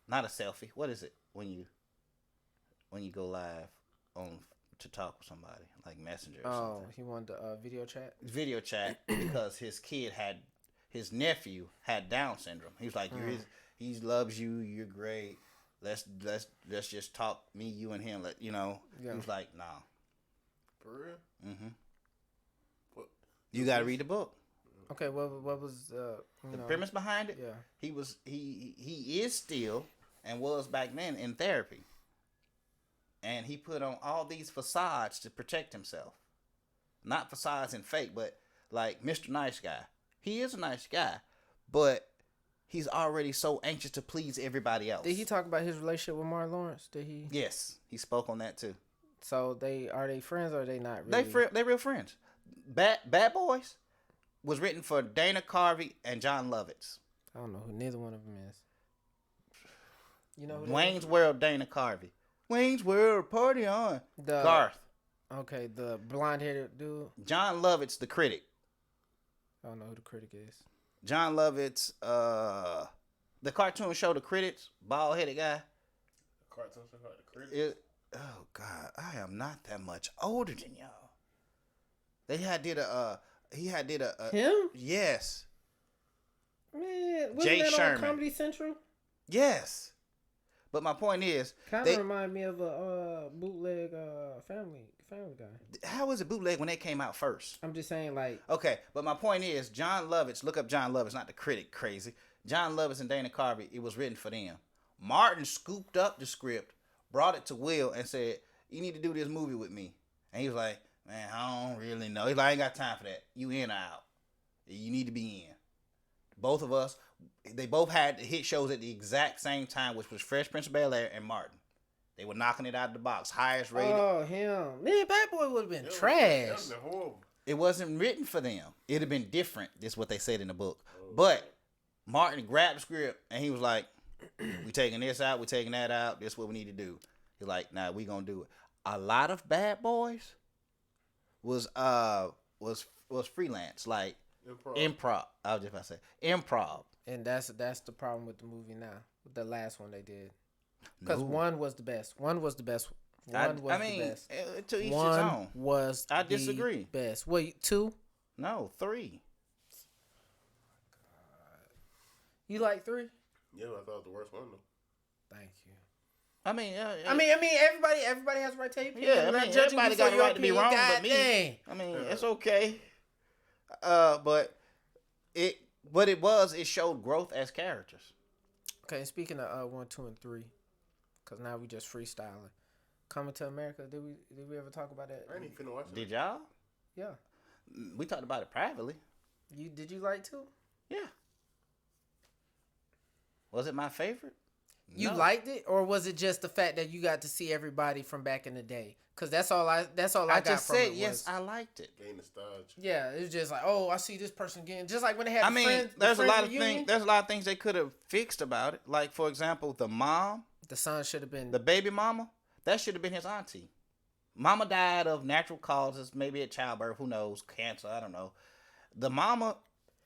not a selfie. What is it when you go live on to talk with somebody like Messenger? Or something? He wanted the video chat. Video chat because his kid his nephew had Down syndrome. He was like, he loves you. You're great. Let's just talk, me, you, and him. He was like, nah. For real? Mm-hmm. What? You got to read the book. Okay, what was the premise behind it? Yeah. He is still and was back then in therapy. And he put on all these facades to protect himself. Not facades and fake, but like Mr. Nice Guy. He is a nice guy, but he's already so anxious to please everybody else. Did he talk about his relationship with Martin Lawrence? Did he? Yes, he spoke on that too. So are they friends or are they not really? They real friends. Bad Boys was written for Dana Carvey and John Lovitz. I don't know who neither one of them is. You know who Wayne's World, Dana Carvey. Wayne's World, party on. Garth. Okay, the blonde-headed dude. John Lovitz, the critic. I don't know who the critic is. John Lovitz, the cartoon show The Critics, bald-headed guy. Cartoon show called The Critics? Oh, God, I am not that much older than y'all. He had did a Him? Yes. Man, wasn't Jay that Sherman. on Comedy Central? Yes. But my point is, kind of remind me of a bootleg Family Guy. How was it bootleg when they came out first? I'm just saying, like. Okay, but my point is, John Lovitz. Look up John Lovitz, not the critic. Crazy. John Lovitz and Dana Carvey. It was written for them. Martin scooped up the script, brought it to Will, and said, "You need to do this movie with me." And he was like, "Man, I don't really know." He's like, "I ain't got time for that. You in or out? You need to be in." Both of us. They both had hit shows at the exact same time, which was Fresh Prince of Bel-Air and Martin. They were knocking it out of the box. Highest rated. Oh, him. Man, Bad Boy would have been trash. That was horrible. It wasn't written for them. It'd have been different. That's what they said in the book. But Martin grabbed the script and he was like, "We taking this out. We taking that out. This is what we need to do." He's like, "Nah, we gonna do it." A lot of Bad Boys was freelance, like improv. I was just about to say improv. And that's the problem with the movie now. With the last one they did. Because one was the best. One was the best. The best. To each one his own. Was I disagree. The best. Wait, 2? No, 3. You like 3? Yeah, I thought it was the worst one though. Thank you. I mean, everybody has a right to take opinion. Yeah, I mean, everybody got a right to be wrong, but me. Dang. I mean, it's okay. But it showed growth as characters. Okay, and speaking of 1, 2, and 3, because now we just freestyling. Coming to America, did we ever talk about that? I ain't even finna watch it. Did y'all? Yeah. We talked about it privately. Did you like 2? Yeah. Was it my favorite? You No. liked it, or was it just the fact that you got to see everybody from back in the day? Because that's all I got from it. I just said yes. I liked it. Gain nostalgia. Yeah, it was just like, oh, I see this person again. Just like when they had. There's a lot of things they could have fixed about it. Like, for example, the mom. The son should have been the baby mama. That should have been his auntie. Mama died of natural causes, maybe at childbirth. Who knows? Cancer. I don't know. The mama,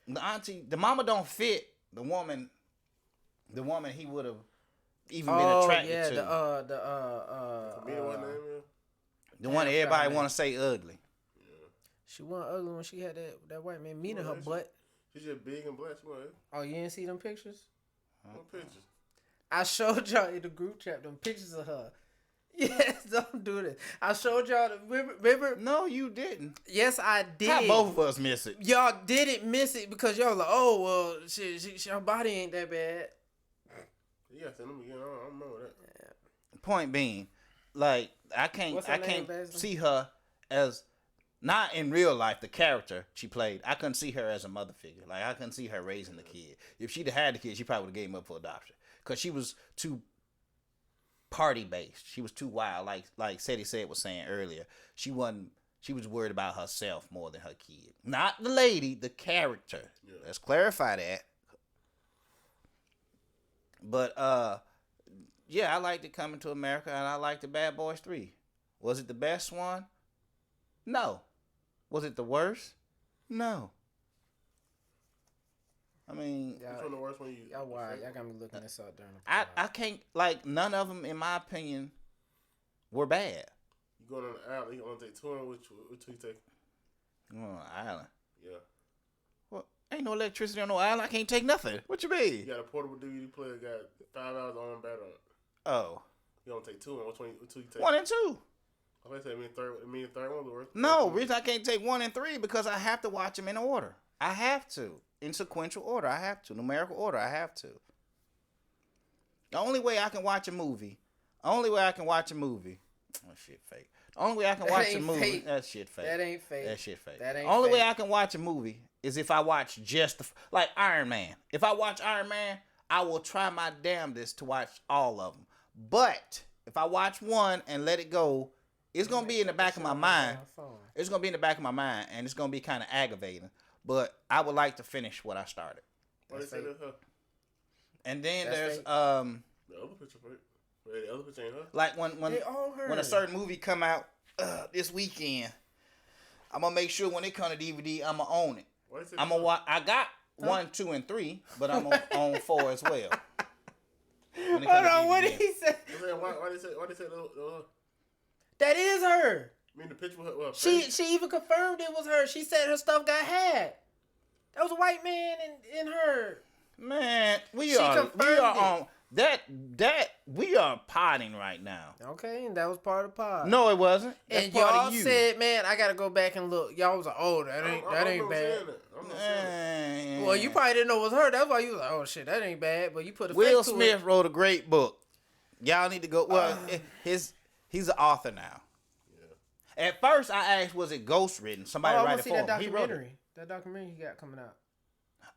the auntie, the mama don't fit the woman. The woman he would have even been attracted to. The one everybody want to say ugly. Yeah. She wasn't ugly when she had that white man meeting her butt. She's just big and black. Oh, you didn't see them pictures? What pictures? I showed y'all in the group chat them pictures of her. Yes, don't do this. I showed y'all. Remember? No, you didn't. Yes, I did. How both of us miss it? Y'all didn't miss it because y'all like, oh well, she her body ain't that bad. Yeah, send them again. I don't remember that. Yeah. Point being, like I can't see her as not in real life the character she played. I couldn't see her as a mother figure. Like I couldn't see her raising the kid. If she'd have had the kid, she probably would have gave him up for adoption because she was too party based. She was too wild. Like Sadie said was saying earlier. She was worried about herself more than her kid. Not the lady, the character. Yeah. Let's clarify that. But yeah, I liked it Coming to America, and I liked the Bad Boys 3. Was it the best one? No. Was it the worst? No. I mean, which one the worst one? Y'all got me looking this up during the I can't, like, none of them, in my opinion, were bad. You going on the island? You gonna take 2 on which two you take? Going on the island. Yeah. Well, ain't no electricity on no island. I can't take nothing. What you mean? You got a portable DVD player. Got 5 hours on battery. Oh. You don't take 2. Which one you take? 1 and 2. I said the third one worth. No, reason I can't take 1 and 3 because I have to watch them in order. I have to. In sequential order. I have to. Numerical order. I have to. The only way I can watch a movie. Oh, shit, fake. The only way I can watch a movie. Fake. That shit fake. That ain't fake. That shit fake. That ain't only fake. way I can watch a movie is if I watch just like Iron Man. If I watch Iron Man, I will try my damnedest to watch all of them. But if I watch one and let it go, it's gonna be in the back of my mind. It's gonna be in the back of my mind, and it's gonna be kind of aggravating. But I would like to finish what I started. What they say to her? And then That's there's fake. The other picture, right? The other picture ain't her. like when a certain movie come out this weekend, I'm gonna make sure when it come to DVD, I'm gonna own it. I'm gonna watch. I got 1, 2, and 3, but I'm gonna own 4 as well. Hold on, what did he say? Why they say That is her. I mean the picture with her. She even confirmed it was her. She said her stuff got hacked. That was a white man in her. Man, we She are confirmed on that we are potting right now. Okay, and that was part of the pod. No, it wasn't. That's And part y'all of you. said, man, I gotta go back and look. Y'all was like, oh, that ain't bad. Man. Well, you probably didn't know it was her. That's why you was like, oh shit, that ain't bad. But you put a Will face to Smith it. wrote a great book. Y'all need to go. Well, he's an author now. Yeah. At first, I asked, was it ghost written? Somebody I write want it to for see him. that He wrote it. documentary. That documentary he got coming out.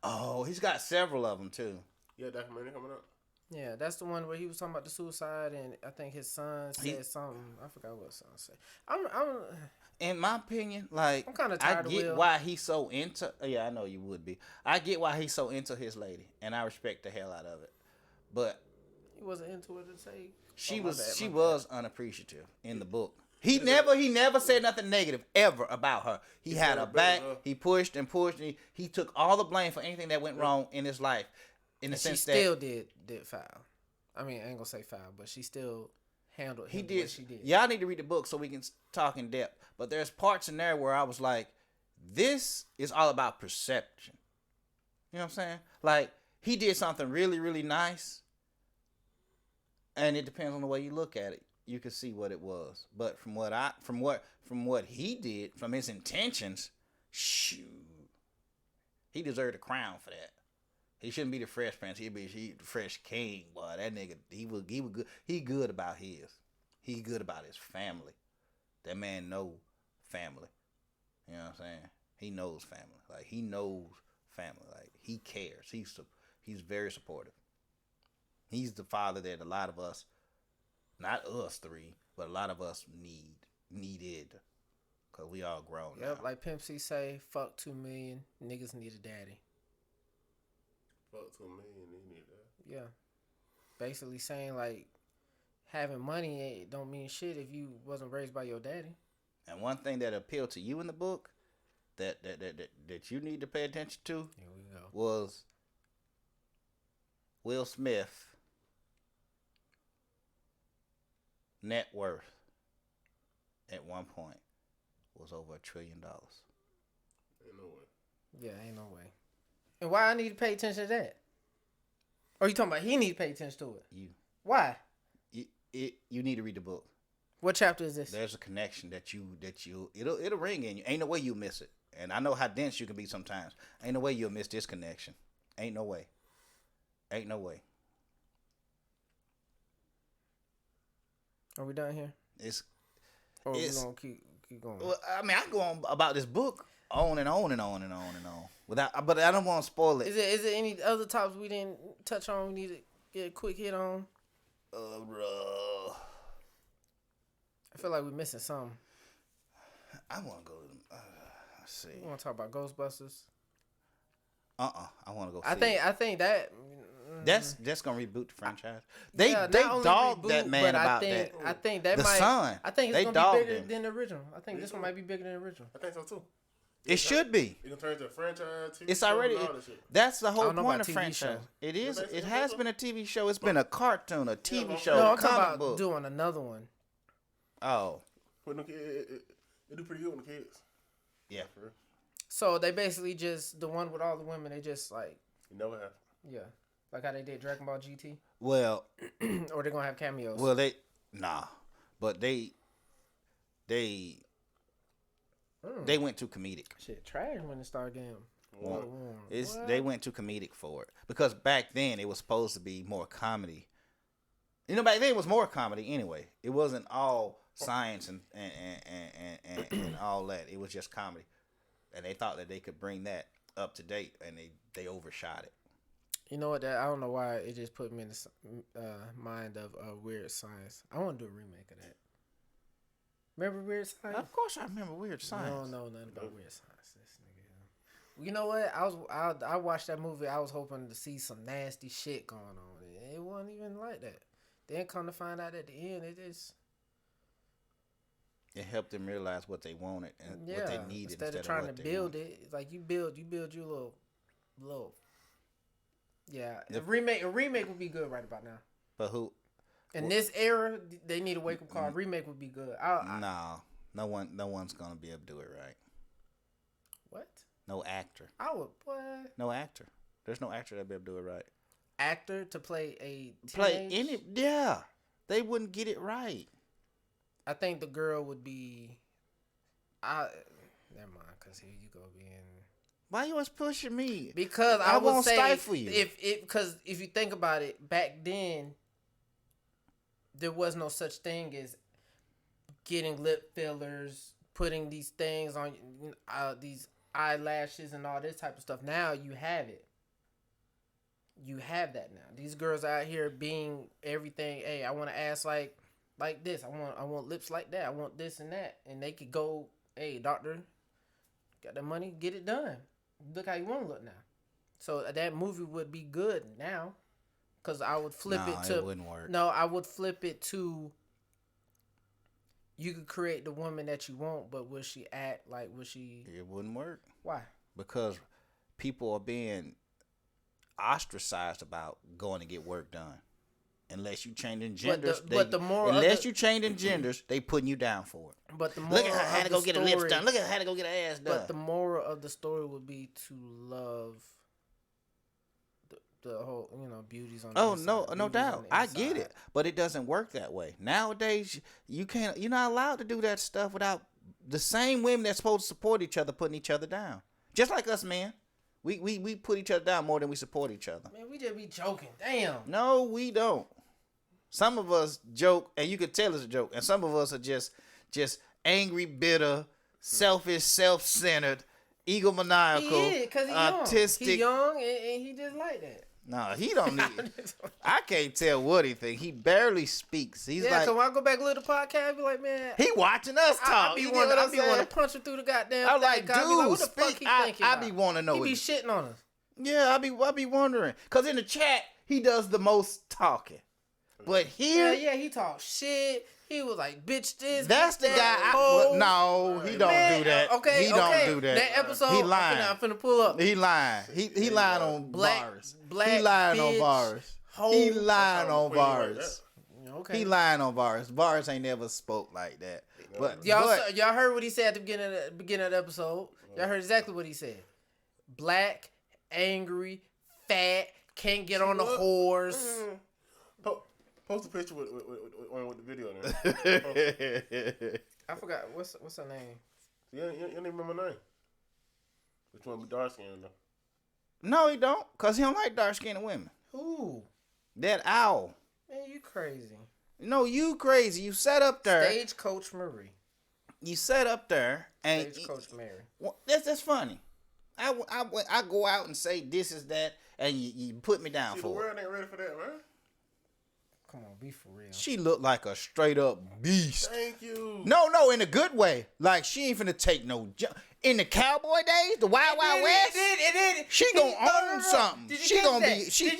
Oh, he's got several of them too. Yeah, documentary coming up. Yeah, that's the one where he was talking about the suicide, and I think his son said something. I forgot what his son said. I'm In my opinion, like I'm kinda I tired of get Will. why he's so into. Yeah, I know you would be. I get why he's so into his lady, and I respect the hell out of it. But he wasn't into it to say. she Oh, my was bad, she my was unappreciative in the book. He never said nothing negative ever about her. He had her back. He pushed and pushed. And he took all the blame for anything that went wrong in his life. In the sense she still did foul. I mean, I ain't gonna say foul, but she still handled him the way she did. Y'all need to read the book so we can talk in depth. But there's parts in there where I was like, this is all about perception. You know what I'm saying? Like, he did something really, really nice. And it depends on the way you look at it. You can see what it was. But from what he did, from his intentions, shoot, he deserved a crown for that. He shouldn't be the Fresh Prince. He'd be the Fresh King, boy. That nigga, he was good. He good about his. He good about his family. That man know family. You know what I'm saying? He knows family. Like, he knows family. Like, he cares. He's very supportive. He's the father that a lot of us, not us three, but a lot of us needed. Because we all grown now. Yep, like Pimp C say, fuck 2 million, niggas need a daddy. Fuck 2 million, they need that. Yeah. Basically saying, like, having money don't mean shit if you wasn't raised by your daddy. And one thing that appealed to you in the book that you need to pay attention to was Will Smith net worth at one point was over $1 trillion. Ain't no way. Yeah, ain't no way. And why I need to pay attention to that? Or you talking about he need to pay attention to it? You. Why? You need to read the book. What chapter is this? There's a connection that it'll ring in you. Ain't no way you'll miss it. And I know how dense you can be sometimes. Ain't no way you'll miss this connection. Ain't no way. Ain't no way. Are we done here? Or we gonna keep going? Well, I mean, I can go on about this book on and on and on and on and on. But I don't want to spoil it. Is there any other topics we didn't touch on? We need to get a quick hit on. I feel like we're missing something. I want to go. Let's see. We want to talk about Ghostbusters. I want to go. I think that that's gonna reboot the franchise. They not only dogged reboot, that man but about that. I think that the might. son. I think they it's gonna be bigger him. than the original. I think this one might be bigger than the original. I think so too. It should be. It can turn into a franchise. TV It's show, already. and all that shit. That's the whole don't know point about of TV franchise. show. It is. Yeah, It has been a TV show. It's been a cartoon, a TV show, No, a I'm talking comic about book. doing another one. Oh, But it do pretty good with the kids. yeah. So they basically just the one with all the women. They just like You know what happened? yeah, like how they did Dragon Ball GT. Well, or they're gonna have cameos. Well, but they went too comedic. Shit, trash when it started getting. They went too comedic for it because back then it was supposed to be more comedy. You know, back then it was more comedy anyway. It wasn't all science and all that. It was just comedy, and they thought that they could bring that up to date, and they overshot it. You know what? I don't know why it just put me in the mind of Weird Science. I want to do a remake of that. Remember Weird Science? Of course, I remember Weird Science. I don't know nothing about Weird Science. This nigga. You know what? I watched that movie. I was hoping to see some nasty shit going on. It wasn't even like that. Then come to find out at the end, it helped them realize what they wanted and what they needed instead of trying to build it. It's like you build your little. Yeah, a remake would be good right about now. But who? In this era, they need a wake up call. Remake would be good. No one's gonna be able to do it right. What? No actor. I would. What? No actor. There's no actor that'd be able to do it right. Actor to play a teenage? Play any? Yeah, they wouldn't get it right. I think the girl would be. Never mind, cause here you go being. Why you always pushing me? Because I would won't say stifle you. Because if you think about it, back then there was no such thing as getting lip fillers, putting these things on these eyelashes and all this type of stuff. Now you have it. You have that now. These girls out here being everything. Hey, I want an ass like this. I want lips like that. I want this and that. And they could go, hey, doctor, got the money, get it done. Look how you want to look now. So that movie would be good now. Because I would flip it to... it wouldn't work. No, I would flip it to... You could create the woman that you want, but will she act like... It wouldn't work. Why? Because people are being ostracized about going to get work done. Unless you changing genders. You changing genders, they putting you down for it. But the look at her had to go get her lips done. Look at her had to go get her ass done. But the moral of the story would be to love the whole, beauties on the inside. No doubt. I get it. But it doesn't work that way. Nowadays, you're not allowed to do that stuff without the same women that's supposed to support each other putting each other down. Just like us, man. We put each other down more than we support each other. Man, we just be joking. Damn. No, we don't. Some of us joke, and you can tell it's a joke. And some of us are just angry, bitter, selfish, self-centered, egomaniacal, because he's autistic. He's young, and he just like that. No, he don't need. I can't tell what he think. He barely speaks. He's like. So when I go back to the podcast, I be like, man. He watching us talk. I be wanting to punch him through the goddamn. I'm like, dude, what the fuck he thinking I be want to know. He be shitting on us. Yeah, I be wondering, cause in the chat he does the most talking, but here, he talks shit. He was like, bitch, this. That's the guy. No, he don't do that. Okay, he don't do that. That episode, he lying. I'm finna pull up. He lying. He lying on bars. He lying on bars. He lying on bars. Okay. He lying on bars. Bars ain't never spoke like that. But y'all heard what he said at the beginning of the episode. Y'all heard exactly what he said. Black, angry, fat, can't get on the horse. Post a picture with the video there. I forgot what's her name. You don't even remember her name. Which one be dark skinned though? No, he don't, cause he don't like dark skinned women. Who? That owl. Man, you crazy. No, you crazy. You sat up there. Stagecoach Marie. You sat up there and Stagecoach Mary. Well, that's funny. I go out and say this is that, and you put me down for it. The world ain't ready for that, man. Come on, be for real. She looked like a straight up beast. Thank you. No, in a good way. Like she ain't finna take no jump. In the cowboy days, the Wild Wild West, it did. She gonna own something. Did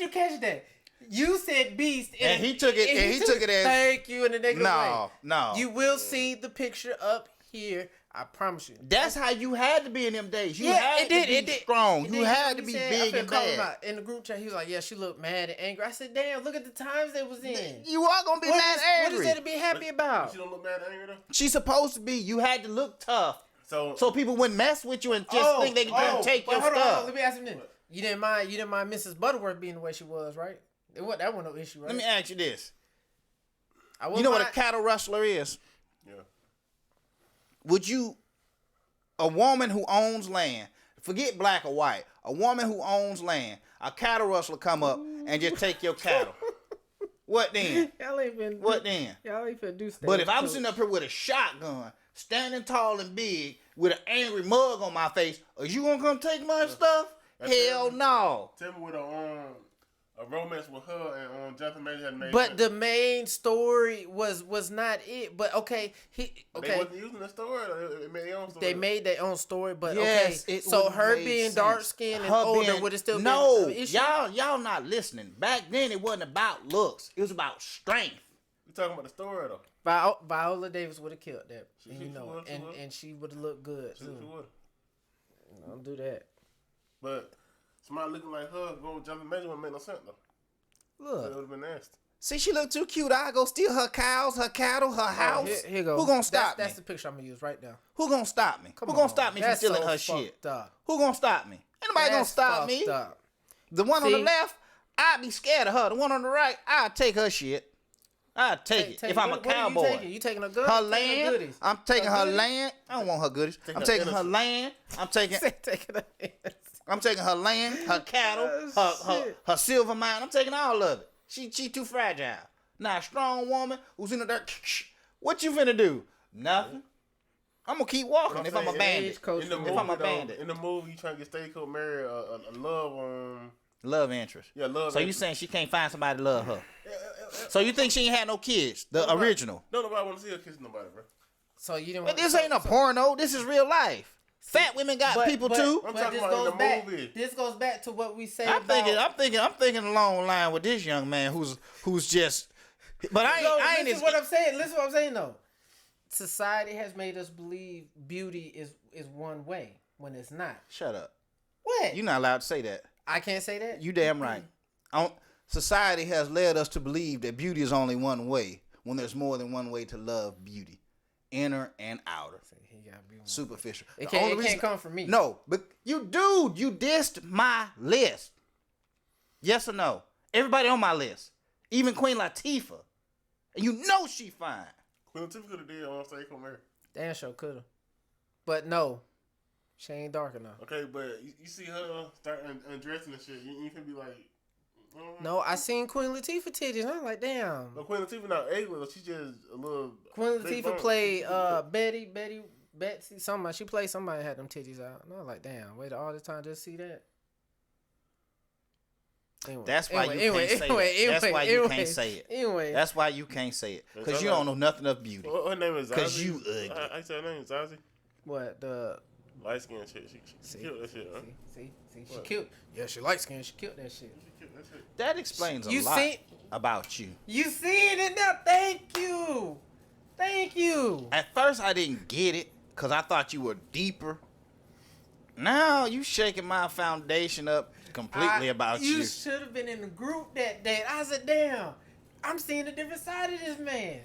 you catch that? You said beast, and he took it. And he took it as thank you in the negative way. No. You will see the picture up here. I promise you. That's how you had to be in them days. You had to be strong. You had to be big and bad. In the group chat, he was like, "Yeah, she looked mad and angry." I said, "Damn, look at the times they was in." You are gonna be mad and angry. What is there to be happy about? She don't look mad and angry though. She's supposed to be. You had to look tough. So people wouldn't mess with you and just think they can take your stuff. Hold on. Let me ask you this. You didn't mind Mrs. Butterworth being the way she was, right? That wasn't no issue, right? Let me ask you this. You know what a cattle rustler is? Yeah. Would you, a woman who owns land, forget black or white, a woman who owns land, a cattle rustler come up and just take your cattle. What then? Y'all ain't finna do stuff. But if I'm sitting up here with a shotgun, standing tall and big, with an angry mug on my face, are you gonna come take my stuff? Hell no. Tell me what a romance with her and Jonathan Major had made. But the main story was not it. But okay, They wasn't using the story. They made their own story. They made their own story, but yes, okay. So her being dark skinned and older would have still been an issue? Y'all not listening. Back then it wasn't about looks. It was about strength. You talking about the story though? Viola Davis would have killed that. And she would have looked good too. She would. Don't do that. But somebody looking like her going with Jonathan Major wouldn't make no sense though. Look. It would have been nasty. See, she look too cute. I go steal her cows, her cattle, her house. Here go. Who gonna stop me? That's the picture I'm gonna use right now. Who gonna stop me? Who gonna stop me from stealing her shit? Who gonna stop me? Anybody gonna stop me? The one on the left, I'd be scared of her. The one on the right, I'd take her shit. I'd take it if I'm a cowboy. You taking her good? Her land. I'm taking her land. I don't want her goodies. I'm taking her land. I'm taking her land, her cattle, her silver mine. I'm taking all of it. She too fragile. Now a strong woman who's in the dirt. What you finna do? Nothing. I'm gonna keep walking if I'm a bandit. In the movie, you trying to get Stay Cold marry a love interest. Yeah, love. So you saying she can't find somebody to love her? So you think she ain't had no kids? The original. Nobody want to see her kiss nobody, bro. So you didn't. But this ain't a porno. This is real life. Fat women got people too. I'm talking about in the movie. This goes back to what we say. I'm thinking along the line with this young man who's just. But I ain't. Listen what I'm saying. Listen what I'm saying though. Society has made us believe beauty is one way when it's not. Shut up. What? You're not allowed to say that. I can't say that. You damn right. Society has led us to believe that beauty is only one way when there's more than one way to love beauty, inner and outer. Superficial. It can't come from me. No, but you dissed my list. Yes or no? Everybody on my list, even Queen Latifah, and you know she fine. Queen Latifah could have did on Stay Cold Married. Damn sure could have, but no, she ain't dark enough. Okay, but you see her start undressing and shit. You can be like. No, I seen Queen Latifah titties. I'm like, damn. No, Queen Latifah not ugly. She's just a little. Queen Latifah played Betsy, somebody. She played somebody that had them titties out. And I was like, damn, waited all this time just to see that. Anyway, That's why you can't say it. That's why you can't say it. Anyway. That's why you can't say it. Because you don't know nothing of beauty. Her name is Zazie. Because you ugly. I said her name is Zazie. What? The light skin shit. She killed that shit, huh? See? She killed. Yeah, she light skin. She killed that shit. That explains a lot about you. You seeing it now? Thank you. At first, I didn't get it because I thought you were deeper. Now you shaking my foundation up completely about you. You should have been in the group that day. I said, damn, I'm seeing a different side of this man.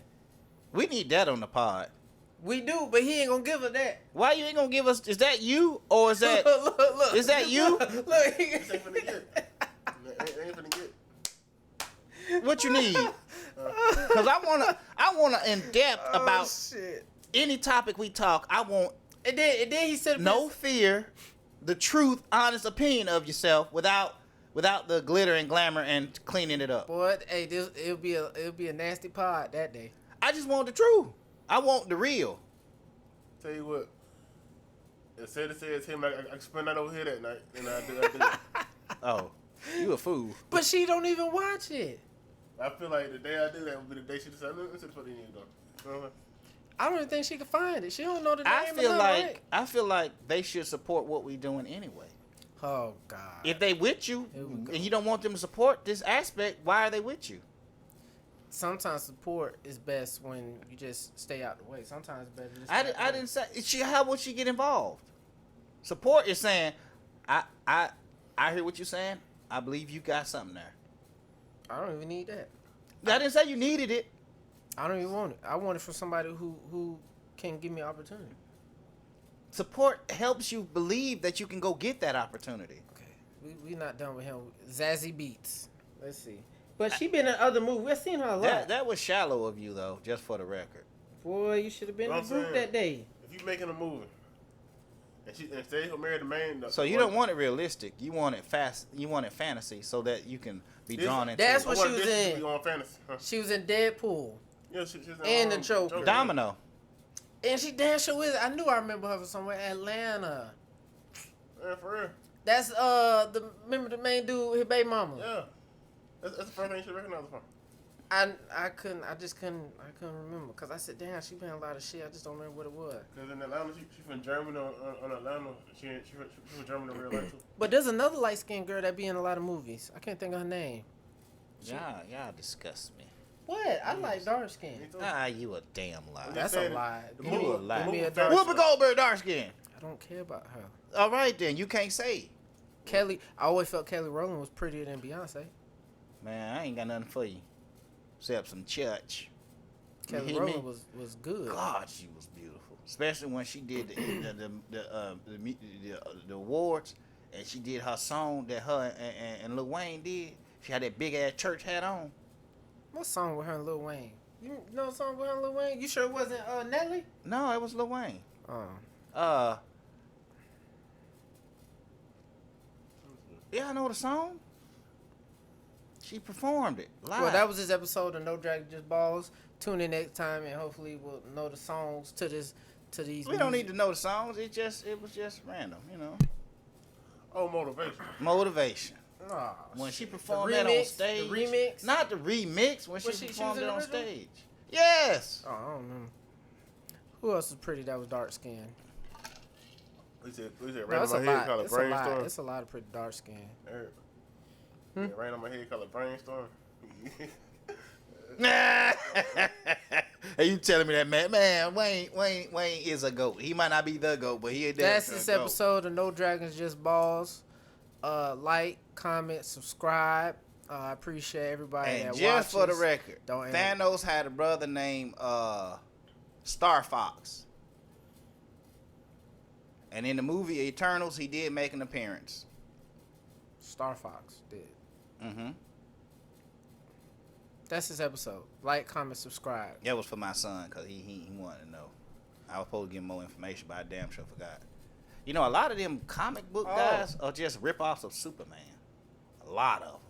We need that on the pod. We do, but he ain't gonna give us that. Why you ain't gonna give us? Is that you or is that? look. Is that you? Look. Ain't finna get. What you need? Because I wanna in depth about any topic we talk. I want. And then he said no fear, the truth, honest opinion of yourself without the glitter and glamour and cleaning it up. Boy, hey, it'll be a nasty pod that day. I just want the truth. I want the real. Tell you what. It said it's him. I spend that over here that night, and I do it. Oh, you a fool. But she don't even watch it. I feel like the day I do that would be the day she decided. This is what he need to do. I don't even think she can find it. She don't know the name. I feel like they should support what we doing anyway. Oh God! If they with you and you don't want them to support this aspect, why are they with you? Sometimes support is best when you just stay out the way. Sometimes it's better. I didn't say how would she get involved? Support is saying, I hear what you're saying. I believe you got something there. I don't even need that. I didn't say you needed it. I don't even want it. I want it from somebody who can give me opportunity. Support helps you believe that you can go get that opportunity. Okay, we not done with him. Zazie Beetz. Let's see. But she been in other movies. We've seen her a lot. That was shallow of you, though, just for the record. Boy, you should have been in the group that day. If you making a movie, and say he'll marry the main. So you don't want it realistic. You want it fast. You want it fantasy, so that you can be drawn into. That's it. what she was in. On fantasy, huh? She was in Deadpool. Yeah, she's in and the Joker. Domino. And she damn sure is. I knew I remember her from somewhere. Atlanta. Yeah, for real. That's remember the main dude, his baby mama. Yeah. That's the first thing you should recognize her from. I couldn't remember because I said, damn, she been in a lot of shit. I just don't remember what it was. Because in Atlanta, she from Germany on Atlanta. She from Germany in real life too. But there's another light skinned girl that be in a lot of movies. I can't think of her name. Y'all disgust me. What? I like dark skin. You a damn lie. That's a lie. You a lie. Whoopi Goldberg dark skin. I don't care about her. All right then, you can't say. Kelly, I always felt Kelly Rowland was prettier than Beyonce. Man, I ain't got nothing for you. Except some church. Kelly Rowland was good. God, she was beautiful. Especially when she did the awards, and she did her song that her and Lil Wayne did. She had that big ass church hat on. What song with her and Lil Wayne? You know a song with her and Lil Wayne? You sure it wasn't Nelly? No, it was Lil Wayne. Yeah, I know the song. She performed it live. Well, that was this episode of No Dragon Just Ballz. Tune in next time, and hopefully we'll know the songs to these. We don't need to know the songs. It was just random, you know. Oh, motivation. Motivation. Oh, when she performed that on stage. The remix? Not the remix. When she performed it on stage. Yes. Oh, I don't remember. Who else was pretty that was dark skinned? We said right on my head, call it brainstorm. It's a lot of pretty dark skin. Yeah, right on my head, call it brainstorm. Hey, you telling me that, man? Wayne is a GOAT. He might not be the GOAT, but he is. That's this episode of No Dragons Just Ballz. Like, comment, subscribe. I appreciate everybody that watches. And just for the record, Thanos had a brother named Star Fox. And in the movie Eternals, he did make an appearance. Star Fox did. Mm-hmm. That's this episode. Like, comment, subscribe. That was for my son, because he wanted to know. I was supposed to give him more information, but I damn sure forgot. You know, a lot of them comic book guys are just rip-offs of Superman. A lot of them.